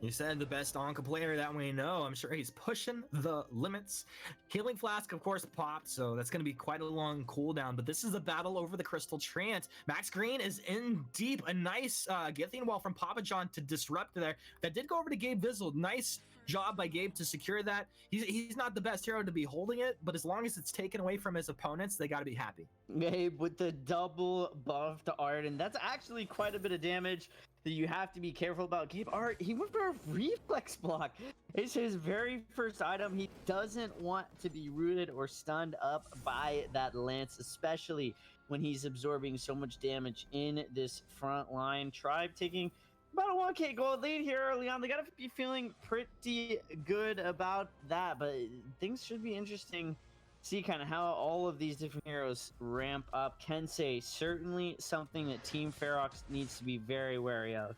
You said the best Anka player that we know. I'm sure he's pushing the limits. Healing Flask, of course, popped, so that's going to be quite a long cooldown. But this is a battle over the Crystal Trant. Max Green is in deep. A nice Githyan wall from Papa John to disrupt there. That did go over to Gabe Vizsla. Nice job by Gabe to secure that. He's not the best hero to be holding it, but as long as it's taken away from his opponents, they got to be happy. Gabe with the double buff to Arden. That's actually quite a bit of damage that you have to be careful about. Gabe Art, he went for a reflex block. It's his very first item. He doesn't want to be rooted or stunned up by that lance, especially when he's absorbing so much damage in this front line. Tribe taking about a 1k gold lead here early on. They gotta be feeling pretty good about that, but things should be interesting. See kind of how all of these different heroes ramp up. Kensei, certainly something that Team Ferox needs to be very wary of.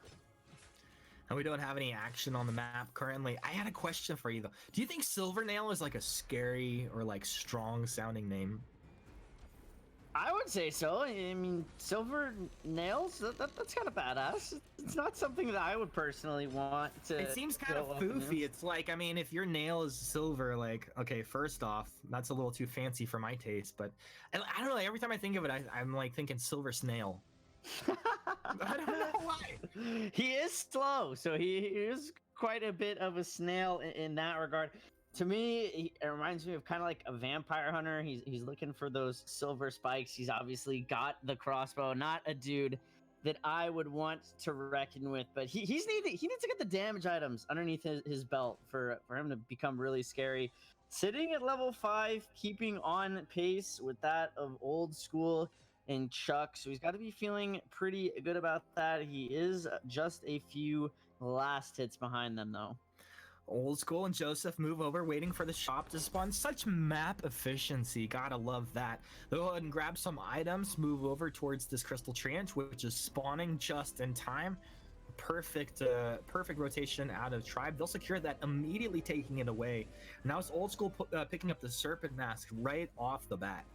And we don't have any action on the map currently. I had a question for you though. Do you think Silvernail is like a scary or like strong sounding name? I would say so. I mean, silver nails, that's kind of badass. It's not something that I would personally want to. It seems kind of go up foofy. against. It's like, I mean, if your nail is silver, like, okay, first off, that's a little too fancy for my taste, but I don't know. Every time I think of it, I'm like thinking silver snail. I don't know why. He is slow, so he is quite a bit of a snail in that regard. To me, it reminds me of kind of like a vampire hunter. He's looking for those silver spikes. He's obviously got the crossbow, not a dude that I would want to reckon with. But he needs to get the damage items underneath his belt for him to become really scary. Sitting at level 5, keeping on pace with that of Old School and Chuck, so he's got to be feeling pretty good about that. He is just a few last hits behind them, though. Old School and Joseph move over, waiting for the shop to spawn. Such map efficiency. Gotta love that. They'll go ahead and grab some items, move over towards this Crystal Trench, which is spawning just in time. Perfect rotation out of Tribe. They'll secure that, immediately taking it away. Now it's Old School picking up the Serpent Mask right off the bat.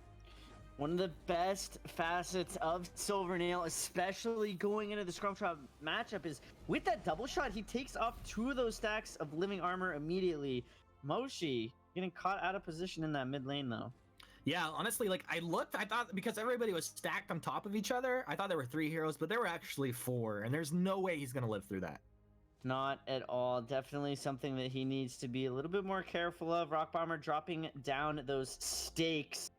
One of the best facets of Silvernail, especially going into the Scrumtrap matchup, is with that double shot, he takes off 2 of those stacks of living armor immediately. Moshi getting caught out of position in that mid lane, though. Yeah, honestly, like I thought because everybody was stacked on top of each other, I thought there were 3 heroes, but there were actually 4, and there's no way he's gonna live through that. Not at all. Definitely something that he needs to be a little bit more careful of. Rock Bomber dropping down those stakes,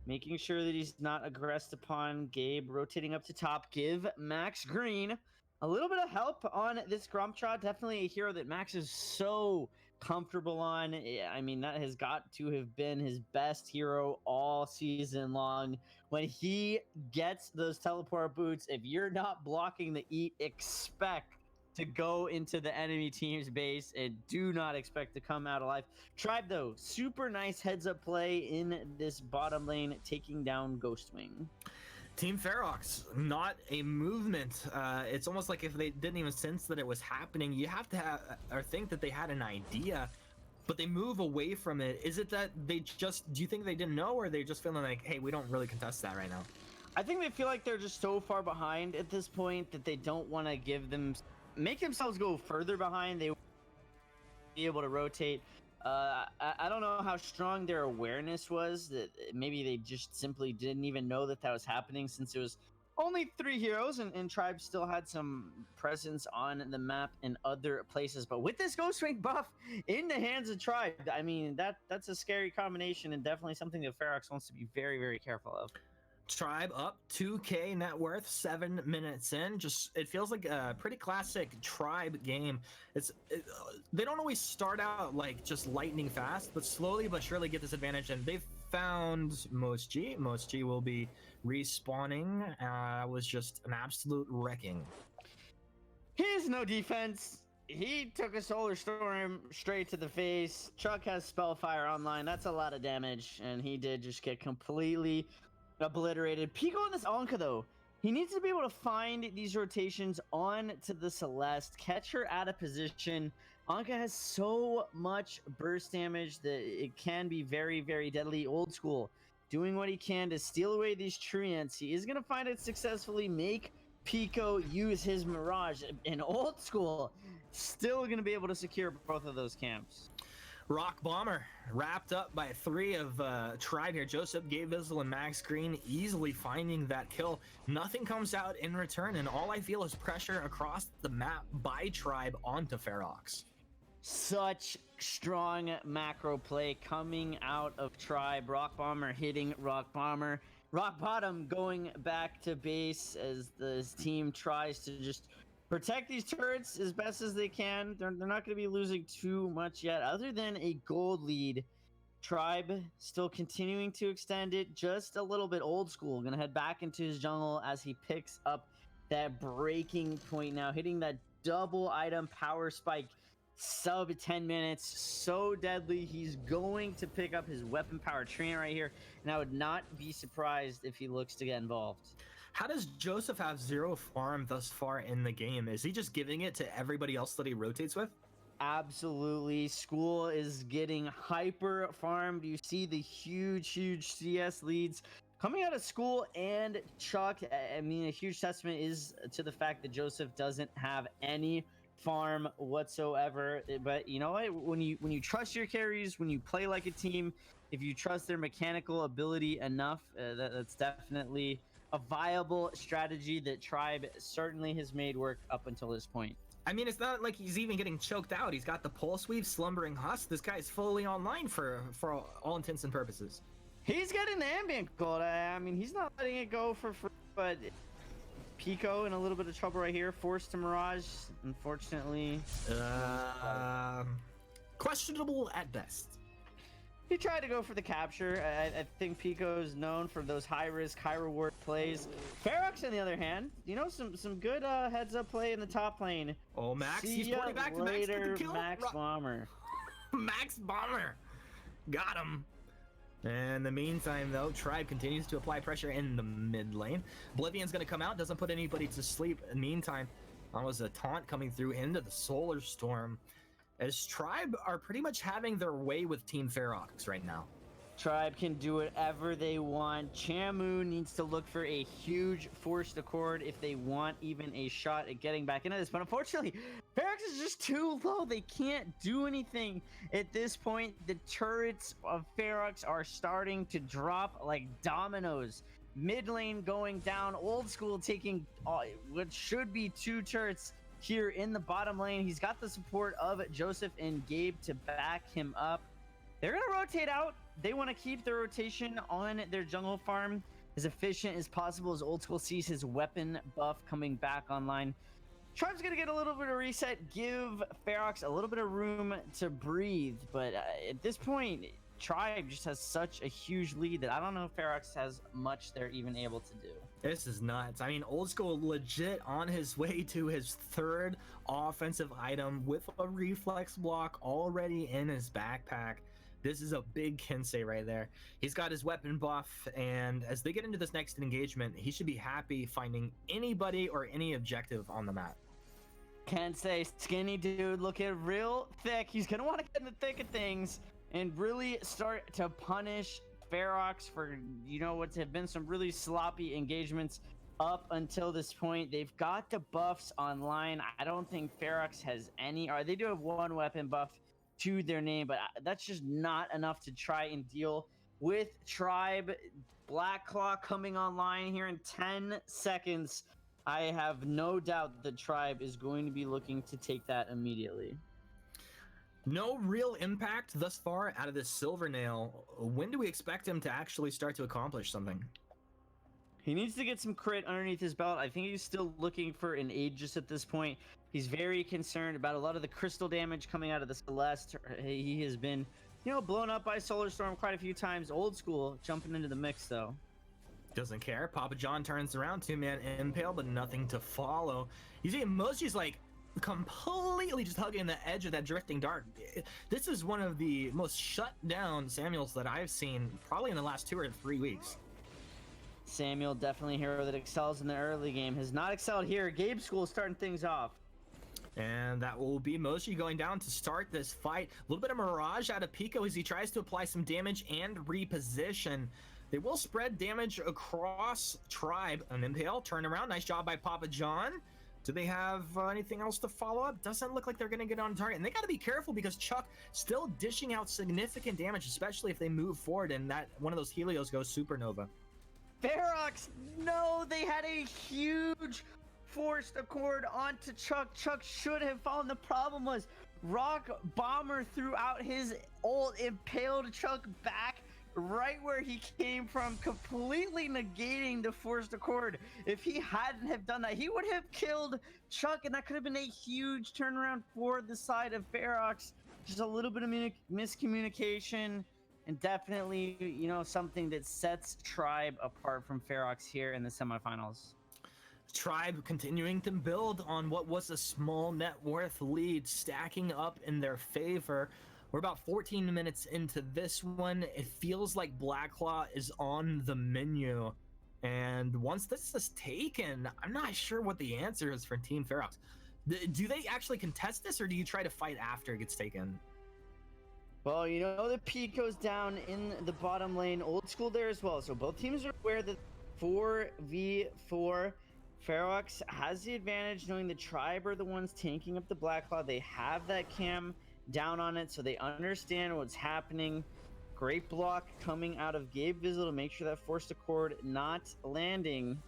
making sure that he's not aggressed upon. Gabe rotating up to top. Give Max Green a little bit of help on this Gromtra. Definitely a hero that Max is so comfortable on. I mean, that has got to have been his best hero all season long. When he gets those teleport boots, if you're not blocking the eat, expect to go into the enemy team's base and do not expect to come out alive. Tribe, though, super nice heads-up play in this bottom lane, taking down Ghostwing. Team Ferox, not a movement. It's almost like if they didn't even sense that it was happening, you have to have or think that they had an idea, but they move away from it. Is it that they just, do you think they didn't know, or are they just feeling like, hey, we don't really contest that right now? I think they feel like they're just so far behind at this point that they don't want to make themselves go further behind. They be able to rotate. I don't know how strong their awareness was, that maybe they just simply didn't even know that was happening, since it was only 3 heroes and Tribe still had some presence on the map in other places. But with this Ghostwing buff in the hands of Tribe, I mean, that's a scary combination, and definitely something that Ferox wants to be very, very careful of. Tribe up 2k net worth 7 minutes in. Just, it feels like a pretty classic Tribe game. They don't always start out like just lightning fast, but slowly but surely get this advantage, and they've found Most G will be respawning. Was just an absolute wrecking. He has no defense. He took a Solar Storm straight to the face. Chuck has Spellfire online. That's a lot of damage, and he did just get completely obliterated. Pico on this Anka, though, he needs to be able to find these rotations on to the Celeste, catch her out of position. Anka has so much burst damage that it can be very, very deadly. Old School doing what he can to steal away these treants. He is going to find it successfully, make Pico use his Mirage, and Old School still going to be able to secure both of those camps. Rock Bomber wrapped up by 3 of Tribe here. Joseph, Gabe Vizzle, and Max Green easily finding that kill. Nothing comes out in return, and all I feel is pressure across the map by Tribe onto Ferox. Such strong macro play coming out of Tribe. Rock Bomber hitting Rock Bomber. Rock Bottom going back to base as this team tries to just protect these turrets as best as they can. They're not going to be losing too much yet, other than a gold lead. Tribe still continuing to extend it just a little bit. Old School going to head back into his jungle as he picks up that breaking point now, hitting that double item power spike. Sub 10 minutes, so deadly. He's going to pick up his weapon power treant right here, and I would not be surprised if he looks to get involved. How does Joseph have 0 farm thus far in the game? Is he just giving it to everybody else that he rotates with? Absolutely. School is getting hyper farmed. You see the huge CS leads coming out of School and Chuck. I mean, a huge testament is to the fact that Joseph doesn't have any farm whatsoever. But you know what, when you trust your carries, when you play like a team, if you trust their mechanical ability enough, that's definitely a viable strategy that Tribe certainly has made work up until this point. I mean, it's not like he's even getting choked out. He's got the pulse weave, slumbering husk. This guy's fully online for all intents and purposes. He's getting the ambient gold. I mean, he's not letting it go for free, but Pico in a little bit of trouble right here. Forced to Mirage, unfortunately. Questionable at best. He tried to go for the capture. I think Pico is known for those high risk, high reward plays. Ferox, on the other hand, you know, some good heads up play in the top lane. Oh, Max, See he's ya pointing back to Max for the later, kill. Max Bomber. Max Bomber. Got him. In the meantime, though, Tribe continues to apply pressure in the mid lane. Oblivion's going to come out, doesn't put anybody to sleep. In the meantime, that was a taunt coming through into the Solar Storm, as Tribe are pretty much having their way with Team Ferox right now. Tribe can do whatever they want. Chamu needs to look for a huge forced accord if they want even a shot at getting back into this. But unfortunately, Ferox is just too low. They can't do anything at this point. The turrets of Ferox are starting to drop like dominoes. Mid lane going down. Old School taking what should be 2 turrets here in the bottom lane. He's got the support of Joseph and Gabe to back him up. They're going to rotate out. They want to keep the rotation on their jungle farm as efficient as possible as Old School sees his weapon buff coming back online. Tribe's going to get a little bit of reset, give Ferox a little bit of room to breathe. But at this point, Tribe just has such a huge lead that I don't know if Ferox has much they're even able to do. This is nuts. I mean, Old School legit on his way to his 3rd offensive item with a reflex block already in his backpack. This is a big Kensei right there. He's got his weapon buff, and as they get into this next engagement, he should be happy finding anybody or any objective on the map. Kensei, skinny dude, looking real thick. He's going to want to get in the thick of things and really start to punish Ferox for, you know, what have been some really sloppy engagements up until this point. They've got the buffs online. I don't think Ferox has any, or they do have 1 weapon buff to their name, but that's just not enough to try and deal with Tribe. Black Claw coming online here in 10 seconds. I have no doubt the Tribe is going to be looking to take that immediately. No real impact thus far out of this Silvernail. When do we expect him to actually start to accomplish something? He needs to get some crit underneath his belt. I think he's still looking for an Aegis at this point. He's very concerned about a lot of the crystal damage coming out of the Celeste. He has been, you know, blown up by Solar Storm quite a few times. Old School jumping into the mix, though. Doesn't care. Papa John turns around, 2-man impale, but nothing to follow. You see, Moshi's like completely just hugging the edge of that drifting dart. This is one of the most shut down Samuels that I've seen probably in the last 2 or 3 weeks. Samuel, definitely a hero that excels in the early game. Has not excelled here. Gabe School starting things off. And that will be Moshi going down to start this fight. A little bit of Mirage out of Pico as he tries to apply some damage and reposition. They will spread damage across Tribe. An impale, turn around. Nice job by Papa John. Do they have anything else to follow up? Doesn't look like they're going to get on target. And they got to be careful because Chuck still dishing out significant damage, especially if they move forward and that one of those Helios goes supernova. Ferox, no, they had a huge forced accord onto Chuck. Chuck should have fallen. The problem was Rock Bomber threw out his ult, impaled Chuck back right where he came from, completely negating the forced accord. If he hadn't have done that, he would have killed Chuck, and that could have been a huge turnaround for the side of Ferox. Just a little bit of miscommunication, and definitely, you know, something that sets Tribe apart from Ferox here in the semifinals. Tribe continuing to build on what was a small net worth lead, stacking up in their favor. We're about 14 minutes into this one. It feels like Black Claw is on the menu. And once this is taken, I'm not sure what the answer is for Team Ferox. Do they actually contest this, or do you try to fight after it gets taken? Well, you know, the peak goes down in the bottom lane. Old School there as well. So both teams are aware that 4v4, Ferox has the advantage, knowing the Tribe are the ones tanking up the Black Claw. They have that cam down on it, so they understand what's happening. Great block coming out of Gabe Vizzle to make sure that forced accord not landing.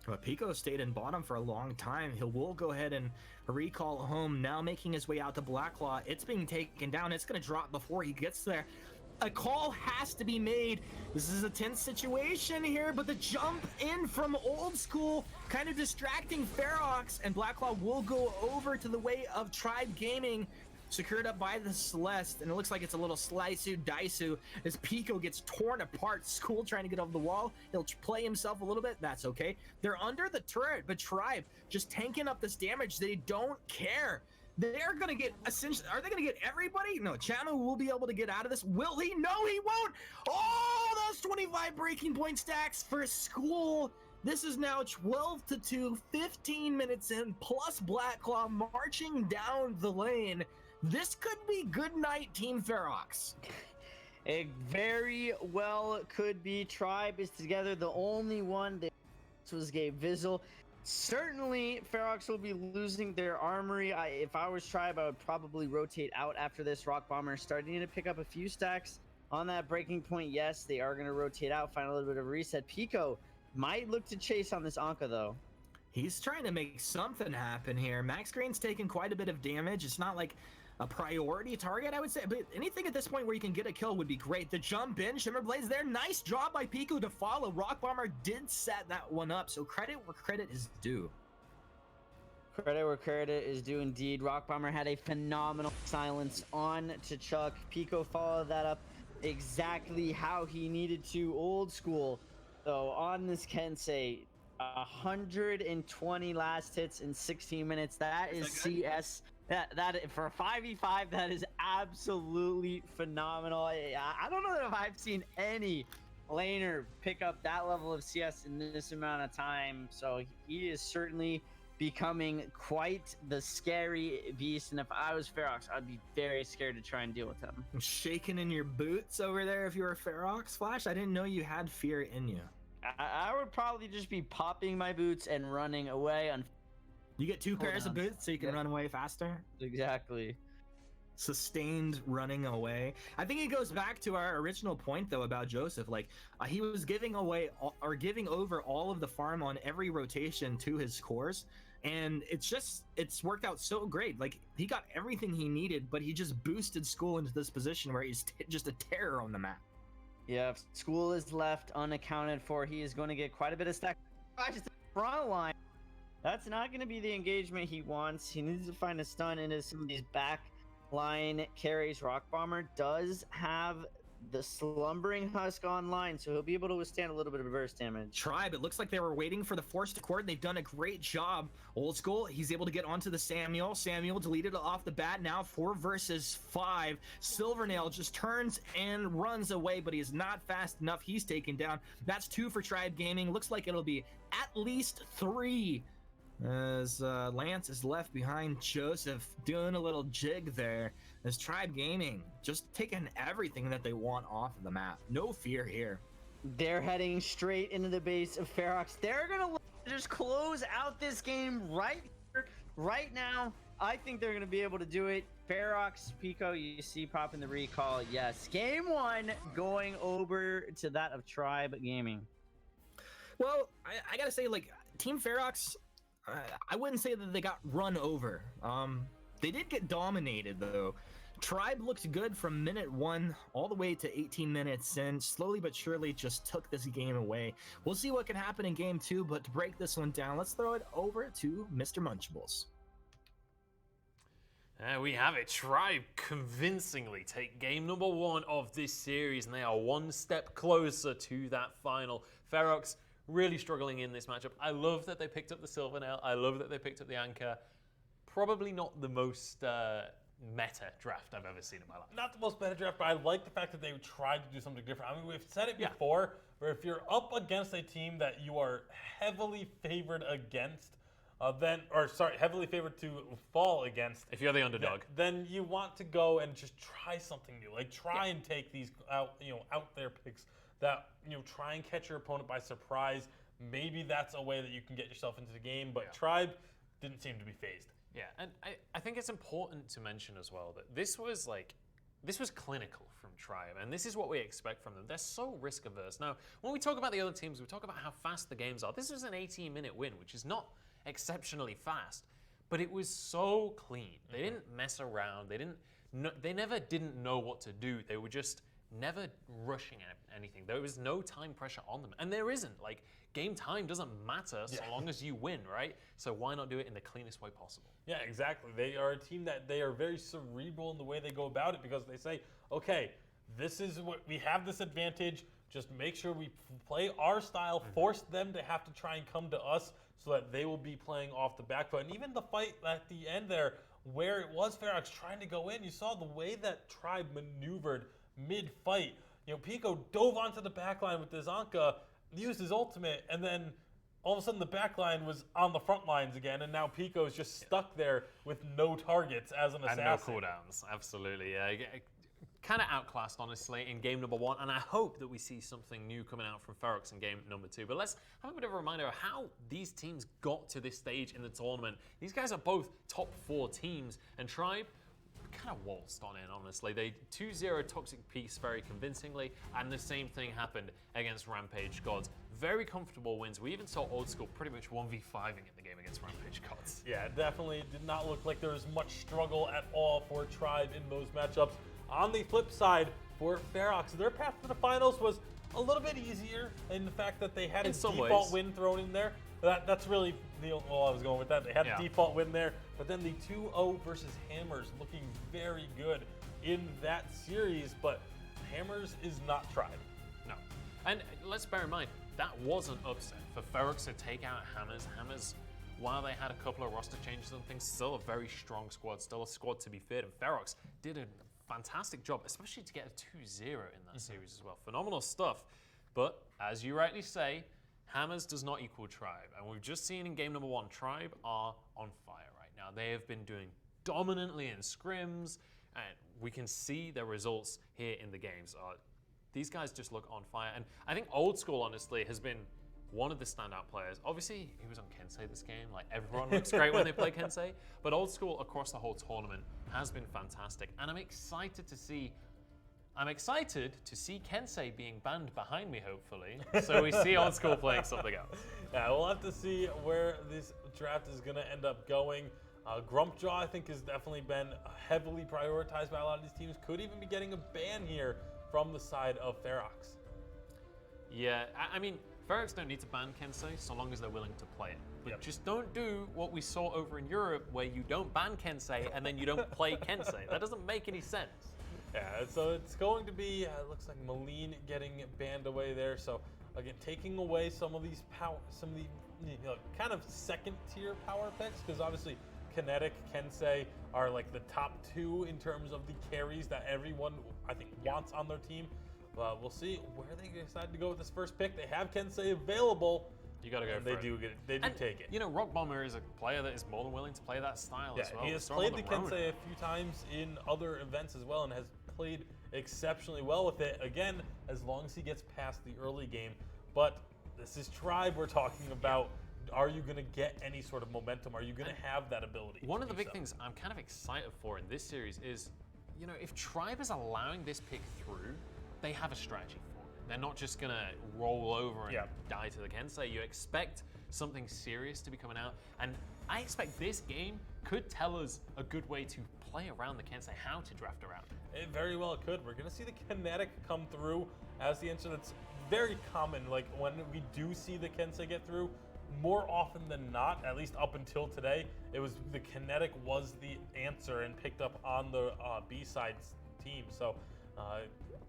Well, Pico stayed in bottom for a long time. He will go ahead and recall home, now making his way out to Black Claw. It's being taken down. It's going to drop before he gets there. a call has to be made. This is a tense situation here, but the jump in from Old School kind of distracting Ferox, and Blacklaw will go over to the way of Tribe Gaming, secured up by the Celeste, and it looks like it's a little slicey dicey as Pico gets torn apart. School trying to get over the wall. He'll play himself a little bit. That's okay. They're under the turret, but Tribe just tanking up this damage. They don't care. They're gonna get essentially. Are they gonna get everybody? No. Chano will be able to get out of this. Will he? No, he won't. Oh, those 25 breaking point stacks for School. This is now 12-2, 15 minutes in, plus Blacklaw marching down the lane. This could be good night, Team Ferox. It very well could be. Tribe is together. The only one that was Gabe Vizzle. Certainly, Ferox will be losing their armory. If I was Tribe, I would probably rotate out after this. Rock Bomber starting to pick up a few stacks on that breaking point. Yes, they are going to rotate out, find a little bit of a reset. Pico might look to chase on this Anka, though. He's trying to make something happen here. Max Green's taking quite a bit of damage. It's not like a priority target, I would say, but anything at this point where you can get a kill would be great. The jump in, Shimmer Blaze there, nice job by Pico to follow. Rock Bomber did set that one up, so credit where credit is due. Credit where credit is due indeed. Rock Bomber had a phenomenal silence on to Chuck. Pico followed that up exactly how he needed to. Old School, though, on this Kensei, 120 last hits in 16 minutes. That is CS. That for a 5v5, that is absolutely phenomenal. I don't know that if I've seen any laner pick up that level of CS in this amount of time. So he is certainly becoming quite the scary beast. And if I was Ferox, I'd be very scared to try and deal with him. Shaking in your boots over there if you were Ferox, Flash? I didn't know you had fear in you. I would probably just be popping my boots and running away. You get two pairs of boots so you can run away faster? Exactly. Sustained running away. I think it goes back to our original point, though, about Joseph. Like, he was giving away or giving over all of the farm on every rotation to his cores. And it's worked out so great. Like, he got everything he needed, but he just boosted School into this position where he's just a terror on the map. Yeah, if School is left unaccounted for, he is going to get quite a bit of stack. Just front line. That's not going to be the engagement he wants. He needs to find a stun into some of these back line carries. Rock Bomber does have the Slumbering Husk online, so he'll be able to withstand a little bit of burst damage. Tribe, it looks like they were waiting for the Forced Accord. They've done a great job. Old School, he's able to get onto the Samuel. Samuel deleted off the bat. Now 4 versus 5. Silvernail just turns and runs away, but he is not fast enough. He's taken down. That's 2 for Tribe Gaming. Looks like it'll be at least 3. As Lance is left behind. Joseph doing a little jig there as Tribe Gaming just taking everything that they want off of the map. No fear here. They're heading straight into the base of Ferox. They're gonna just close out this game right here, right now. I think they're gonna be able to do it. Ferox, Pico, you see popping the recall. Yes, game 1 going over to that of Tribe Gaming. Well, I gotta say, like, Team Ferox, I wouldn't say that they got run over. They did get dominated, though. Tribe looked good from minute 1 all the way to 18 minutes in. Slowly but surely just took this game away. We'll see what can happen in game 2, but to break this one down, let's throw it over to Mr. Munchables. We have it. Tribe convincingly take game number 1 of this series, and they are one step closer to that final. Ferox really struggling in this matchup. I love that they picked up the Silvernail. I love that they picked up the Anchor. Probably not the most meta draft I've ever seen in my life. Not the most meta draft, but I like the fact that they tried to do something different. I mean, we've said it before, where if you're up against a team that you are heavily favored against, heavily favored to fall against. If you're the underdog, then you want to go and just try something new. Like try and take these out there picks that try and catch your opponent by surprise. Maybe that's a way that you can get yourself into the game. But Tribe didn't seem to be phased. Yeah, and I think it's important to mention as well that this was clinical from Tribe, and this is what we expect from them. They're so risk averse. Now, when we talk about the other teams, we talk about how fast the games are. This was an 18-minute win, which is not exceptionally fast, but it was so clean. They didn't mess around. They never didn't know what to do. They were just never rushing at anything. There was no time pressure on them. And there isn't. Like, game time doesn't matter so long as you win, right? So why not do it in the cleanest way possible? Yeah, exactly. They are a team that they are very cerebral in the way they go about it, because they say, okay, this is what we have, this advantage. Just make sure we play our style, force them to have to try and come to us so that they will be playing off the back foot. And even the fight at the end there, where it was Ferox trying to go in, you saw the way that Tribe maneuvered mid-fight. You know, Pico dove onto the backline with his Anka, used his ultimate, and then all of a sudden the backline was on the front lines again, and now Pico is just stuck there with no targets as an assassin. And no cooldowns, absolutely. Yeah. Kind of outclassed, honestly, in game number 1, and I hope that we see something new coming out from Ferox in game number 2. But let's have a bit of a reminder of how these teams got to this stage in the tournament. These guys are both top 4 teams, and Tribe kind of waltzed on in, honestly. They 2-0 Toxic Peace very convincingly, and the same thing happened against Rampage Gods. Very comfortable wins. We even saw Old School pretty much 1v5ing in the game against Rampage Gods. Yeah, definitely did not look like there was much struggle at all for Tribe in those matchups. On the flip side, for Ferox, their path to the finals was a little bit easier in the fact that they had a default win thrown in there. That's really I was going with that. They had a default win there, but then the 2-0 versus Hammers looking very good in that series, but Hammers is not Tribe. No. And let's bear in mind, that was an upset for Ferox to take out Hammers. Hammers, while they had a couple of roster changes and things, still a very strong squad, still a squad to be feared, and Ferox did a fantastic job, especially to get a 2-0 in that series as well. Phenomenal stuff. But as you rightly say, Hammers does not equal Tribe. And we've just seen in game number 1, Tribe are on fire right now. They have been doing dominantly in scrims, and we can see their results here in the games. These guys just look on fire. And I think Old School, honestly, has been one of the standout players. Obviously, he was on Kensei this game. Like, everyone looks great when they play Kensei. But Old School across the whole tournament has been fantastic. And I'm excited to see Kensei being banned behind me, hopefully. So we see Old School playing something else. Yeah, we'll have to see where this draft is going to end up going. Grumpjaw, I think, has definitely been heavily prioritized by a lot of these teams. Could even be getting a ban here from the side of Ferox. Yeah, I mean, Ferox don't need to ban Kensei so long as they're willing to play it. But just don't do what we saw over in Europe where you don't ban Kensei and then you don't play Kensei. That doesn't make any sense. Yeah, so it's going to be, it looks like Maline getting banned away there. So again, taking away some of these kind of second tier power picks, because obviously Kinetic, Kensei are like the top 2 in terms of the carries that everyone, I think, wants on their team. We'll see where they decide to go with this first pick. They have Kensei available. You got to go for it. They do take it. You know, Rock Bomber is a player that is more than willing to play that style as well. He has played the Kensei a few times in other events as well and has played exceptionally well with it. Again, as long as he gets past the early game. But this is Tribe we're talking about. Are you going to get any sort of momentum? Are you going to have that ability? One of the big things I'm kind of excited for in this series is, you know, if Tribe is allowing this pick through, they have a strategy for it. They're not just going to roll over and die to the Kensei. You expect something serious to be coming out. And I expect this game could tell us a good way to play around the Kensei, how to draft around it. It very well could. We're going to see the Kinetic come through as the answer. That's very common. Like, when we do see the Kensei get through, more often than not, at least up until today, it was the Kinetic was the answer and picked up on the B-sides team. So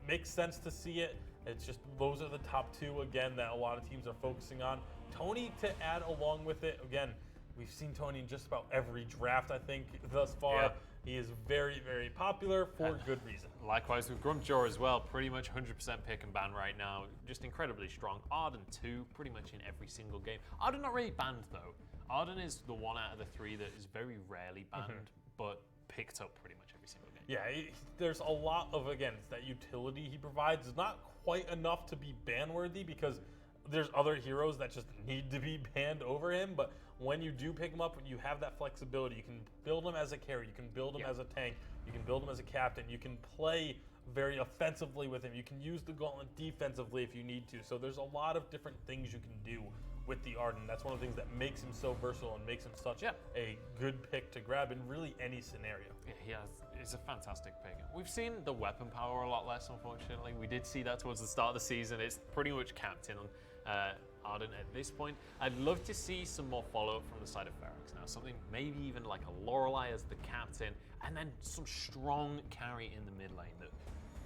makes sense to see it. It's just those are the top 2 again that a lot of teams are focusing on. Tony to add along with it. Again, we've seen Tony in just about every draft, I think, thus far. Yeah. He is very, very popular for good reason. Likewise with Grumpjaw as well, pretty much 100% pick and ban right now. Just incredibly strong. Arden too, pretty much in every single game. Arden not really banned though. Arden is the one out of the 3 that is very rarely banned, but picked up pretty much every single game. Yeah, there's a lot of, again, that utility he provides. It's not quite enough to be ban-worthy because there's other heroes that just need to be banned over him, but when you do pick him up, you have that flexibility. You can build him as a carry, you can build him as a tank, you can build him as a captain, you can play very offensively with him, you can use the gauntlet defensively if you need to. So there's a lot of different things you can do with the Arden. That's one of the things that makes him so versatile and makes him such a good pick to grab in really any scenario. Yeah, he's a fantastic pick. We've seen the weapon power a lot less, unfortunately. We did see that towards the start of the season. It's pretty much capped in on Arden at this point. I'd love to see some more follow-up from the side of Ferox now. Something maybe even like a Lorelei as the captain, and then some strong carry in the mid lane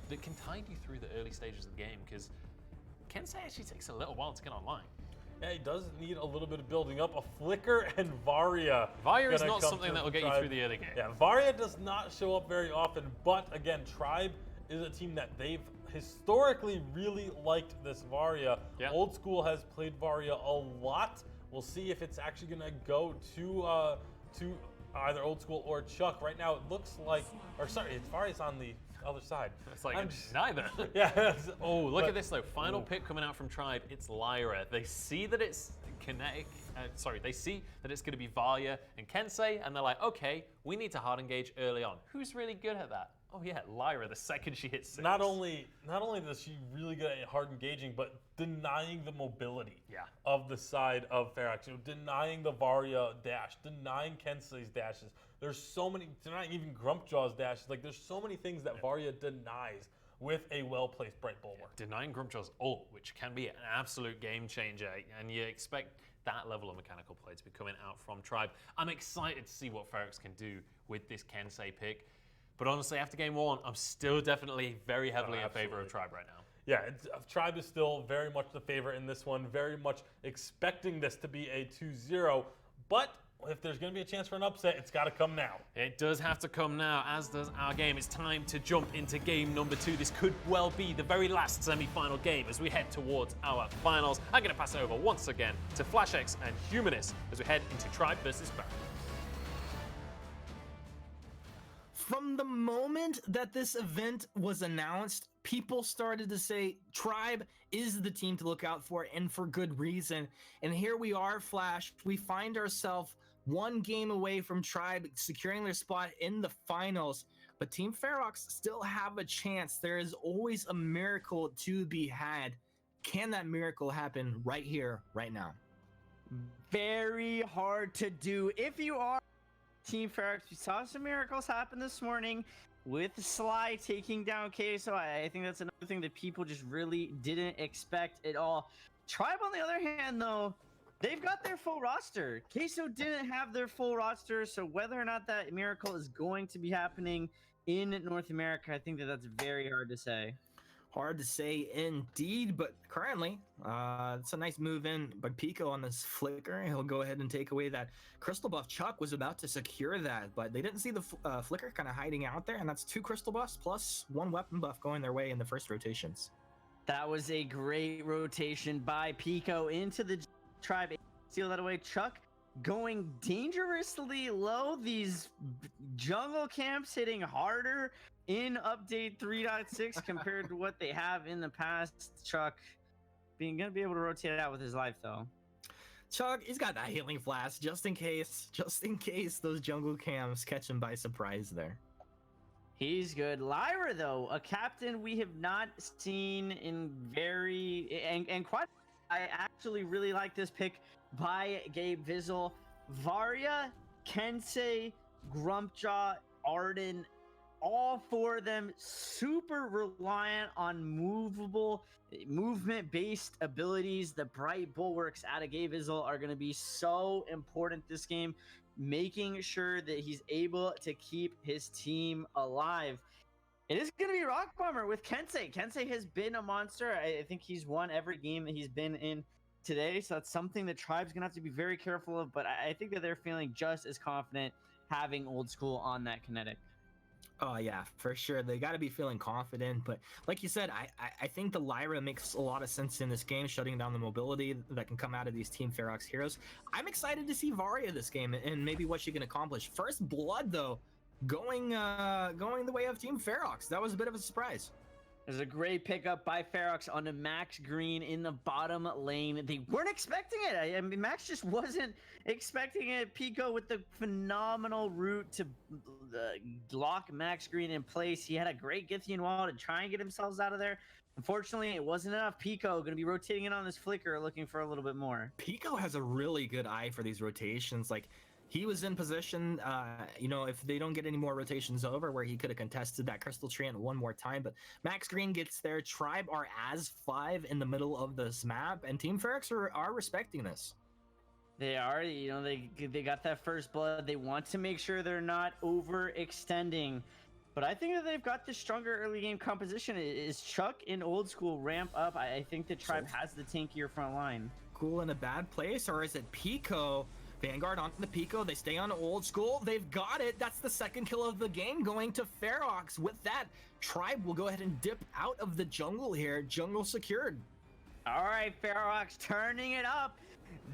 that can tide you through the early stages of the game, because Kensei actually takes a little while to get online. Yeah, he does need a little bit of building up. A Flicker and Varia. Varia is not something that will get you through the early game. Yeah, Varia does not show up very often, but again, Tribe is a team that they've historically really liked this Varia. Yeah. Old School has played Varia a lot. We'll see if it's actually gonna go to either Old School or Chuck. Right now, it looks like, or sorry, it's Varia's on the other side. It's like neither. Yeah. Oh, look at this though. Final pick coming out from Tribe. It's Lyra. They see that it's kinetic. They see that it's going to be Varia and Kensei, and they're like, okay, we need to hard engage early on. Who's really good at that? Oh yeah, Lyra. The second she hits 6. Not only does she really good at hard engaging, but denying the mobility of the side of Ferox. Denying the Varia dash, denying Kensei's dashes. There's so many, denying even Grumpjaw's dashes. Like, there's so many things that Varia denies with a well-placed Bright Bulwark. Denying Grumpjaw's ult, which can be an absolute game changer, and you expect that level of mechanical play to be coming out from Tribe. I'm excited to see what Ferox can do with this Kensei pick. But honestly, after game 1, I'm still definitely very heavily in favor of Tribe right now. Yeah, Tribe is still very much the favorite in this one, very much expecting this to be a 2-0. But if there's going to be a chance for an upset, it's got to come now. It does have to come now, as does our game. It's time to jump into game number 2. This could well be the very last semi-final game as we head towards our finals. I'm going to pass it over once again to FlashX and Humanist as we head into Tribe versus Ferox. From the moment that this event was announced, people started to say Tribe is the team to look out for, and for good reason. And here we are, Flash. We find ourselves one game away from Tribe securing their spot in the finals. But Team Ferox still have a chance. There is always a miracle to be had. Can that miracle happen right here, right now? Very hard to do. If you are Team Ferox, we saw some miracles happen this morning with Sly taking down Queso. I think that's another thing that people just really didn't expect at all. Tribe, on the other hand, though, they've got their full roster. Queso didn't have their full roster, so whether or not that miracle is going to be happening in North America, I think that that's very hard to say. Hard to say indeed, but currently, it's a nice move in by Pico on this Flicker. He'll go ahead and take away that crystal buff. Chuck was about to secure that, but they didn't see the Flicker kind of hiding out there, and that's 2 crystal buffs plus 1 weapon buff going their way in the first rotations. That was a great rotation by Pico into the Tribe. Steal that away. Chuck going dangerously low. These jungle camps hitting harder in update 3.6 compared to what they have in the past. Chuck gonna be able to rotate it out with his life, though. Chuck, he's got that healing flask just in case those jungle camps catch him by surprise there. He's good. Lyra, though, a captain we have not seen in and quite. I actually really like this pick by Gabe Vizzle. Varia, Kensei, Grumpjaw, Arden, all 4 of them super reliant on movement-based abilities. The Bright Bulwarks out of Gabe Vizzle are going to be so important this game, making sure that he's able to keep his team alive. It is going to be Rock Bomber with Kensei. Kensei has been a monster. I think he's won every game that he's been in today, so that's something the Tribe's going to have to be very careful of, but I think that they're feeling just as confident having Old School on that kinetic. Oh yeah, for sure. They got to be feeling confident, but like you said, I think the Lyra makes a lot of sense in this game, shutting down the mobility that can come out of these Team Ferox heroes. I'm excited to see Varia this game and maybe what she can accomplish. First blood though, going the way of Team Ferox. That was a bit of a surprise. There's a great pickup by Ferox on a Max Green in the bottom lane. They weren't expecting it. I mean, Max just wasn't expecting it. Pico with the phenomenal route to lock Max Green in place. He had a great Githian wall to try and get himself out of there. Unfortunately, it wasn't enough. Pico going to be rotating in on this flicker, looking for a little bit more. Pico has a really good eye for these rotations. Like, he was in position, if they don't get any more rotations over, where he could have contested that Crystal Treant one more time. But Max Green gets there. Tribe are as 5 in the middle of this map, and Team Ferrex are respecting this. They are, they got that first blood. They want to make sure they're not overextending. But I think that they've got the stronger early game composition. Is Chuck in Old School ramp up? I think the Tribe has the tankier front line. Cool in a bad place, or is it Pico? Vanguard onto the Pico. They stay on Old School. They've got it. That's the second kill of the game going to Ferox. With that, Tribe will go ahead and dip out of the jungle here. Jungle secured. All right, Ferox turning it up.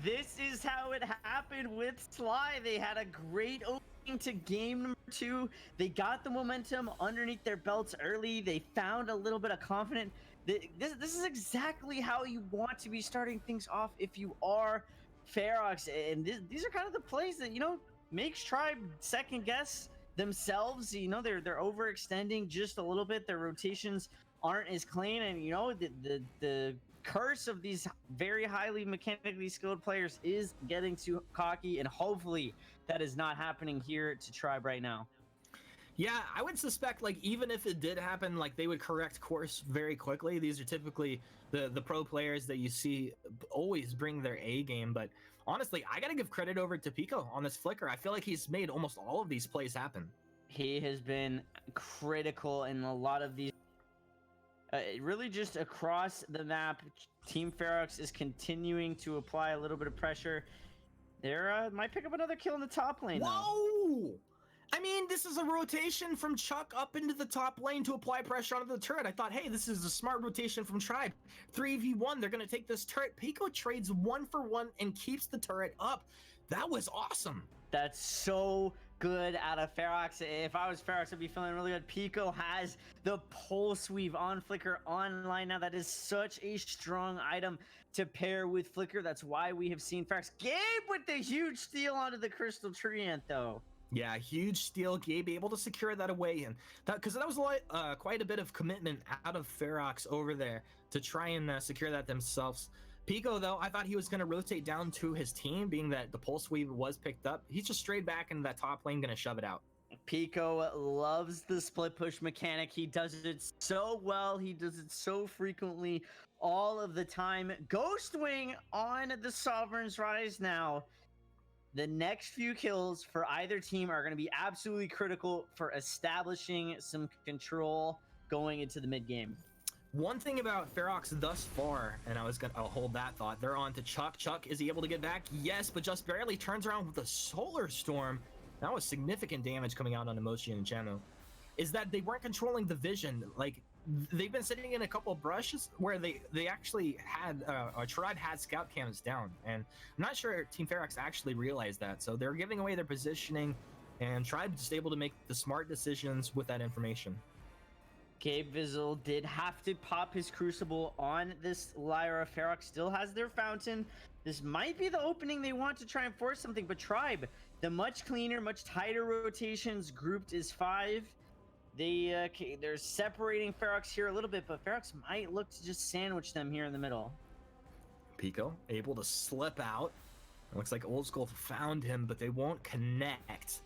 This is how it happened with Sly. They had a great opening to game number 2. They got the momentum underneath their belts early. They found a little bit of confidence. This is exactly how you want to be starting things off if you are Ferox. And these are kind of the plays that, makes Tribe second guess themselves. They're overextending just a little bit. Their rotations aren't as clean, and the curse of these very highly mechanically skilled players is getting too cocky, and hopefully that is not happening here to Tribe right now. Yeah, I would suspect, like, even if it did happen, like, they would correct course very quickly. These are typically the pro players that you see always bring their A game. But honestly, I gotta give credit over to Pico on this flicker. I feel like he's made almost all of these plays happen. He has been critical in a lot of these. Really just across the map, Team Ferox is continuing to apply a little bit of pressure. They might pick up another kill in the top lane. Whoa! I mean, this is a rotation from Chuck up into the top lane to apply pressure onto the turret. I thought, hey, this is a smart rotation from Tribe. 3v1, they're going to take this turret. Pico trades 1 for 1 and keeps the turret up. That was awesome. That's so good out of Ferox. If I was Ferox, I'd be feeling really good. Pico has the pulse weave on Flicker online now. That is such a strong item to pair with Flicker. That's why we have seen Ferox. Gabe with the huge steal onto the Crystal Treant, though. Yeah, huge steal. Gabe able to secure that away, and because that was a lot, quite a bit of commitment out of Ferox over there to try and secure that themselves. Pico, though, I thought he was going to rotate down to his team, being that the pulse weave was picked up. He's just straight back into that top lane, going to shove it out. Pico loves the split push mechanic. He does it so well. He does it so frequently all of the time. Ghost Wing on the Sovereign's Rise now. The next few kills for either team are going to be absolutely critical for establishing some control going into the mid game. One thing about Ferox thus far, and I'll hold that thought. They're on to Chuck. Chuck, is he able to get back? Yes, but just barely. Turns around with a Solar Storm. That was significant damage coming out on Emoji and Chano. Is that they weren't controlling the vision. Like, they've been sitting in a couple of brushes where they actually had Tribe had scout cams down, and I'm not sure Team Ferox actually realized that. So they're giving away their positioning, and Tribe just able to make the smart decisions with that information. Gabe Vizzle did have to pop his Crucible on this Lyra. Ferox still has their Fountain. This might be the opening they want to try and force something, but Tribe, the much cleaner, much tighter rotations, grouped is 5. They're separating Ferox here a little bit, but Ferox might look to just sandwich them here in the middle. Pico able to slip out. It looks like Old School found him, but they won't connect.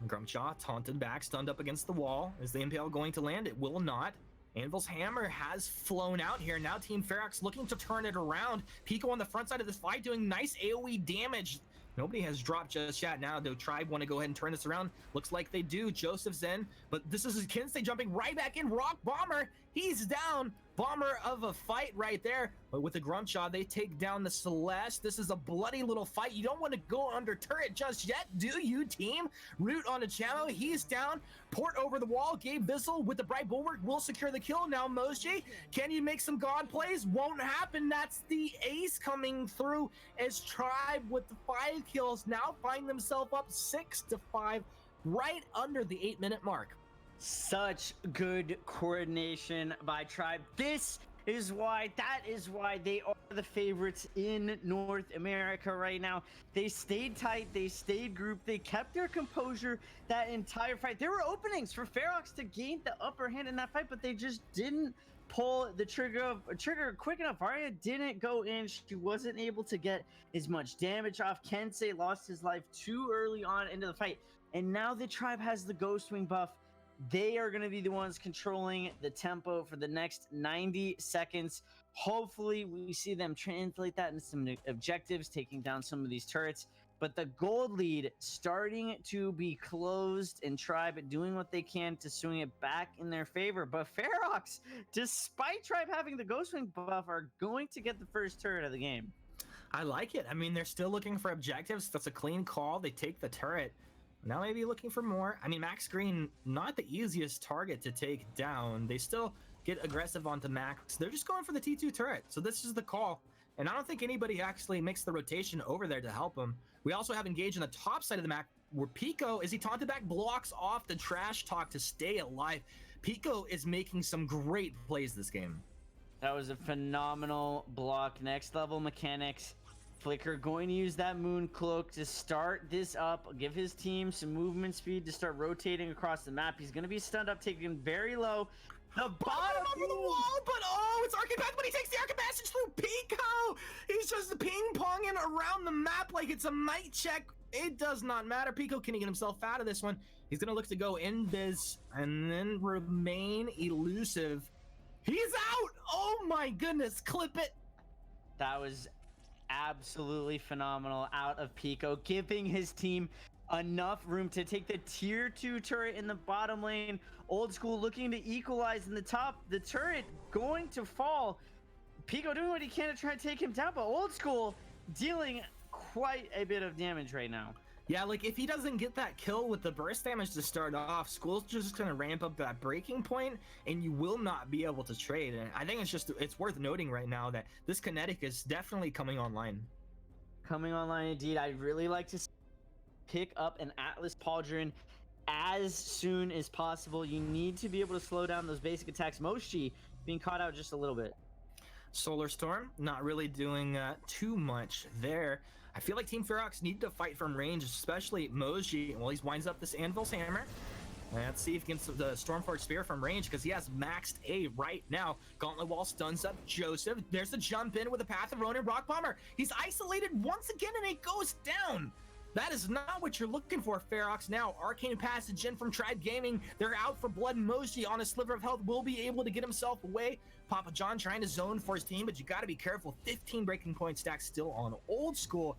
Grumjaw taunted back, stunned up against the wall. Is the MPL going to land? It will not. Anvil's Hammer has flown out here. Now Team Ferox looking to turn it around. Pico on the front side of this fight doing nice AoE damage. Nobody has dropped just yet. Now the Tribe want to go ahead and turn this around. Looks like they do. Joseph's in, but this is Kinsey jumping right back in. Rock Bomber, he's down. Bomber of a fight right there. But with the Grumjaw, they take down the Celeste. This is a bloody little fight. You don't want to go under turret just yet, do you, team? Root on the channel. He's down. Port over the wall. Gabe Vizzle with the Bright Bulwark will secure the kill. Now Moji, can you make some god plays? Won't happen. That's the ace coming through as Tribe with the 5 kills now find themselves up 6-5 right under the 8-minute mark. Such good coordination by Tribe. That is why they are the favorites in North America right now. They stayed tight, they stayed grouped, they kept their composure that entire fight. There were openings for Ferox to gain the upper hand in that fight, but they just didn't pull the trigger quick enough. Arya didn't go in. She wasn't able to get as much damage off. Kensei lost his life too early on into the fight. And now the tribe has the Ghost Wing buff. They are going to be the ones controlling the tempo for the next 90 seconds. Hopefully, we see them translate that into some objectives, taking down some of these turrets. But the gold lead starting to be closed, and Tribe doing what they can to swing it back in their favor. But Ferox, despite Tribe having the Ghost Wing buff, are going to get the first turret of the game. I like it. I mean, they're still looking for objectives. That's a clean call. They take the turret. Now maybe looking for more. I mean, Max Green, not the easiest target to take down. They still get aggressive onto Max. They're just going for the T2 turret. So this is the call. And I don't think anybody actually makes the rotation over there to help him. We also have engaged on the top side of the map where Pico, as he taunted back, blocks off the trash talk to stay alive. Pico is making some great plays this game. That was a phenomenal block. Next level mechanics. Flicker going to use that moon cloak to start this up, give his team some movement speed to start rotating across the map. He's going to be stunned up, taken very low. The bottom over the wall, but oh, it's Arcane Path, but he takes the Arcane Passage through Pico. He's just ping-ponging around the map like it's a mic check. It does not matter. Pico can get himself out of this one. He's going to look to go in biz and then remain elusive. He's out. Oh my goodness, clip it. That was absolutely phenomenal out of Pico, giving his team enough room to take the tier 2 turret in the bottom lane. Old School looking to equalize in the top. The turret going to fall. Pico doing what he can to try to take him down, but Old School dealing quite a bit of damage right now. Yeah, like if he doesn't get that kill with the burst damage to start off, School's just going to ramp up that breaking point and you will not be able to trade. And I think it's worth noting right now that this kinetic is definitely coming online. Coming online indeed. I'd really like to pick up an Atlas Pauldron as soon as possible. You need to be able to slow down those basic attacks. Moshi being caught out just a little bit. Solar Storm not really doing too much there. I feel like Team Ferox need to fight from range, especially Moji. Well, he winds up this Anvil's Hammer. Let's see if he gets the Stormforge Spear from range, because he has maxed A right now. Gauntlet Wall stuns up Joseph. There's the jump in with a Path of Ronin Rock Bomber. He's isolated once again, and it goes down. That is not what you're looking for, Ferox. Now, Arcane Passage in from Tribe Gaming. They're out for blood. Moji on a sliver of health will be able to get himself away. Papa John trying to zone for his team, but you got to be careful. 15 breaking point stacks still on Old School.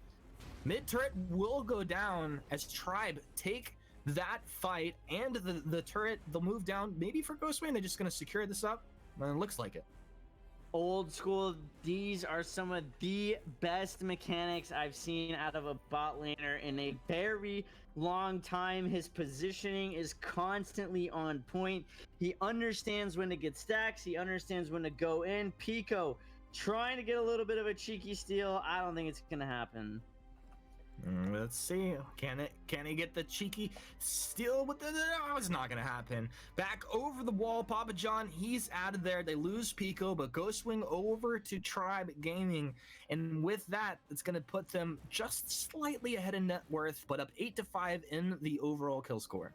Mid turret will go down as Tribe take that fight, and the turret, they'll move down. Maybe for Ghostwing, they're just going to secure this up. Well, it looks like it. Old School, these are some of the best mechanics I've seen out of a bot laner in a very long time. His positioning is constantly on point. He understands when to get stacks. He understands when to go in. Pico trying to get a little bit of a cheeky steal. I don't think it's going to happen. Let's see. Can he get the cheeky steal with the... No, it's not going to happen. Back over the wall, Papa John, he's out of there. They lose Pico, but Ghostwing over to Tribe Gaming. And with that, it's going to put them just slightly ahead of net worth, but up 8-5 in the overall kill score.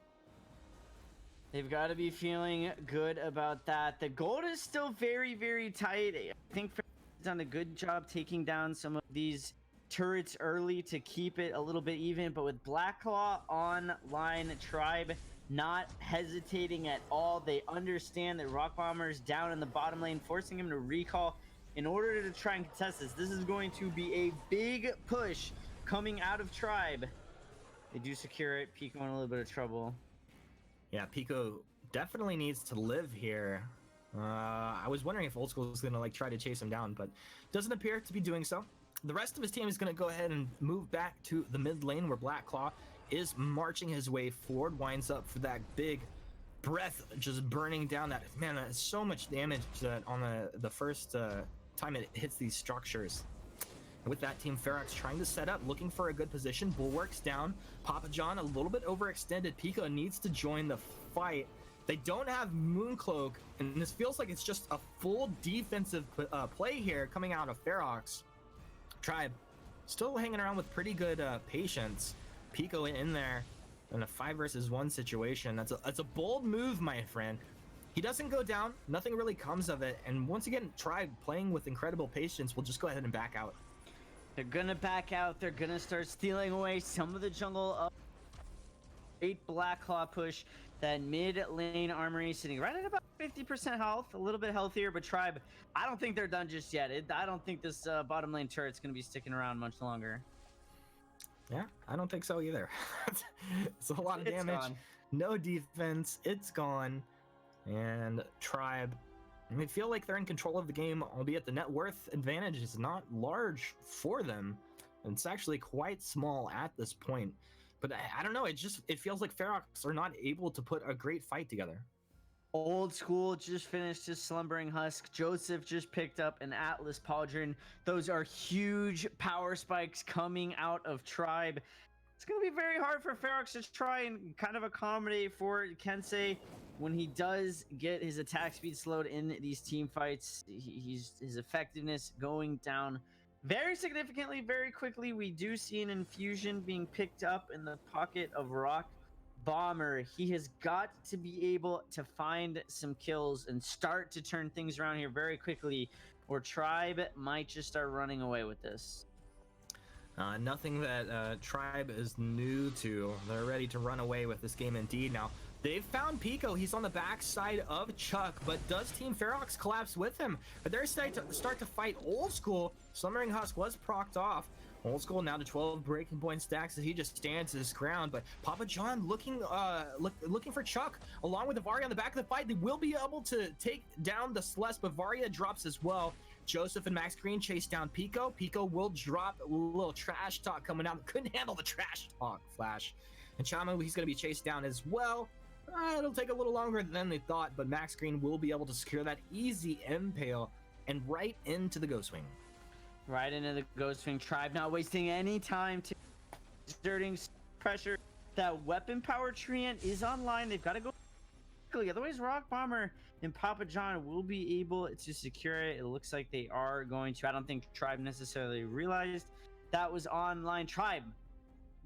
They've got to be feeling good about that. The gold is still very, very tight. I think Ferris done a good job taking down some of these turrets early to keep it a little bit even, but with Blacklaw online, Tribe not hesitating at all. They understand that Rock Bomber is down in the bottom lane, forcing him to recall in order to try and contest this. This is going to be a big push coming out of Tribe. They do secure it. Pico in a little bit of trouble. Yeah, Pico definitely needs to live here. I was wondering if Old School was going to try to chase him down, but doesn't appear to be doing so. The rest of his team is going to go ahead and move back to the mid lane where Blacklaw is marching his way forward. Winds up for that big breath, just burning down that. Man, that's so much damage on the first time it hits these structures. And with that, Team Ferox trying to set up, looking for a good position. Bulwark's down. Papa John a little bit overextended. Pico needs to join the fight. They don't have Mooncloak, and this feels like it's just a full defensive play here coming out of Ferox. Tribe still hanging around with pretty good patience. Pico in there in a 5 versus 1 situation. That's a bold move, my friend. He doesn't go down. Nothing really comes of it. And once again, Tribe playing with incredible patience will just go ahead and back out. They're gonna back out. They're gonna start stealing away some of the jungle. Great Black Claw push. That mid lane armory sitting right at about 50% health, a little bit healthier. But Tribe, I don't think they're done just yet. I don't think this bottom lane turret's gonna be sticking around much longer. Yeah, I don't think so either. It's a lot of It's damage. gone. No defense. It's gone. And Tribe, I feel like they're in control of the game, albeit the net worth advantage is not large for them. It's actually quite small at this point. But I don't know. It feels like Ferox are not able to put a great fight together. Old School just finished his Slumbering Husk. Joseph just picked up an Atlas Pauldron. Those are huge power spikes coming out of Tribe. It's going to be very hard for Ferox to try and kind of accommodate for Kensei when he does get his attack speed slowed in these team fights. His effectiveness going down very significantly, very quickly. We do see an infusion being picked up in the pocket of Rock Bomber. He has got to be able to find some kills and start to turn things around here very quickly, or Tribe might just start running away with this. Nothing that Tribe is new to. They're ready to run away with this game indeed. Now, they've found Pico. He's on the backside of Chuck, but does Team Ferox collapse with him? But they're start to fight Old School. Slumbering Husk was procced off. Old School now to 12 breaking point stacks as he just stands his ground. But Papa John looking for Chuck along with the Varia on the back of the fight. They will be able to take down the Celeste, but Varia drops as well. Joseph and Max Green chase down Pico. Pico will drop a little trash talk coming out. Couldn't handle the trash talk, Flash. And Chama, he's going to be chased down as well. It'll take a little longer than they thought, but Max Green will be able to secure that easy impale and right into the Ghost Wing. Right into the Ghost Wing. Tribe not wasting any time to exerting pressure. That weapon power treant is online. They've got to go quickly. Otherwise, Rock Bomber and Papa John will be able to secure it. It looks like they are going to. I don't think Tribe necessarily realized that was online. Tribe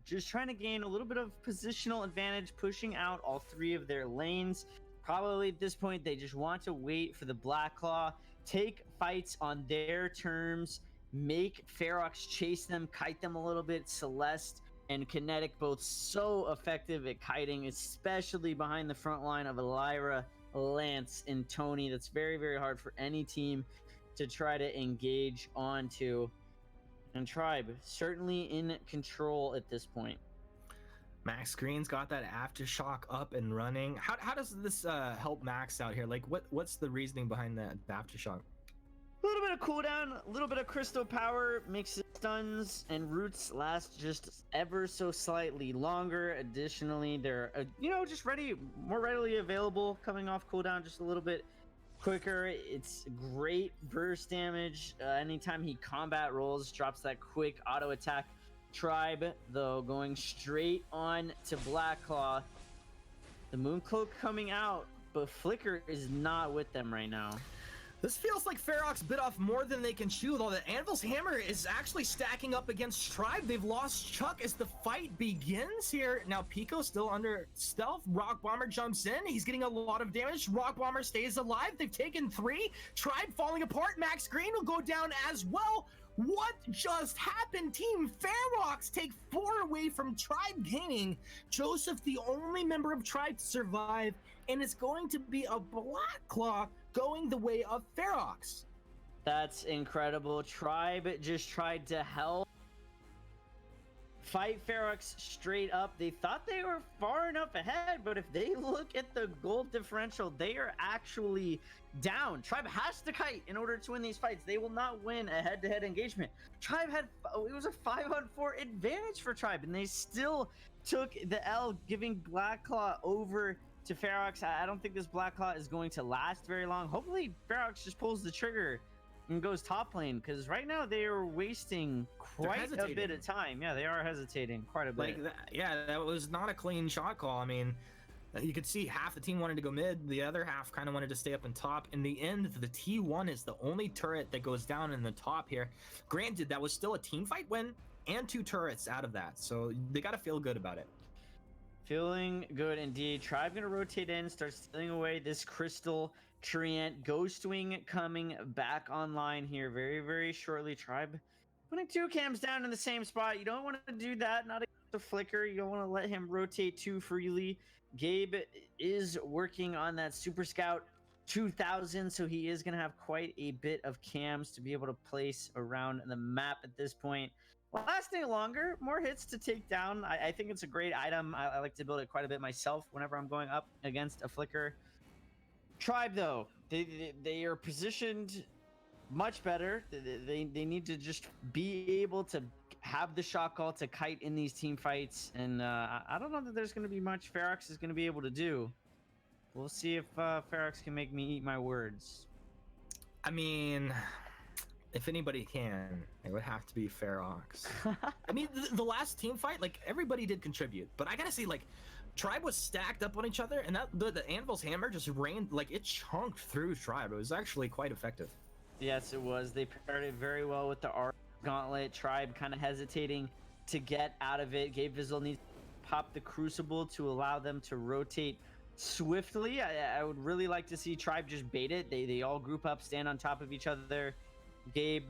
just trying to gain a little bit of positional advantage, pushing out all three of their lanes. Probably at this point, they just want to wait for the Black Claw, take fights on their terms, make Ferox chase them, kite them a little bit. Celeste and Kinetic both so effective at kiting, especially behind the front line of Elira, Lance, and Tony. That's very, very hard for any team to try to engage onto. And Tribe certainly in control at this point. Max Green's got that aftershock up and running. How does this help Max out here? Like, what's the reasoning behind that aftershock? A little bit of cooldown, a little bit of crystal power makes it stuns and roots last just ever so slightly longer. Additionally, they're just more readily available, coming off cooldown just a little bit quicker. It's great burst damage. Anytime he combat rolls, drops that quick auto attack. Tribe, though, going straight on to Black Claw. The Mooncloak coming out, but Flicker is not with them right now. This feels like Ferox bit off more than they can chew, though the Anvil's Hammer is actually stacking up against Tribe. They've lost Chuck as the fight begins here. Now Pico still under stealth. Rock Bomber jumps in. He's getting a lot of damage. Rock Bomber stays alive. They've taken 3. Tribe falling apart. Max Green will go down as well. What just happened? Team Ferox take 4 away from Tribe Gaming. Joseph, the only member of Tribe to survive, and it's going to be a Black Claw going the way of Ferox. That's incredible. Tribe just tried to help fight Ferox straight up. They thought they were far enough ahead, but if they look at the gold differential, they are actually down. Tribe has to kite in order to win these fights. They will not win a head-to-head engagement. Tribe it was a 5-on-4 advantage for Tribe, and they still took the L, giving Black Claw over to Ferox. I don't think this Black Claw is going to last very long. Hopefully Ferox just pulls the trigger and goes top lane, because right now they are wasting quite a bit of time. Yeah, they are hesitating quite a bit. That was not a clean shot call. I mean, you could see half the team wanted to go mid, the other half kind of wanted to stay up on top. In the end, the T1 is the only turret that goes down in the top here. Granted, that was still a team fight win and 2 turrets out of that, so they got to feel good about it. Feeling good indeed. Tribe gonna rotate in, start stealing away this Crystal Treant. Ghost Wing coming back online here very, very shortly. Tribe putting 2 cams down in the same spot. You don't want to do that. Not against the Flicker. You don't want to let him rotate too freely. Gabe is working on that Super Scout 2000, so he is gonna have quite a bit of cams to be able to place around the map at this point. Lasting longer, more hits to take down. I think it's a great item. I like to build it quite a bit myself whenever I'm going up against a Flicker. Tribe, though, they are positioned much better. They need to just be able to have the shot call to kite in these team fights. And I don't know that there's going to be much Ferox is going to be able to do. We'll see if Ferox can make me eat my words. I mean, if anybody can, it would have to be Ferox. I mean, the last team fight, like, everybody did contribute, but I gotta say, like, Tribe was stacked up on each other, and that the Anvil's hammer just rained, like, it chunked through Tribe. It was actually quite effective. Yes, it was. They paired it very well with the R Gauntlet. Tribe kind of hesitating to get out of it. Gabe Vizzle needs to pop the Crucible to allow them to rotate swiftly. I would really like to see Tribe just bait it. They all group up, stand on top of each other. Gabe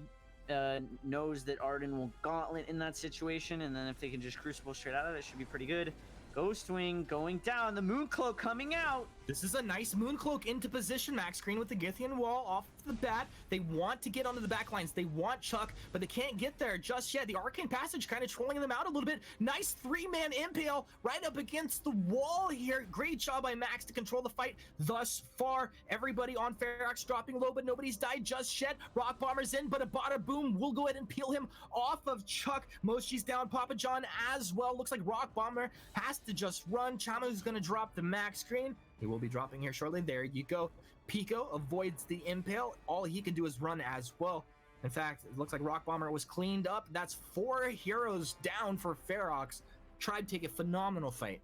knows that Arden will Gauntlet in that situation, and then if they can just Crucible straight out of it, should be pretty good. Ghost Wing going down, the Mooncloak coming out. This is a nice Mooncloak into position. Max Green with the Githian wall off the bat. They want to get onto the back lines. They want Chuck, but they can't get there just yet. The Arcane Passage kind of trolling them out a little bit. Nice 3-man impale right up against the wall here. Great job by Max to control the fight thus far. Everybody on Ferox dropping low, but nobody's died just yet. Rock Bomber's in, but a bada boom will go ahead and peel him off of Chuck. Moshi's down, Papa John as well. Looks like Rock Bomber has to just run. Chamu's gonna drop the Max Green. He will be dropping here shortly. There you go. Pico avoids the impale. All he can do is run as well. In fact, it looks like Rock Bomber was cleaned up. That's 4 heroes down for Ferox. Tribe take a phenomenal fight.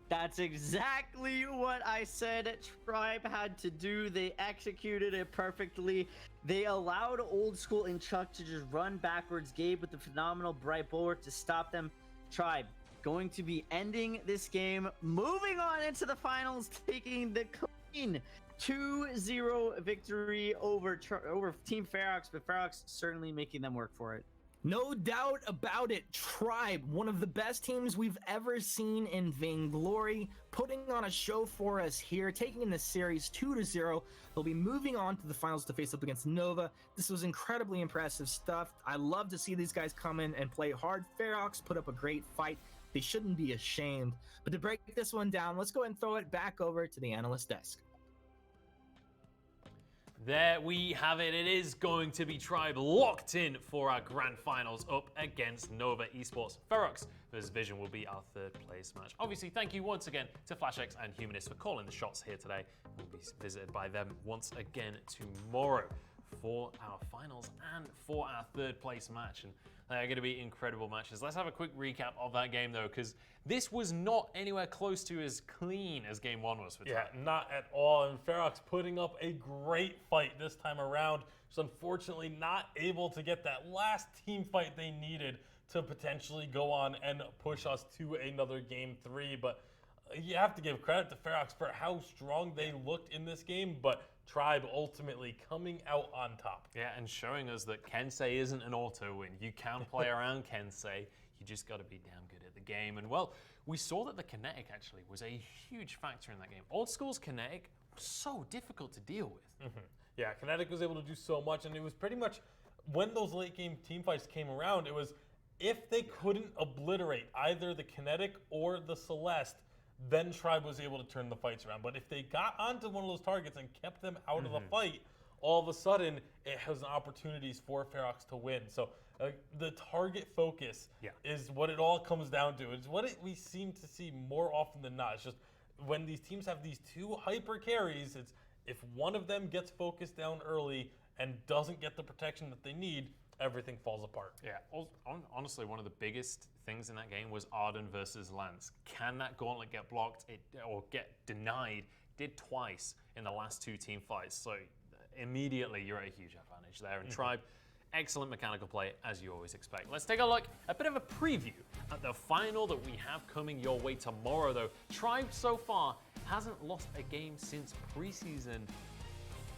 That's exactly what I said Tribe had to do. They executed it perfectly. They allowed Old School and Chuck to just run backwards. Gabe with the phenomenal Bright Bulwark to stop them. Tribe going to be ending this game, moving on into the finals, taking the clean 2-0 victory over Team Ferox, but Ferox certainly making them work for it. No doubt about it. Tribe, one of the best teams we've ever seen in Vainglory, putting on a show for us here, taking the series 2-0. They'll be moving on to the finals to face up against Nova. This was incredibly impressive stuff. I love to see these guys come in and play hard. Ferox put up a great fight. They shouldn't be ashamed. But to break this one down, let's go ahead and throw it back over to the analyst desk. There we have it. It is going to be Tribe locked in for our grand finals up against Nova Esports. Ferox versus Vision will be our 3rd place match. Obviously, thank you once again to FlashX and Humanist for calling the shots here today. We'll be visited by them once again tomorrow for our finals and for our 3rd place match. And they're going to be incredible matches. Let's have a quick recap of that game, though, because this was not anywhere close to as clean as Game 1 was for Tribe. Yeah, not at all. And Ferox putting up a great fight this time around. Just unfortunately not able to get that last team fight they needed to potentially go on and push us to another Game 3. But you have to give credit to Ferox for how strong they looked in this game. But Tribe ultimately coming out on top. Yeah, and showing us that Kensei isn't an auto win. You can play around Kensei. You just got to be damn good at the game. And well, we saw that the kinetic actually was a huge factor in that game. Old School's kinetic was so difficult to deal with. Mm-hmm. Yeah, kinetic was able to do so much, and it was pretty much when those late game team fights came around, it was if they couldn't obliterate either the kinetic or the Celeste, then Tribe was able to turn the fights around. But if they got onto one of those targets and kept them out of the fight, all of a sudden it has opportunities for Ferox to win. So the target focus is what it all comes down to. It's what we seem to see more often than not. It's just when these teams have these 2 hyper carries, it's if one of them gets focused down early and doesn't get the protection that they need, everything falls apart. Yeah, honestly, one of the biggest things in that game was Arden versus Lance. Can that gauntlet get blocked or get denied? Did twice in the last 2 team fights. So immediately you're at a huge advantage there. And Tribe, excellent mechanical play as you always expect. Let's take a look, a bit of a preview at the final that we have coming your way tomorrow though. Tribe so far hasn't lost a game since preseason.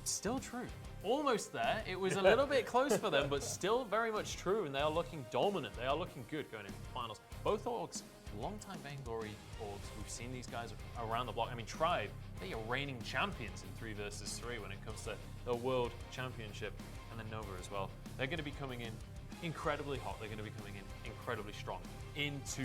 Still true. Almost there. It was a little bit close for them, but still very much true, and they are looking dominant. They are looking good going into the finals. Both orgs, long-time Vainglory orgs. We've seen these guys around the block. I mean, Tribe, they are reigning champions in 3 versus 3 when it comes to the World Championship, and then Nova as well. They're going to be coming in incredibly hot. They're going to be coming in incredibly strong into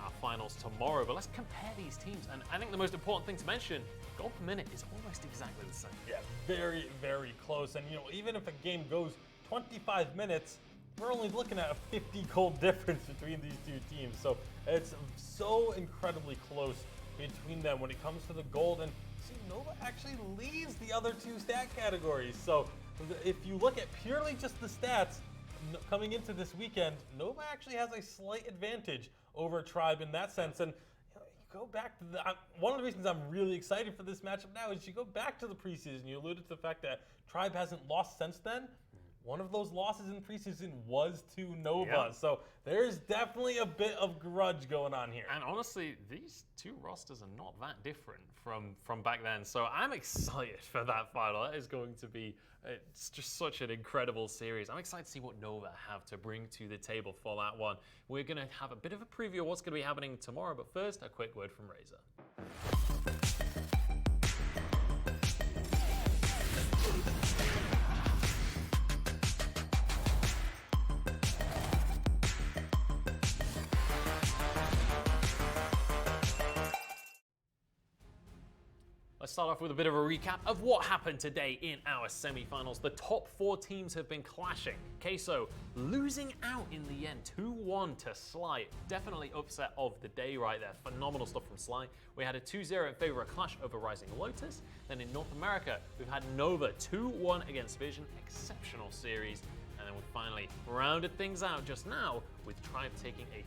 our finals tomorrow. But let's compare these teams, and I think the most important thing to mention, goal per minute is almost exactly the same. Yeah, very, very close. And even if a game goes 25 minutes, we're only looking at a 50 goal difference between these two teams. So it's so incredibly close between them when it comes to the gold. And see, Nova actually leads the other 2 stat categories. So if you look at purely just the stats coming into this weekend, Nova actually has a slight advantage over Tribe in that sense. And you go back to one of the reasons I'm really excited for this matchup now is you go back to the preseason. You alluded to the fact that Tribe hasn't lost since then. One of those losses in preseason was to Nova. Yeah. So there's definitely a bit of grudge going on here. And honestly, these 2 rosters are not that different from back then. So I'm excited for that final. That is going to be it's just such an incredible series. I'm excited to see what Nova have to bring to the table for that one. We're going to have a bit of a preview of what's going to be happening tomorrow. But first, a quick word from Razor. Let's start off with a bit of a recap of what happened today in our semi-finals. The top 4 teams have been clashing. Queso losing out in the end, 2-1 to Sly. Definitely upset of the day right there. Phenomenal stuff from Sly. We had a 2-0 in favor of Clash over Rising Lotus. Then in North America, we've had Nova 2-1 against Vision. Exceptional series. And then we finally rounded things out just now with Tribe taking a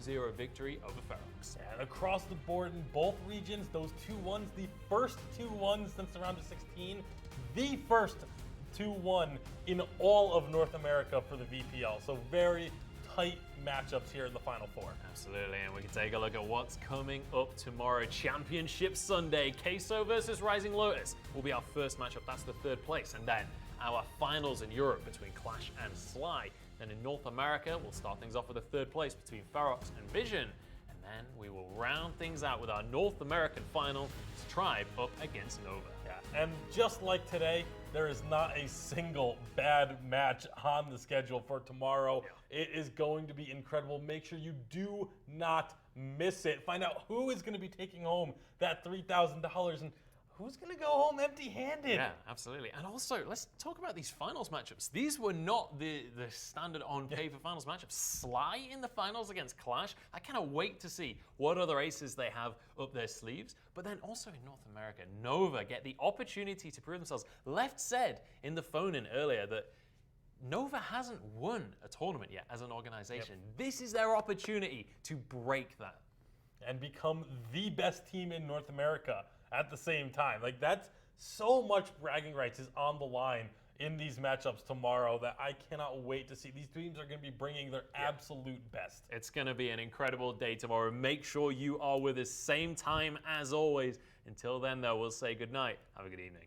2-0 victory over Ferox. And across the board in both regions, those 2-1s, the first 2-1s since the round of 16, the first 2-1 in all of North America for the VPL. So very tight matchups here in the Final 4. Absolutely, and we can take a look at what's coming up tomorrow. Championship Sunday, Queso versus Rising Lotus will be our first matchup. That's the 3rd place. And then our finals in Europe between Clash and Sly. Then in North America, we'll start things off with a 3rd place between Ferox and Vision. And then we will round things out with our North American final, Tribe up against Nova. Yeah, and just like today, there is not a single bad match on the schedule for tomorrow. Yeah. It is going to be incredible. Make sure you do not miss it. Find out who is going to be taking home that $3,000 and who's going to go home empty-handed. Yeah, absolutely. And also, let's talk about these finals matchups. These were not the standard on paper finals matchups. Sly in the finals against Clash. I cannot wait to see what other aces they have up their sleeves. But then also in North America, Nova get the opportunity to prove themselves. Left said in the phone-in earlier that Nova hasn't won a tournament yet as an organization. Yep. This is their opportunity to break that. And become the best team in North America at the same time. Like, that's so much bragging rights is on the line in these matchups tomorrow that I cannot wait to see. These teams are going to be bringing their absolute best. It's going to be an incredible day tomorrow. Make sure you are with us same time as always. Until then, though, we'll say goodnight. Have a good evening.